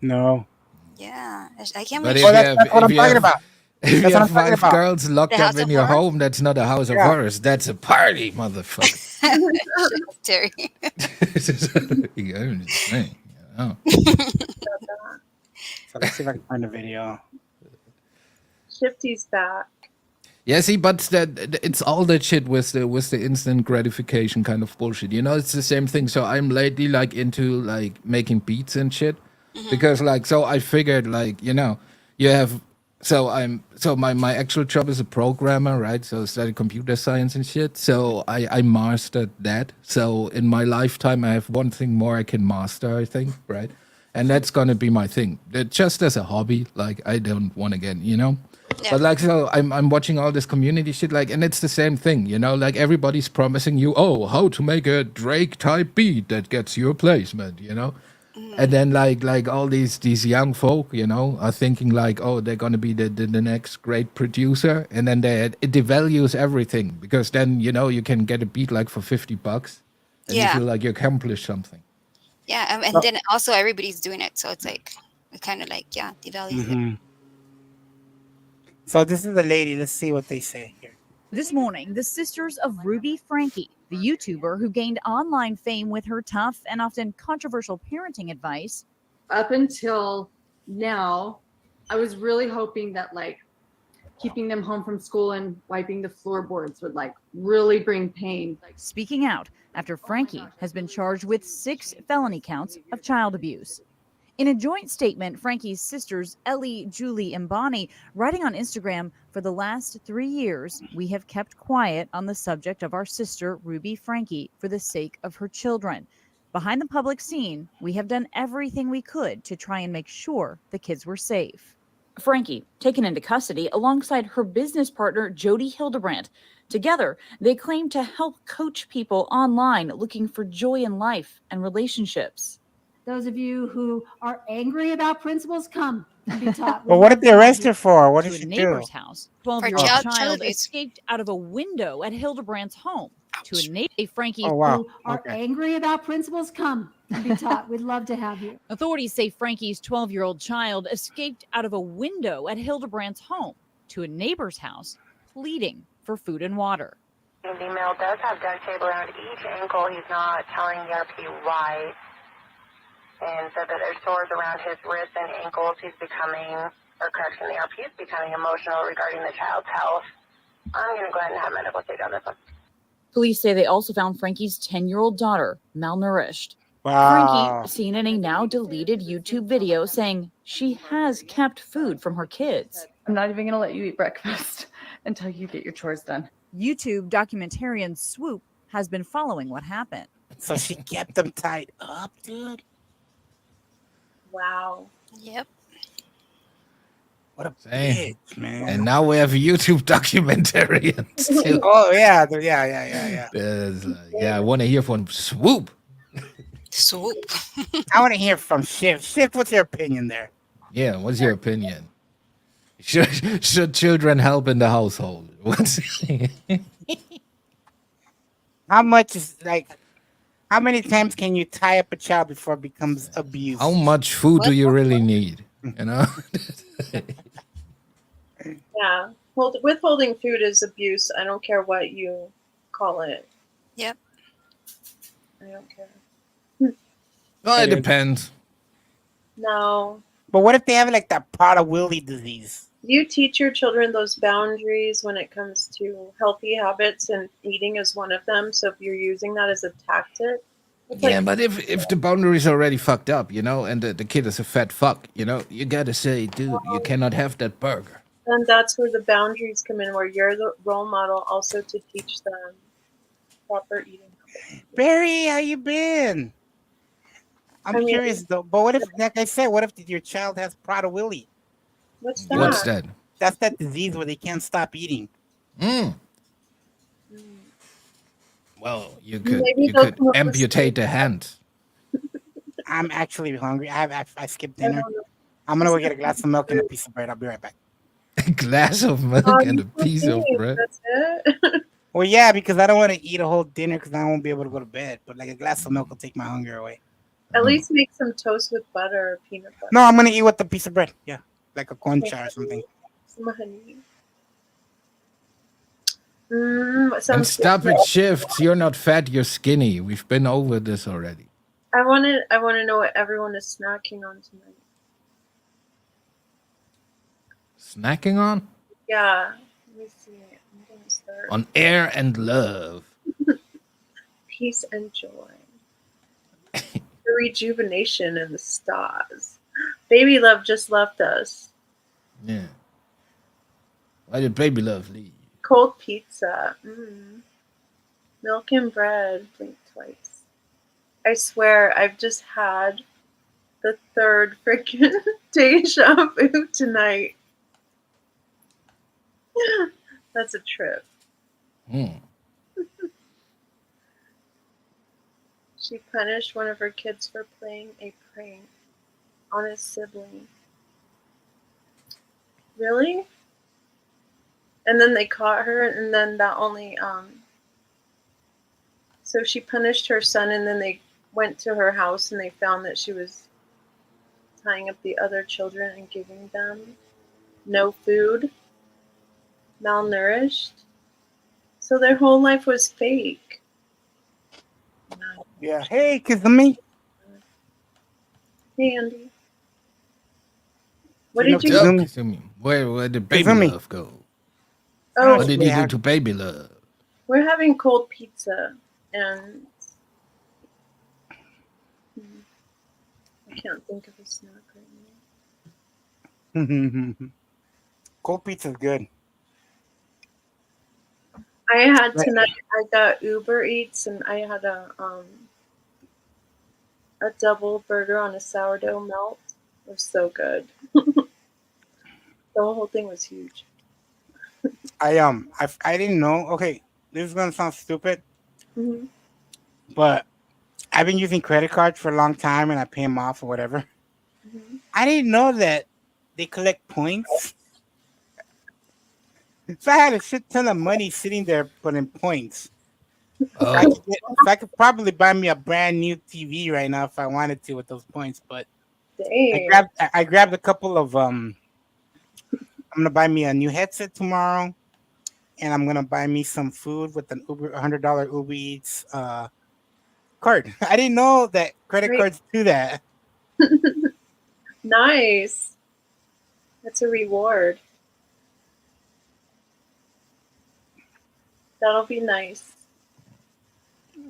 No. Yeah, I can't But believe. That's what I'm talking about. If you That's what have I'm talking 5 about. girls locked The up House in of your Horrors? home, that's not a house of Yeah. horrors. That's a party, motherfucker. Terry. I'm just saying. So let's see if I can find a video. Shifty's back. Yeah, see, but it's all that shit with the instant gratification kind of bullshit. It's the same thing. So I'm lately like into like making beats and shit because like so I figured like you have my actual job is a programmer, right? So I studied computer science and shit. So I mastered that. So in my lifetime, I have one thing more I can master, I think, right? And that's gonna be my thing. Just as a hobby, like I don't want to get, Yeah. But like so I'm watching all this community shit, like, and it's the same thing, like everybody's promising you, how to make a Drake type beat that gets you a placement, And then like all these young folk, are thinking like, they're gonna be the next great producer, and then it devalues everything because then you can get a beat like for $50, and you Yeah. feel like you accomplished something. Yeah, and then also everybody's doing it, so it's like it kind of like devalues it. Mhm. So this is the lady. Let's see what they say here. This morning, the sisters of Ruby Frankie, the YouTuber who gained online fame with her tough and often controversial parenting advice. Up until now, I was really hoping that like keeping them home from school and wiping the floorboards would like really bring pain. Speaking out after Frankie has been charged with 6 felony counts of child abuse. In a joint statement, Frankie's sisters, Ellie, Julie, and Bonnie, writing on Instagram, for the last 3 years, we have kept quiet on the subject of our sister, Ruby Frankie, for the sake of her children. Behind the public scene, we have done everything we could to try and make sure the kids were safe. Frankie, taken into custody alongside her business partner, Jody Hildebrandt. Together, they claim to help coach people online looking for joy in life and relationships. Those of you who are angry about principles, come and be taught. Well, what did they arrest her for? What did To she a do? neighbor's house, 12-year-old child child abuse. escaped out of a window at Hildebrandt's home. To a neighbor, Frankie, Oh wow. Who are Okay. angry about principles, come and be taught. We'd love to have you. authorities say Frankie's 12-year-old child escaped out of a window at Hildebrandt's home to a neighbor's house, pleading for food and water. The male does have duct tape around each ankle. He's not telling the RP why. And said that there's sores around his wrists and ankles. He's becoming, or correction, the RP is becoming emotional regarding the child's health. I'm going to go ahead and have medical take on this one. Police say they also found Frankie's 10-year-old daughter malnourished. Wow. Frankie seen in a now deleted YouTube video saying she has kept food from her kids. I'm not even gonna let you eat breakfast until you get your chores done. YouTube documentarian Swoop has been following what happened. So she kept them tied up, dude. Wow. Yep. What a Same. bitch, man. And now we have YouTube documentarians too. Oh yeah, yeah. There's, yeah, I want to hear from Swoop. Swoop. I want to hear from Shift. Shift, what's your opinion there? Yeah, what's your opinion? Should children help in the household? What's How much is like? How many times can you tie up a child before it becomes abuse? How much food do you really need? You know. Yeah. Withholding food is abuse. I don't care what you call it. Yep. I don't care. Well, it depends. No. But what if they have like that Prader-Willi disease? You teach your children those boundaries when it comes to healthy habits, and eating is one of them. So if you're using that as a tactic, it's Yeah, like, but if the boundaries are already fucked up, you know, and the kid is a fat fuck, you know, you gotta say, dude, you cannot have that burger. and that's where the boundaries come in, where you're the role model also to teach them proper eating habits. Barry, how you been? I'm curious though. But what if, like I said, what if your child has Prader-Willi? What's that? What's that? That's that disease where they can't stop eating. Well, you Maybe could they'll come up with amputate the hand. I'm actually hungry. I skipped dinner. I'm gonna go get a glass of milk and a piece of bread. I'll be right back. A glass of milk and a piece of bread. That's it. Well, yeah, because I don't want to eat a whole dinner because I won't be able to go to bed. But like a glass of milk will take my hunger away. At least make some toast with butter or peanut butter. No, I'm gonna eat with a piece of bread. Yeah, like a concha or something. Some honey. And Sounds stop good. it, shifts. You're not fat, you're skinny. We've been over this already. I want to know what everyone is snacking on tonight. Snacking on? Yeah. Let me see. I'm gonna start. On air and love. Peace and joy. The rejuvenation and the stars. Baby Love just left us. Yeah. Why did baby love leave? Cold pizza. Milk and bread. Blink twice. I swear, I've just had the third freaking deja vu tonight. That's a trip. She punished one of her kids for playing a prank on his sibling. Really? And then they caught her, and then that only so she punished her son, and then they went to her house and they found that she was tying up the other children and giving them no food, malnourished. So their whole life was fake. Yeah. Hey, Kizumi. Hey, Andy. What did you Yo, do? Kizumi. Where did baby Kizumi. love go? Oh, What did you do to baby love? we're having cold pizza, and I can't think of a snack right now. Cold pizza's good. I had tonight. I got Uber Eats, and I had a double burger on a sourdough melt. It was so good. The whole thing was huge. I didn't know. Okay, this is gonna sound stupid, Mm-hmm. but I've been using credit cards for a long time, and I pay them off or whatever. Mm-hmm. I didn't know that they collect points. So I had a shit ton of money sitting there putting points. Oh. I could probably buy me a brand new TV right now if I wanted to with those points. But Dang. I grabbed a couple of I'm gonna buy me a new headset tomorrow, and I'm gonna buy me some food with an $100 Uber Eats card. I didn't know that credit Great. cards do that. Nice. That's a reward. That'll be nice.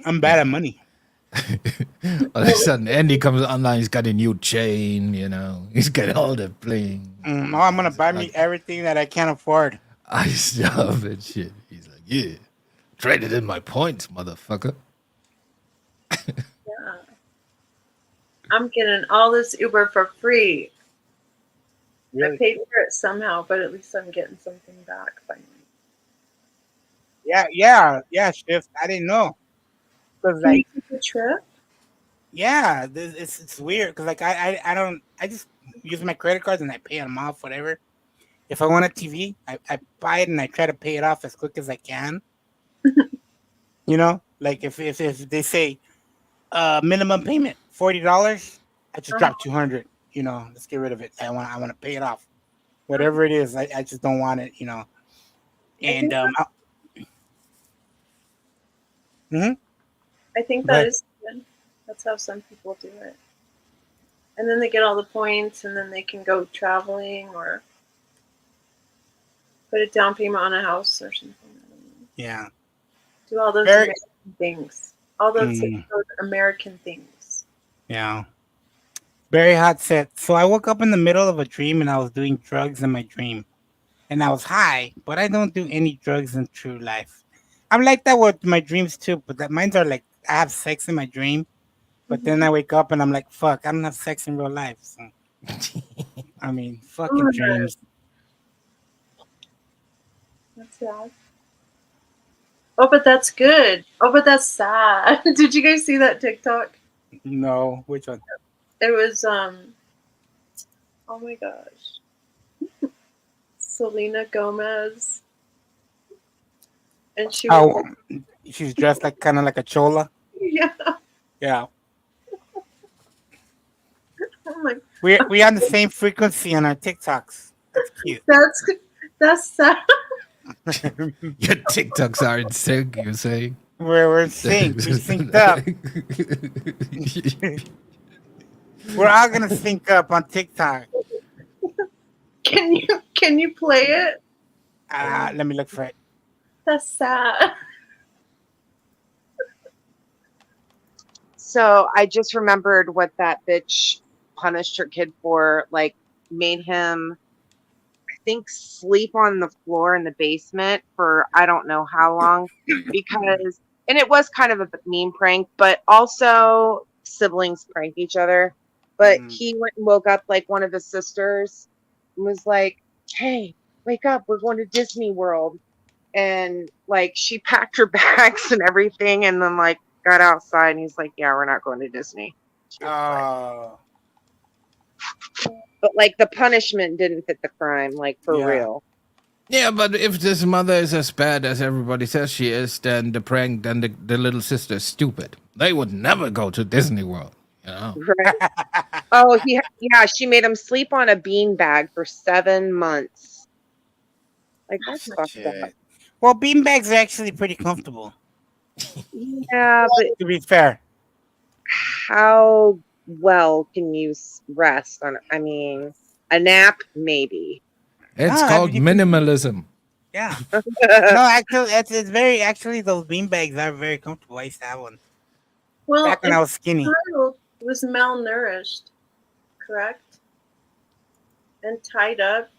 I'm bad at money. All of a sudden, Andy comes online. He's got a new chain. You know, he's got all the bling. Oh, I'm gonna buy me everything that I can't afford. I stuff and shit. He's like, yeah, traded in my points, motherfucker. Yeah. I'm getting all this Uber for free. Really? I paid for it somehow, but at least I'm getting something back finally. Yeah, Shift. I didn't know. Cause Can you like, take a trip? yeah, it's weird. Cause like I just use my credit cards and I pay them off, whatever. If I want a TV, I buy it and I try to pay it off as quick as I can. You know, like if they say minimum payment $40, I just drop 200. You know, let's get rid of it. I want to pay it off, whatever it is. I just don't want it. You know, and I think Go that ahead. is good. That's how some people do it. And then they get all the points and then they can go traveling or put a down payment on a house or something. Yeah. Do all those Very- American things. All those, Mm. those American things. Yeah. Very hot set. So I woke up in the middle of a dream and I was doing drugs in my dream. And I was high, but I don't do any drugs in true life. I'm like that with my dreams too, but that mine are like I have sex in my dream, but then I wake up and I'm like, fuck, I don't have sex in real life. So I mean, fucking dreams. That's sad. Oh, but that's good. Oh, but that's sad. Did you guys see that TikTok? No, which one? It was oh my gosh. Selena Gomez. And she was Oh, she's dressed like kind of like a chola. yeah. Yeah, Oh my we on the same frequency on our TikToks. That's cute. that's sad. Your TikToks are in sync. You're saying We're in sync. We synced up. We're all gonna sync up on TikTok. Can you play it? Let me look for it. That's sad. So I just remembered what that bitch punished her kid for. Like, made him, I think, sleep on the floor in the basement for I don't know how long. Because, and it was kind of a mean prank, but also siblings prank each other. But he went and woke up like one of his sisters and was like, "Hey, wake up, we're going to Disney World." And like she packed her bags and everything and then like got outside and he's like, "Yeah, we're not going to Disney." Oh. But like the punishment didn't fit the crime, like for real. Yeah, but if this mother is as bad as everybody says she is, then the prank, then the little sister is stupid. They would never go to Disney World, you know? Right. Oh, yeah, she made him sleep on a beanbag for 7 months. Like that's fucked up. Well, beanbags are actually pretty comfortable. Yeah, but To be fair, how well can you rest on? I mean, a nap maybe. It's No, called you minimalism. yeah. No, actually, it's very actually those beanbags are very comfortable. I used to have one Well, back when I if was skinny. the child was malnourished, correct? And tied up.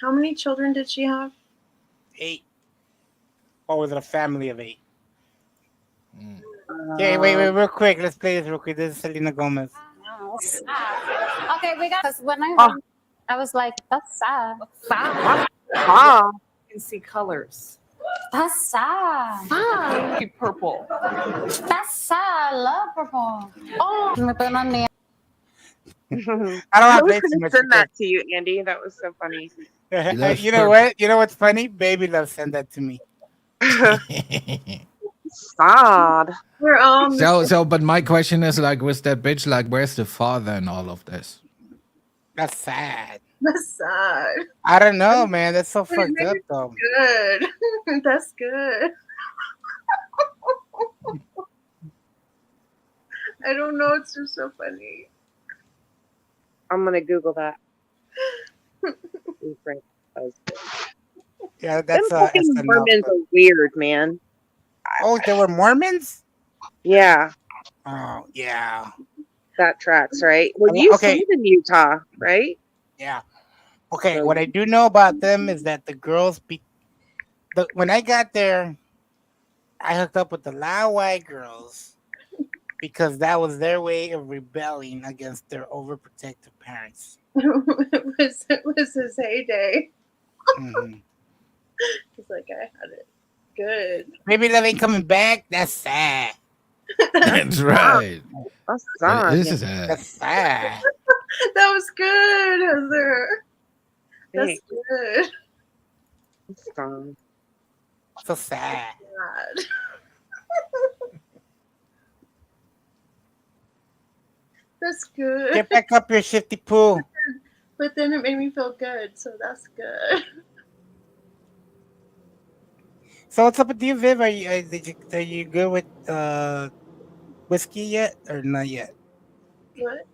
How many children did she have? 8. Or was it a family of 8? Okay, wait, real quick. Let's play this real quick. This is Selena Gomez. Okay, we got. Because when I was like, that's sad. Ah. You can see colors. That's sad. Pinky purple. That's sad. I love purple. Oh, me put on the. I don't I have was play too gonna much. send that to you, Andy. That was so funny. You know what? You know what's funny? Baby Love sent that to me. Sad. We're all So, but my question is like, with that bitch, like, where's the father in all of this? That's sad. That's sad. I don't know, man. That's so But fucked maybe up, it's though. Good. That's good. I don't know. It's just so funny. I'm gonna Google that. Frank husband. Yeah, Them fucking SNL Mormons clip. are weird, man. Oh, there were Mormons? Yeah, Oh yeah. that tracks, right? Well, you Okay. stayed in Utah, right? Yeah. Okay. So What I do know about them is that the girls when I got there, I hooked up with the loud white girls because that was their way of rebelling against their overprotective parents. it was his heyday. Mhm. He's like, I had it good. Baby Love ain't coming back. That's sad. That's right. That's This sad. is That's sad. That was good, Heather. That's Thanks. good. It's gone. So sad. God. That's good. Get back up here, Shifty Poo. But then it made me feel good, so that's good. So what's up with you, Viv? Are you good with whiskey yet or not yet? What?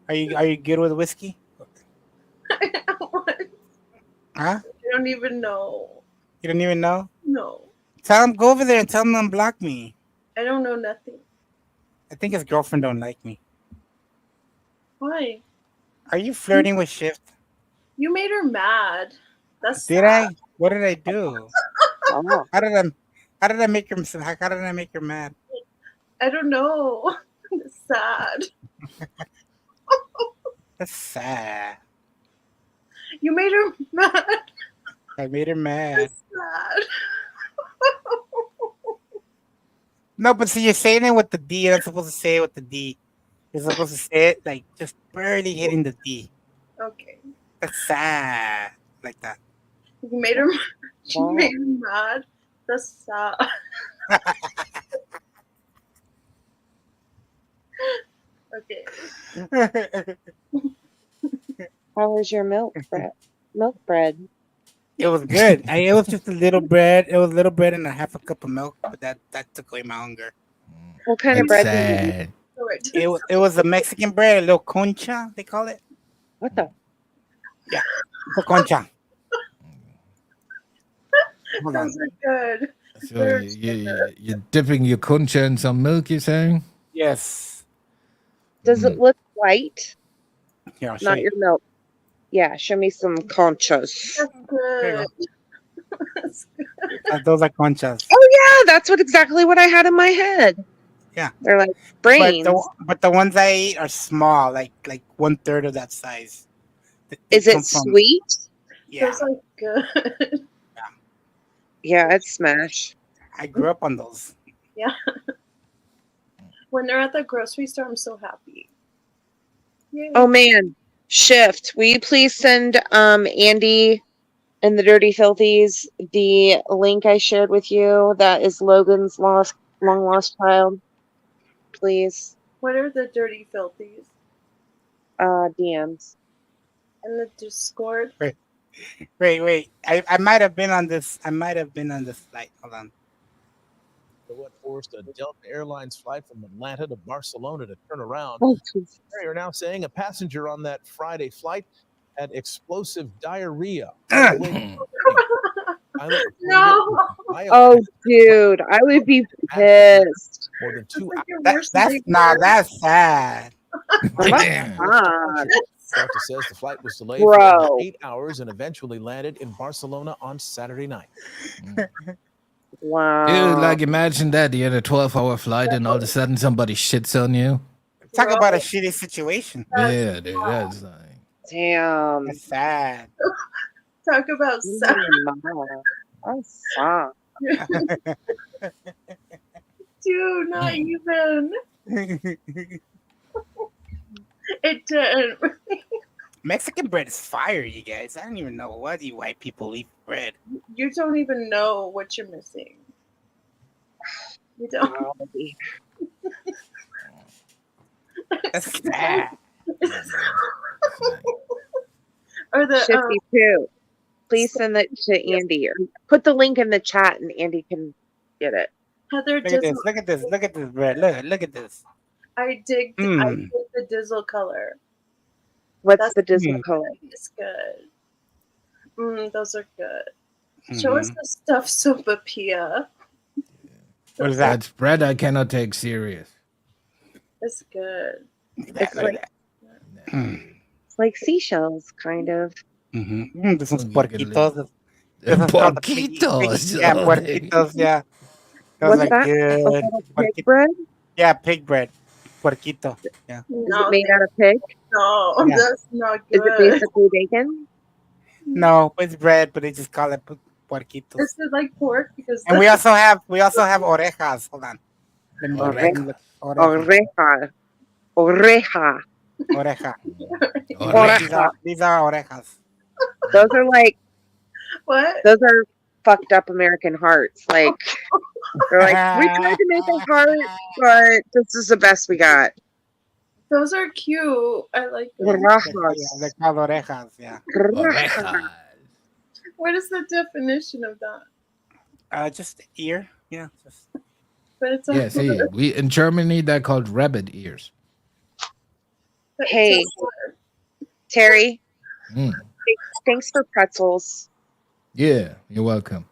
Are you good with whiskey? Huh? I don't even know. You don't even know? No. Tell him go over there and tell him to unblock me. I don't know nothing. I think his girlfriend don't like me. Why? Are you flirting with Shift? You made her mad. That's Did I? What did I do? Oh. How did I make her? How did I make her mad? I don't know. It's sad. That's sad. You made her mad. I made her mad. Sad. No, but see, you're saying it with the D. You're not supposed to say it with the D. You're supposed to say it like just barely hitting the D. Okay. That's sad. Like that. You made her. She made her mad. That's sad. Okay. How was your milk bread? Milk bread. It was good. It was just a little bread. It was a little bread and a half a cup of milk, but that took away my hunger. What kind of bread did you eat? It was a Mexican bread, a little concha, they call it. What the? Yeah, it's a concha. Hold on. Those are good. So you're dipping your concha in some milk, you're saying? Yes. Does it look white? Here, I'll show Not you. your milk. Yeah, show me some conchas. That's good. Those are conchas. Oh yeah, that's exactly what I had in my head. Yeah. They're like brains. But the ones I eat are small, like 1/3 of that size. They Is it come from- sweet? Yeah. Those are good. Yeah, it's smash. I grew up on those. Yeah. When they're at the grocery store, I'm so happy. Yay. Oh man, Shift. Will you please send Andy and the Dirty Filthies the link I shared with you? That is Logan's long lost child. Please. What are the dirty filthies? DMs. And the Discord? Wait. I might have been on this. I might have been on this flight. Hold on. What forced a Delta Airlines flight from Atlanta to Barcelona to turn around. Oh, They are now saying a passenger on that Friday flight had explosive diarrhea. No. Oh, dude, I would be pissed. More than 2 hours. That's sad. God. Delta says the flight was delayed Bro. for over 8 hours and eventually landed in Barcelona on Saturday night. Wow. Dude, like imagine that you had a 12-hour flight and all of a sudden somebody shits on you. Talk about a shitty situation. Yeah, dude, that's like Damn. That's sad. Talk about sad. That's sad. Dude, not even. It didn't. Mexican bread is fire, you guys. I don't even know what you white people eat bread. You don't even know what you're missing. You don't. That's sad. Or the Shifty too. Please send that to Andy or put the link in the chat and Andy can get it. Heather Look at this. Dizzle. Look at this. Look at this bread. Look at this. I dig Mm. the Dizzle color. What's the Dizzle color? It's good. Those are good. Show us the stuffed sopapilla. What is that? That's bread I cannot take serious. It's good. It's like seashells, kind of. This one's Oh, you get a puerquitos. little- This one's called the Porquitos. Yeah, Oh, puerquitos. Yeah. Those What's are that? good. Pig bread? Yeah, pig bread. Puerquito. Yeah. Is it made out of pig? No, Yeah. that's not Is good. it basically bacon? No, it's bread, but they just call it puerquitos. Is it like pork? Because And we also have orejas. Hold on. Let me Oreja. oreja. Oreja. Oreja. Oreja. These are orejas. Those are like what? those are fucked up American hearts. Like they're like, we tried to make a heart, but this is the best we got. Those are cute. I like them. Orejas. Yeah, they're called orejas. Yeah. Oreja. What is the definition of that? Just ear. Yeah. Just. But it's a Yeah, see, we in Germany they're called rabbit ears. but it's Hey, a- Terry, Mm. thanks for pretzels. Yeah, you're welcome.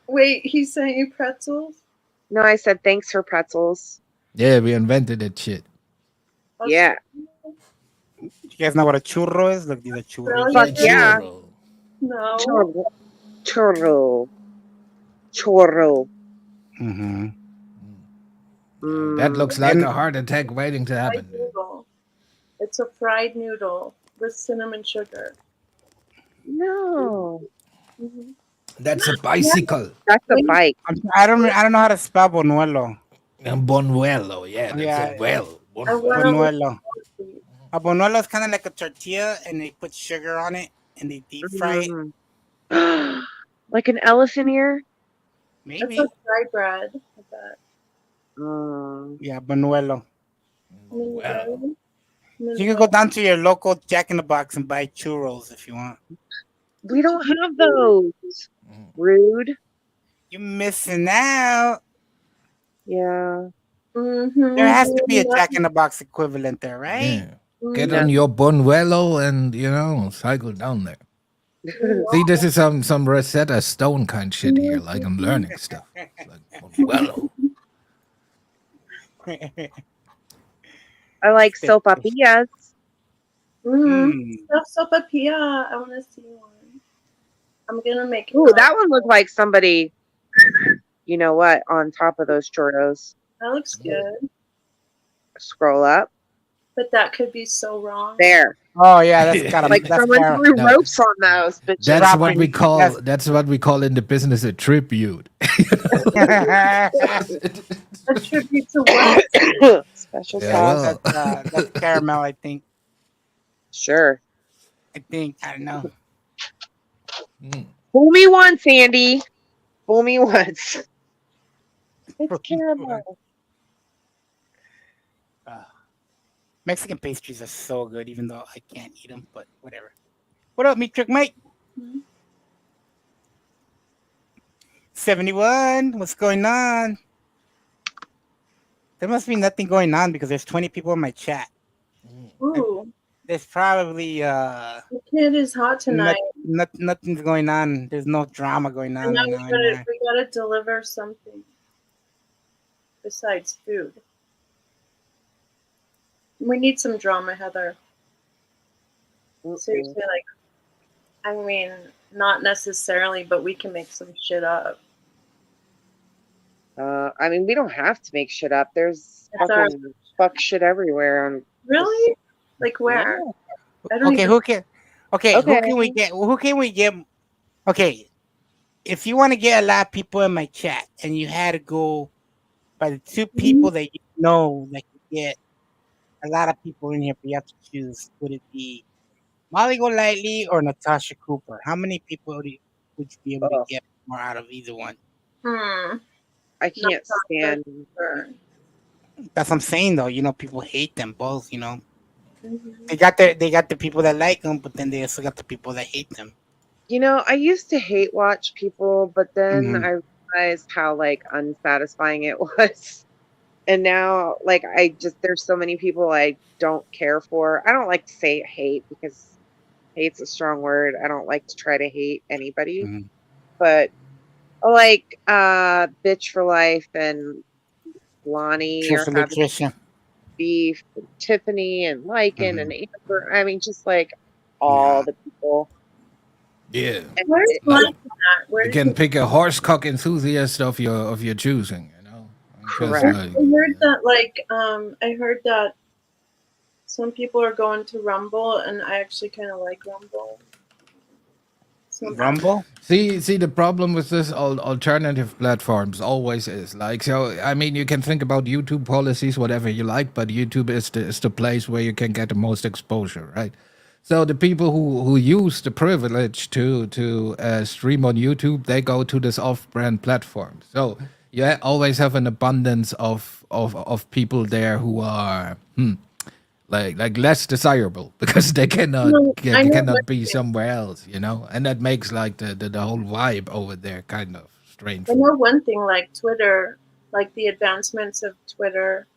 Wait, he sent you pretzels? No, I said thanks for pretzels. Yeah, we invented that shit. Yeah. You guys know what a churro is? Look, these are churros. Really? Fuck yeah. No. Churro. Churro. Churro. Mm-hmm. That looks like a heart attack waiting to happen. Fried noodle. It's a fried noodle with cinnamon sugar. No. Mhm. That's a bicycle. That's a bike. I don't know how to spell bonuelo. Bonuelo, yeah, that's Yeah. a well. Bonuelo. A bonuelo is kind of like a tortilla, and they put sugar on it, and they deep fry it. Like an elephant ear? Maybe. It's like dry bread. I bet. Yeah, bonuelo. Well. You can go down to your local Jack in the Box and buy churros if you want. We don't have those. Rude. You're missing out. Yeah. Mm-hmm. There has to be a Jack in the Box equivalent there, right? Yeah. Get on your Bonuelo and cycle down there. See, this is some Rosetta Stone kind shit here. Like I'm learning stuff. It's like Bonuelo. I like sopapillas. Sopapilla. I want to see one. I'm gonna make it. Ooh, that one looked like somebody, you know what, on top of those churros. That looks good, Scroll up. but that could be so wrong. There. Oh yeah, that's got Like that's someone threw ropes on those. But That's what we call in the business a tribute. A tribute to what? Special Yeah, sauce. well. That's caramel, I think. Sure. I don't know. Fool me once, Andy. Fool me once. It's caramel. Mexican pastries are so good, even though I can't eat them, but whatever. What up, Meat Trick Mike? 71. What's going on? There must be nothing going on because there's 20 people in my chat. Ooh, There's probably the kid is hot tonight. nothing's going on. There's no drama going on. And now right now anywhere. we gotta deliver something besides food. We need some drama, Heather. Seriously, like, I mean, not necessarily, but we can make some shit up. I mean, we don't have to make shit up. There's That's our- fucking fuck shit everywhere. On Really? Like where? I don't Okay, even- who can? Okay, who Okay. can we get? Who can we get? Okay, if you want to get a lot of people in my chat, and you had to go by the two people that you know that can get a lot of people in here, but you have to choose. Would it be Molly Golightly or Natasha Cooper? How many people would you be able to get more out of either one? I can't stand. That's what I'm saying, though. You know, people hate them both. You know, Mm-hmm. they got the people that like them, but then they also got the people that hate them. You know, I used to hate watch people, but then Mhm. I realized how like unsatisfying it was. And now, like, there's so many people I don't care for. I don't like to say hate because hate's a strong word. I don't like to try to hate anybody. Mhm. But like Bitch for Life and Lonnie are Truthfully, having Trisha. beef, and Tiffany and Lycan Mhm. and Amber. I mean, just like all the people. Yeah. And Where's it- Lycan at? Where You did can he? pick a horsecock enthusiast of your choosing, you know. Because Correct. like, I heard that I heard that some people are going to Rumble, and I actually kind of like Rumble. Rumble? see, the problem with this alternative platforms always is like, so I mean, you can think about YouTube policies, whatever you like, but YouTube is the place where you can get the most exposure, right? So the people who use the privilege to stream on YouTube, they go to this off-brand platform. So you always have an abundance of people there who are like less desirable because they cannot I know cannot one be thing. somewhere else, you know, and that makes like the whole vibe over there kind of strange. I know one thing, like Twitter, like the advancements of Twitter,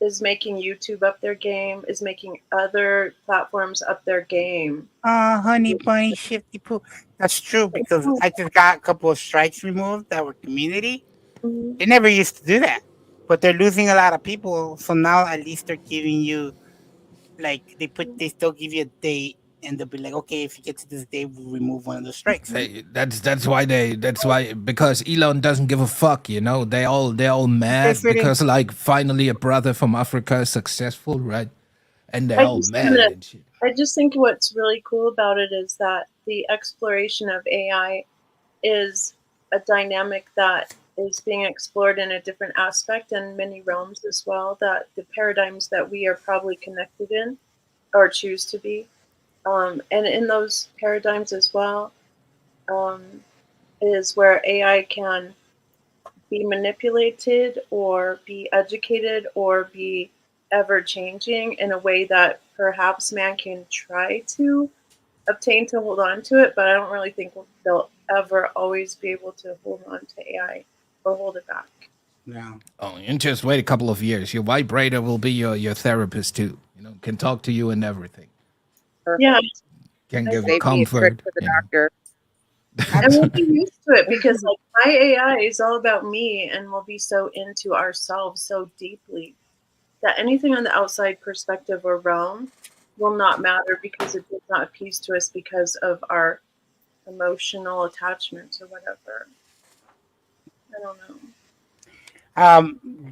is making YouTube up their game, is making other platforms up their game. Honey bunny shifty poo. That's true because I just got a couple of strikes removed that were community. Mhm. They never used to do that, but they're losing a lot of people. So now at least they're giving you, like, they still give you a date, and they'll be like, okay, if you get to this day, we'll remove one of the strikes. Hey, that's why because Elon doesn't give a fuck, you know. They're all mad Sweetie. because like finally a brother from Africa is successful, right? And they're I all just, mad and shit. I just think what's really cool about it is that the exploration of AI is a dynamic that is being explored in a different aspect and many realms as well, that the paradigms that we are probably connected in or choose to be. And in those paradigms as well is where AI can be manipulated or be educated or be ever changing in a way that perhaps man can try to obtain to hold on to it, but I don't really think they'll ever always be able to hold on to AI or hold it back. Yeah. Oh, you just wait a couple of years. Your vibrator will be your therapist too. You know, can talk to you and everything. Yeah. Can I give think you comfort. for the you know. doctor. And we'll be used to it because like my AI is all about me and we'll be so into ourselves so deeply that anything on the outside perspective or realm will not matter because it does not appease to us because of our emotional attachments or whatever. I don't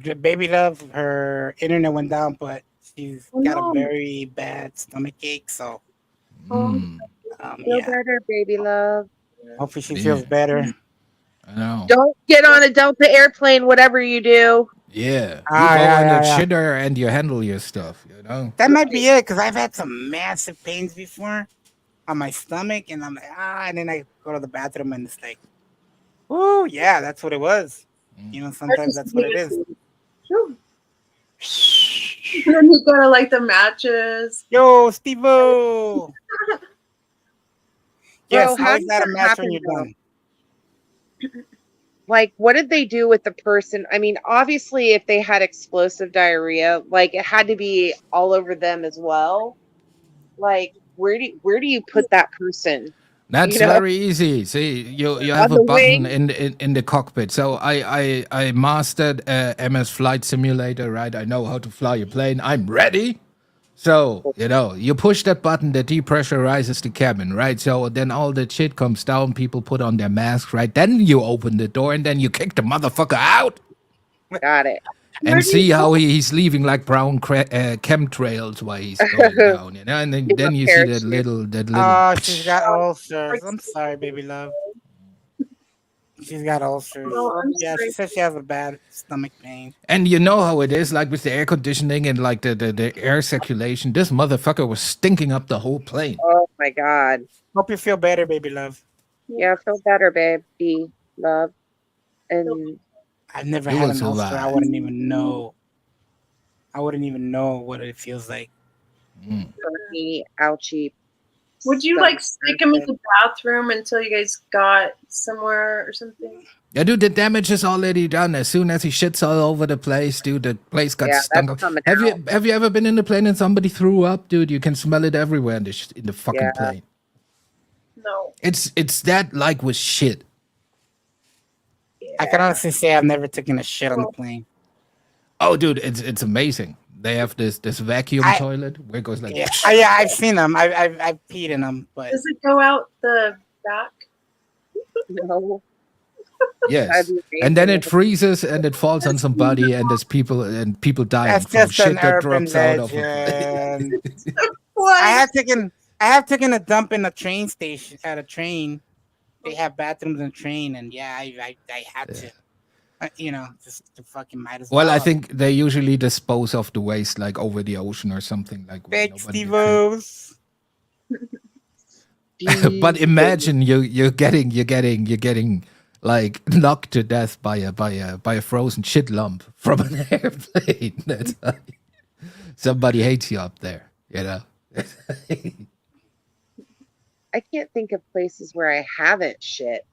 know. Baby Love, her internet went down, but she's Oh, got no. a very bad stomach ache. So, Feel yeah. better, baby love. Hopefully she feels better. I know. Don't get on a Delta airplane, whatever you do. Yeah, you Ah, go yeah, on yeah, a yeah. shitter and you handle your stuff. You know. That might be it because I've had some massive pains before on my stomach, and I'm like, and then I go to the bathroom and it's like, oh yeah, that's what it was. You know, sometimes that's what it is. Phew. Then you gotta like the matches. Yo, Steve-O! Yes, Bro, how always does add a that match when happen, you're though? done. Like, what did they do with the person? I mean, obviously, if they had explosive diarrhea, like it had to be all over them as well. Like, where do you put that person? That's You know? very easy. See, you have On a the button wing? in the cockpit. So I mastered MS Flight Simulator, right? I know how to fly a plane. I'm ready. So, you know, you push that button that depressurizes the cabin, right? So then all the shit comes down, people put on their masks, right? Then you open the door and then you kick the motherfucker out Got it. and see how he's leaving like brown chemtrails while he's going down, you know? And then you see that little Oh, she's got ulcers. I'm sorry, baby love. She's got ulcers. Oh, I'm Yeah, she says she has a bad stomach pain. And you know how it is, like with the air conditioning and like the air circulation. This motherfucker was stinking up the whole plane. Oh my God. Hope you feel better, baby love. Yeah, feel better, baby love. And I've never You had will an ulcer. I survive. wouldn't even know. I wouldn't even know what it feels like. turkey, ouchie. Would you stomach like stick him in the bathroom until you guys got somewhere or something? Yeah, dude, the damage is already done. As soon as he shits all over the place, dude, the place got Yeah, stunk. that's coming Have you ever been in the plane and somebody threw up, dude? You can smell it everywhere in the fucking Yeah. plane. No. It's that like with shit. I can honestly say I've never taken a shit on the plane. Oh, dude, it's amazing. They have this vacuum toilet where it goes like. Yeah, I've seen them. I've peed in them, but Does it go out the back? No. Yes, and then it freezes and it falls on somebody, and there's people dying that's from just shit an that urban drops out of it. legend. What? I have taken a dump in a train station at a train. They have bathrooms in a train, and yeah, I had to. Just to fucking might as well. Well, I think they usually dispose of the waste like over the ocean or something like. Thanks, Steve-O's. But imagine you're getting like knocked to death by a frozen shit lump from an airplane. That's like, somebody hates you up there, you know. I can't think of places where I haven't shit.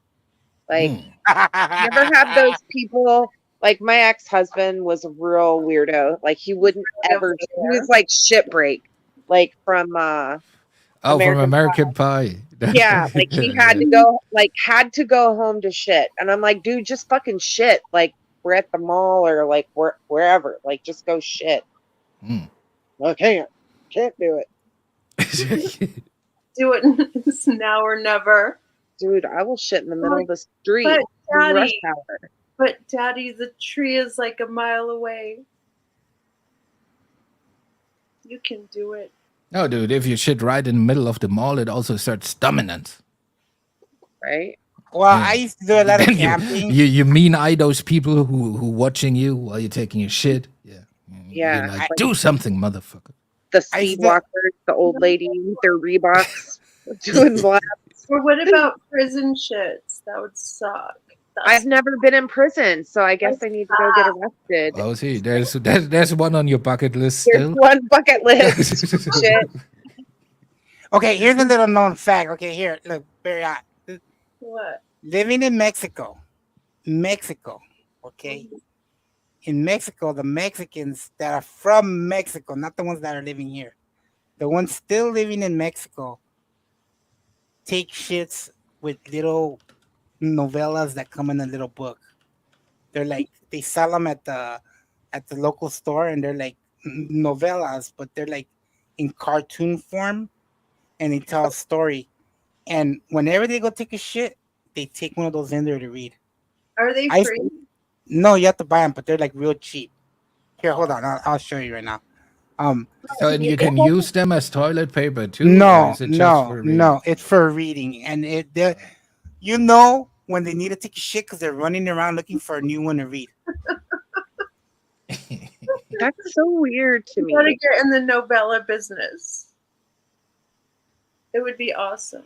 Like, never have those people. Like, my ex-husband was a real weirdo. Like, he wouldn't ever. He was like shit break, like from from American Pie. Yeah, like he had to go home to shit, and I'm like, dude, just fucking shit. Like, we're at the mall or like wherever. Like, just go shit. I can't do it. Do it it's now or never. Dude, I will shit in the middle of the street. But in rush Daddy, hour. the tree is like a mile away. You can do it. No, dude, if you shit right in the middle of the mall, it also starts dominant. Right? Well, I used to do a lot of camping. You mean eye those people who watching you while you're taking a shit. Yeah. You're like, do something, motherfucker. The speed walkers, the old lady with their Reeboks doing laps. Or what about prison shits? That would suck. I've never been in prison, so I guess I need to go get arrested. Oh, see, there's one on your bucket list still. There's one bucket list. Shit. Okay, here's a little known fact. Okay, here, look, Barry. What? Living in Mexico, okay? In Mexico, the Mexicans that are from Mexico, not the ones that are living here, the ones still living in Mexico, take shits with little novellas that come in a little book. They're like, they sell them at the local store, and they're like novellas, but they're like in cartoon form, and they tell a story. And whenever they go take a shit, they take one of those in there to read. Are they I- free? No, you have to buy them, but they're like real cheap. Here, hold on, I'll show you right now. So and you can use them as toilet paper too. or No, is it just for reading? no, it's for reading, and you know when they need to take a shit because they're running around looking for a new one to read. That's so weird to You me. gotta get in the novella business. It would be awesome.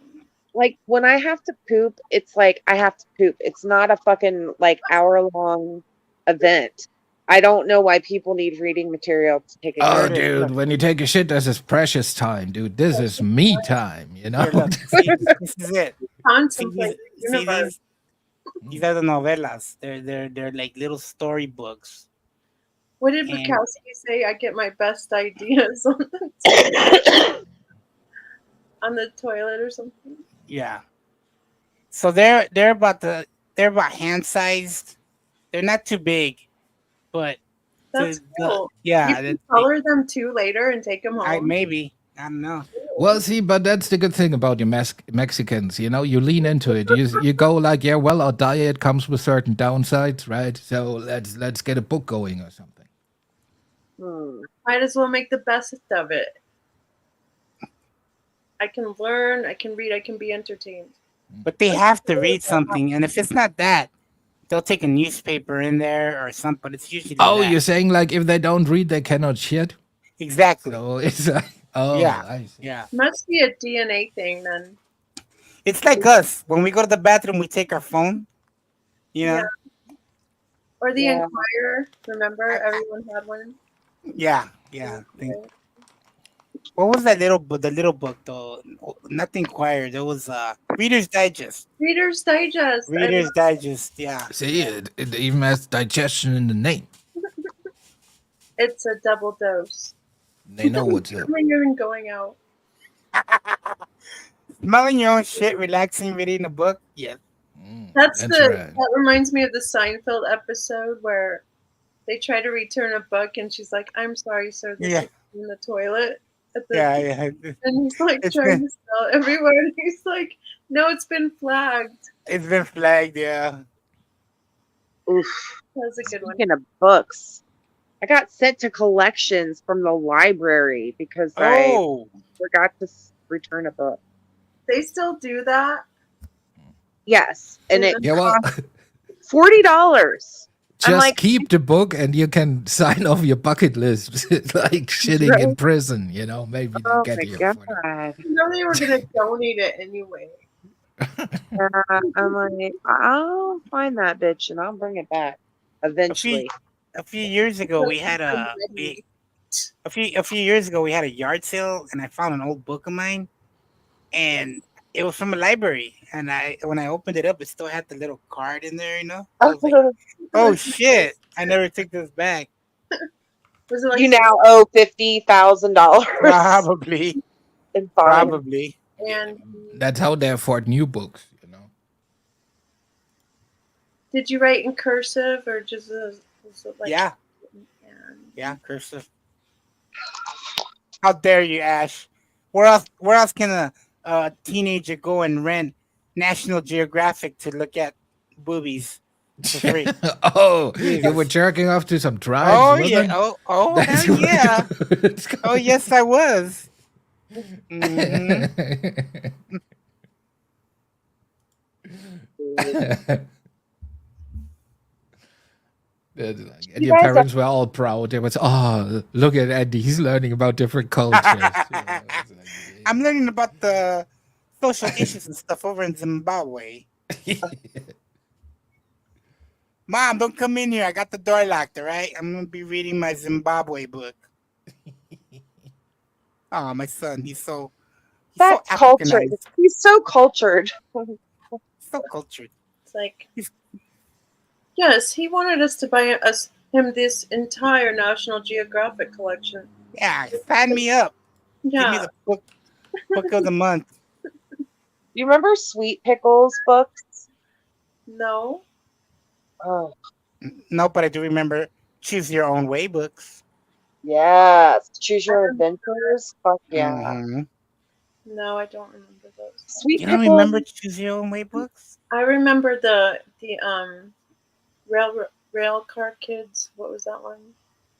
Like, when I have to poop, it's like I have to poop. It's not a fucking like hour-long event. I don't know why people need reading material to take a Oh, shit. dude, when you take a shit, this is precious time, dude. This is me time, you know? Here, look, see, this is it. Contemplate the See, universe. these are the novellas. They're like little storybooks. What did And- Bukowski say? I get my best ideas on the on the toilet or something. Yeah. So they're about hand sized. They're not too big, but That's cool. yeah, You can color them too later and take them home. maybe I don't know. Well, see, but that's the good thing about you Mexicans, you know, you lean into it. You go like, yeah, well, our diet comes with certain downsides, right? So let's get a book going or something. Might as well make the best of it. I can learn, I can read, I can be entertained. But they have to read something, and if it's not that, they'll take a newspaper in there or something. But it's usually Oh, that. you're saying like if they don't read, they cannot shit? Exactly. So it's like, oh, yeah, I see. yeah. Must be a DNA thing then. It's like us when we go to the bathroom, we take our phone. You know. Or the Yeah. Enquirer. Remember, everyone had one. Yeah. What was that little book? The little book though, not the Enquirer. There was Reader's Digest. Reader's Digest. Reader's Digest. Yeah. See, it even has digestion in the name. It's a double dose. They know what's up. Coming in and going out. Smelling your own shit, relaxing, reading a book. Yeah. That's That's the right. that reminds me of the Seinfeld episode where they try to return a book and she's like, "I'm sorry, sir, this Yeah. is in the toilet." At the, Yeah, yeah. and he's like It's trying been to spell it everywhere, and he's like, "No, it's been flagged." it's been flagged. Yeah. Oof. That was a good one. Speaking of books, I got sent to collections from the library because I Oh. forgot to return a book. They still do that. Yes, and it Yeah, well, cost $40. I'm just like, keep the book and you can sign off your bucket list, like shitting in prison. You know, maybe they oh get my you. god. You know they were gonna donate it anyway. I'm like, I'll find that bitch and I'll bring it back eventually. A few years ago we had a few years ago we had a yard sale and I found an old book of mine and it was from a library and when I opened it up it still had the little card in there, you know? I was like, oh shit, I never took this back. Was it like You now owe $50,000. Probably. in fines. Probably. And That's how they afford new books. did you write in cursive or just was it like Yeah. Yeah, cursive. How dare you, Ash? Where else can a teenager go and rent National Geographic to look at boobies for free? Oh, Jesus. you were jerking off to some tribes Oh women? yeah. Oh That's hell what yeah. it's Oh yes, I was. Mhm. And your parents were all proud. They was, oh, look at Andy. He's learning about different cultures. I'm learning about the social issues and stuff over in Zimbabwe. Mom, don't come in here. I got the door locked, all right? I'm going to be reading my Zimbabwe book. Oh, my son. He's so That's cultured. Africanized. He's so cultured. So cultured. It's like, yes, he wanted us to buy him this entire National Geographic collection. Yeah, sign me up. Yeah. Give me the book of the month. You remember Sweet Pickles books? No. Oh, No, but I do remember Choose Your Own Way books. yes. Choose Your Adventures. Fuck yeah. Mhm. No, I don't remember those. Sweet You don't Pickles. remember Choose Your Own Way books? I remember the rail car kids. What was that one?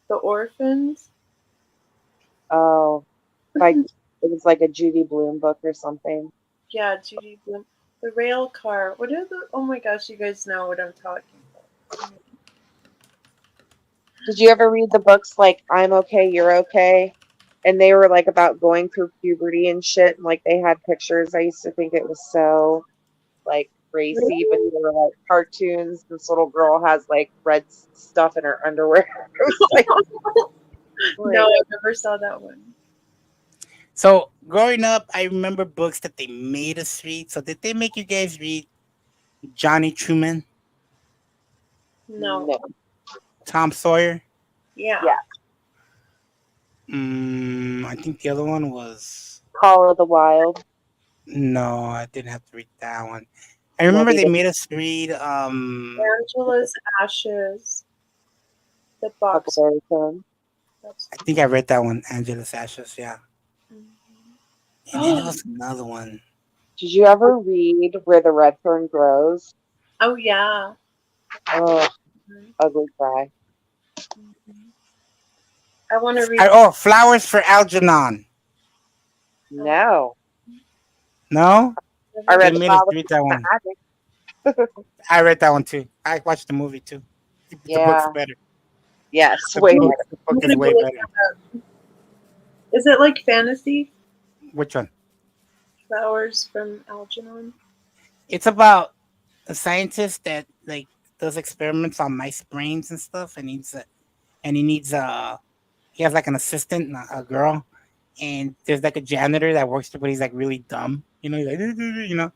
The orphans. Oh, like it was like a Judy Blume book or something. Yeah, Judy Blume. The rail car. What are the? Oh my gosh, you guys know what I'm talking about. Did you ever read the books like I'm Okay, You're Okay? And they were like about going through puberty and shit, and like they had pictures. I used to think it was so like racy, but they were like cartoons. This little girl has like red stuff in her underwear. It was like, No, I never saw that one. So growing up, I remember books that they made us read. So did they make you guys read Johnny Truman, No. Tom Sawyer? Yeah. I think the other one was Call of the Wild. no, I didn't have to read that one. I remember they made us read Angela's Ashes. The box. I think I read that one, Angela's Ashes, yeah. And then there was another one. Did you ever read Where the Red Fern Grows? Oh yeah. Oh, ugly cry. I want to read. Flowers for Algernon. No. No? I read They made us Flowers read that for one. Magic. I read that one too. I watched the movie too. The book's better. Yes, The way book, better. the book is way better. Is it like fantasy? Which one? Flowers from Algernon. It's about a scientist that like does experiments on mice brains and stuff, and he has like an assistant, a girl, and there's like a janitor that works there, but he's like really dumb, you know. He's like, you know,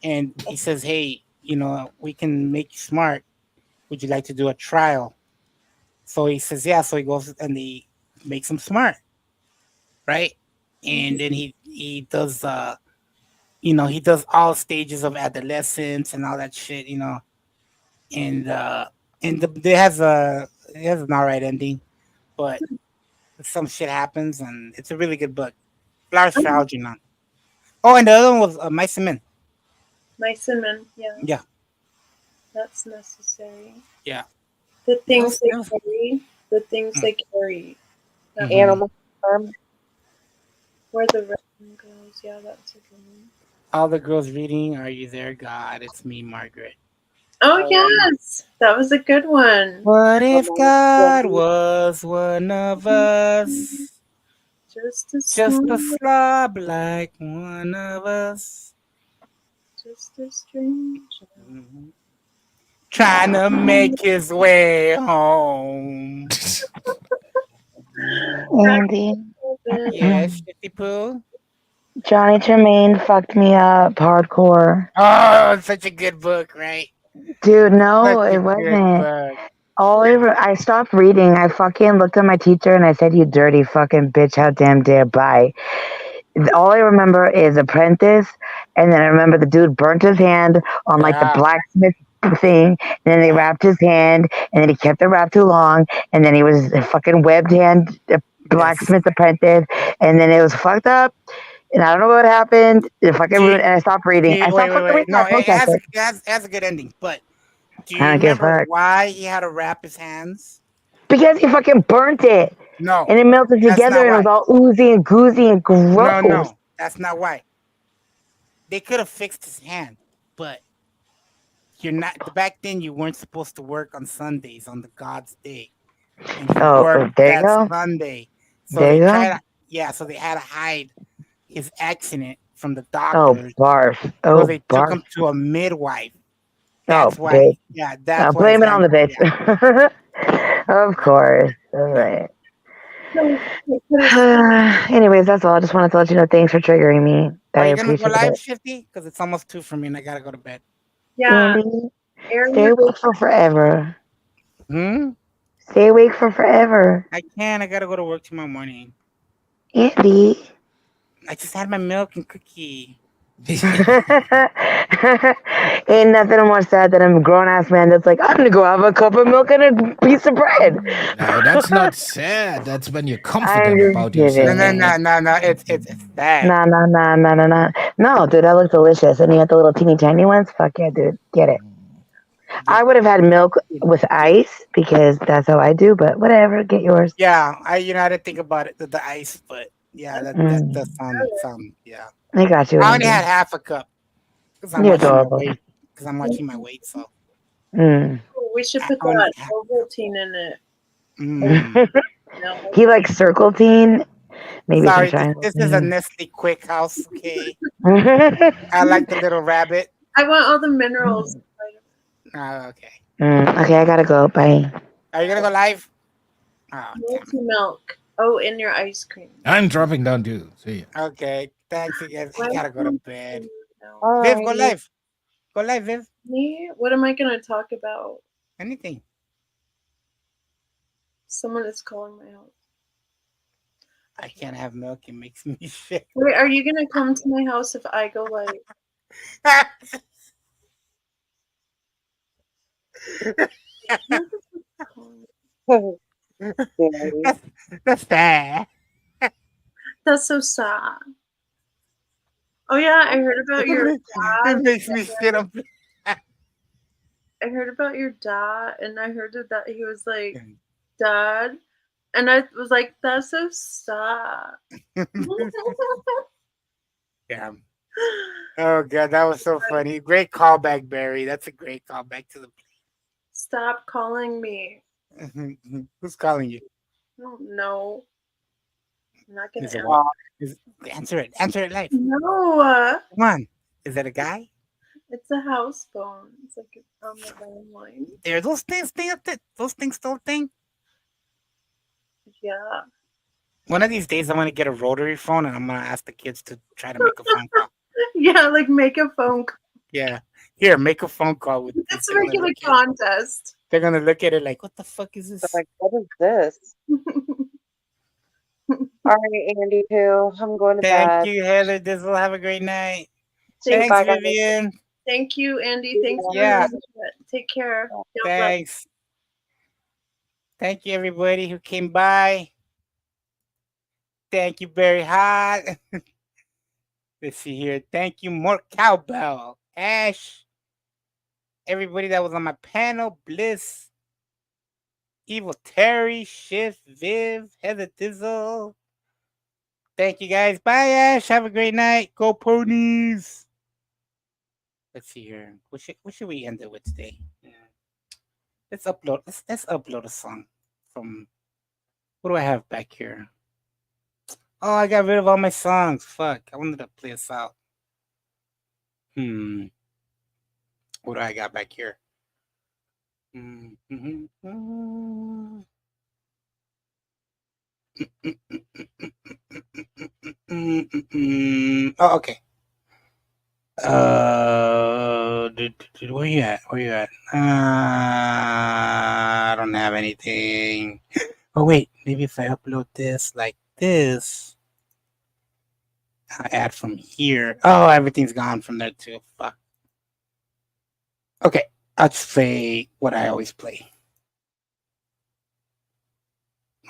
and he says, "Hey, you know, we can make you smart. Would you like to do a trial?" So he says, "Yeah." So he goes and he makes him smart, right? And then he does, he does all stages of adolescence and all that shit. And it has an alright ending, but some shit happens, and it's a really good book. Flowers for Algernon. Oh, and the other one was Mice and Men. Mice and Men, yeah. Yeah, That's necessary. yeah. The things they that was- carry. The things they carry. That Mhm. Animal Farm. Where the red one goes. Yeah, that's a good one. All the girls reading. Are you there, God? It's me, Margaret. Oh, yes. That was a good one. What if God was one of us? Just a Just a small- slob like one of us. Just a stranger. Trying to make his way home. Andy, Yes, Shitty Poo. Johnny Tremaine fucked me up hardcore. Oh, it's such a good book, right? Dude, no, Such a it good wasn't. book. I stopped reading. I fucking looked at my teacher and I said, "You dirty fucking bitch, how damn dare bye." All I remember is Apprentice, and then I remember the dude burnt his hand on like the Yeah. blacksmith thing, and then they wrapped his hand, and then he kept it wrapped too long, and then he was a fucking webbed hand blacksmith apprentice, and then it was fucked up, and I don't know what happened. It fucking ruined, and I stopped reading. I stopped Wait. fucking reading. No, I protested. it has a good ending, but do you I don't give a remember fuck. why he had to wrap his hands? Because he fucking burnt it. No. And it melted that's together not and it was why. all oozy and goozy and gross. No, that's not why. They could have fixed his hand, but you're not. Back then, you weren't supposed to work on Sundays on the God's day, and he Oh, worked there you that go. Sunday. So There they you go. tried. So they had to hide his accident from the Oh, doctors. barf. So Oh, they took barf. him to a midwife. Oh, That's why. bitch. Yeah, that's why. Blame his it on the hand- bitch. Of course. All right. Anyways, that's all. I just wanted to let you know. Thanks for triggering me. Are I you gonna go appreciate live, it. Shifty? Because it's almost 2 for me, and I gotta go to bed. Yeah. Andy, Aaron, stay awake for forever. Hmm. Stay awake for forever. I can. I gotta go to work tomorrow morning. Andy. I just had my milk and cookie. Ain't nothing more sad than a grown ass man that's like, I'm gonna go have a cup of milk and a piece of bread. No, that's not sad. That's when you're I'm confident just about kidding. yourself. No. It's bad. Nah. No, dude, that looks delicious. And you got the little teeny tiny ones? Fuck yeah, dude. Get it. I would have had milk with ice because that's how I do, but whatever, get yours. Yeah, I didn't think about it, the ice, but yeah, that does sound yeah. I got you, I only Andy. had half a cup because I'm You're watching my adorable. weight. Because I'm watching my weight, so Mm. we should put only that half- Ovaltine in it. Mm. He likes circle teen. Maybe Sorry, some this is a Nestle Quick House, okay? triangle. I like the little rabbit. I want all the minerals. Oh, okay. Okay, I gotta go. Bye. Are you gonna go live? Oh, Multi milk. Oh, in your ice cream. I'm dropping down too. See ya. okay. Thanks again. I gotta go to bed. All Viv, go right. live. Go live, Viv. Me? What am I gonna talk about? Anything. Someone is calling my house. I can't have milk. It makes me sick. Wait, are you gonna come to my house if I go like? That's sad. That's so sad. Oh yeah, I heard about your It dad. makes me sit up. I heard about your dad, and I heard that he was like, "Dad," and I was like, "That's so sad." Yeah. Oh god, that was so funny. Great callback, Barry. That's a great callback to the. Stop calling me. Who's calling you? I don't know. I'm not gonna Is it answer. what? Answer it. Answer it live. No, Come on. Is that a guy? it's a house phone. It's like on the landline. There, those things still a thing. Yeah. One of these days, I'm gonna get a rotary phone and I'm gonna ask the kids to try to make a phone call. Yeah, like make a phone call. Yeah, here, make a phone call with. Let's make it a contest. They're gonna look at it like, "What the fuck is this?" Like, what is this? All right, Andy, too. I'm going to Thank bed. you, Heather. This will have a great night. Thanks, Bye, guys. Vivian. Thank you, Andy. Thanks. Yeah. Take care. God bless. Thanks. Thank you, everybody who came by. Thank you, Barry Hot. Let's see here. Thank you, more Cowbell, Ash, everybody that was on my panel, Bliss, Evil Terry, Shift, Viv, Heather Dizzle. Thank you, guys. Bye, Ash. Have a great night. Go ponies. Let's see here. What should we end it with today? Yeah. Let's upload a song from. What do I have back here? Oh, I got rid of all my songs. Fuck. I wanted to play us out. What do I got back here? Oh, okay. Where you at? I don't have anything. Oh, wait. Maybe if I upload this like this, I add from here. Oh, everything's gone from there too. Fuck. Okay, I'll just play what I always play.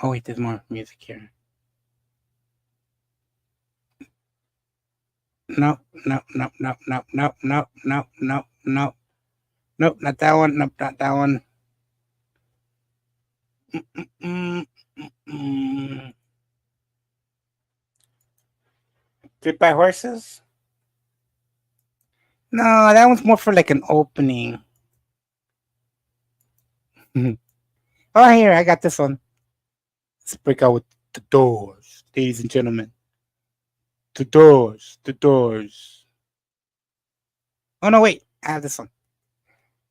Oh wait, there's more music here. No, not that one. Nope, not that one. Goodbye Horses? No, that one's more for like an opening. Oh, here, I got this one. Let's break out with The Doors, ladies and gentlemen. The Doors. Oh, no, wait. I have this one.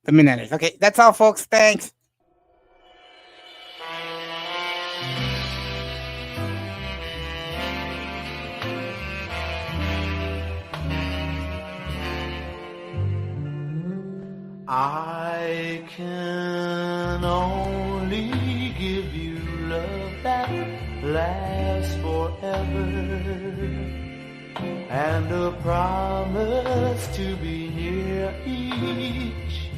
The Midnighters. Okay, that's all, folks. Thanks. I can only give you love that lasts forever, and a promise to be near each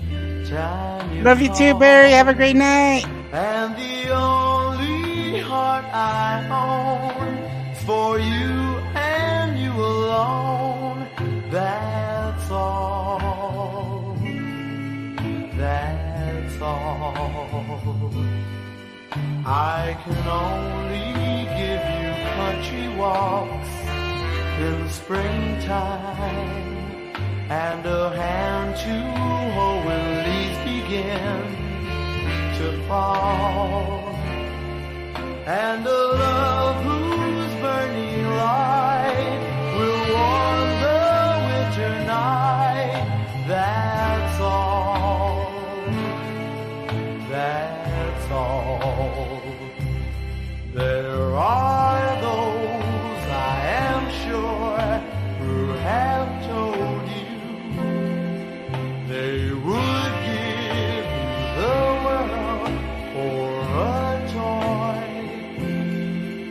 time you Love you too, Barry. Have a great night. And the only heart I own is for you and you alone. That's all. That's all. I can only give you country walks in springtime, and a hand to hold when leaves begin to fall, and a love whose burning light will warm the winter night. That's all. That's all. There are those, I am sure, who have told you they would give you the world for a toy.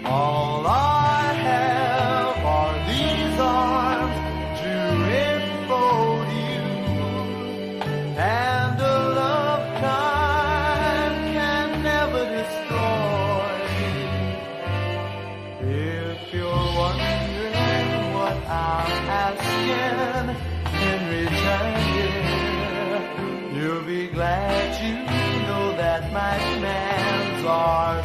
All I have are these arms to enfold you, and a love kind can never destroy. If you're wondering what I'm asking in return, yeah, you'll be glad to know that my demands are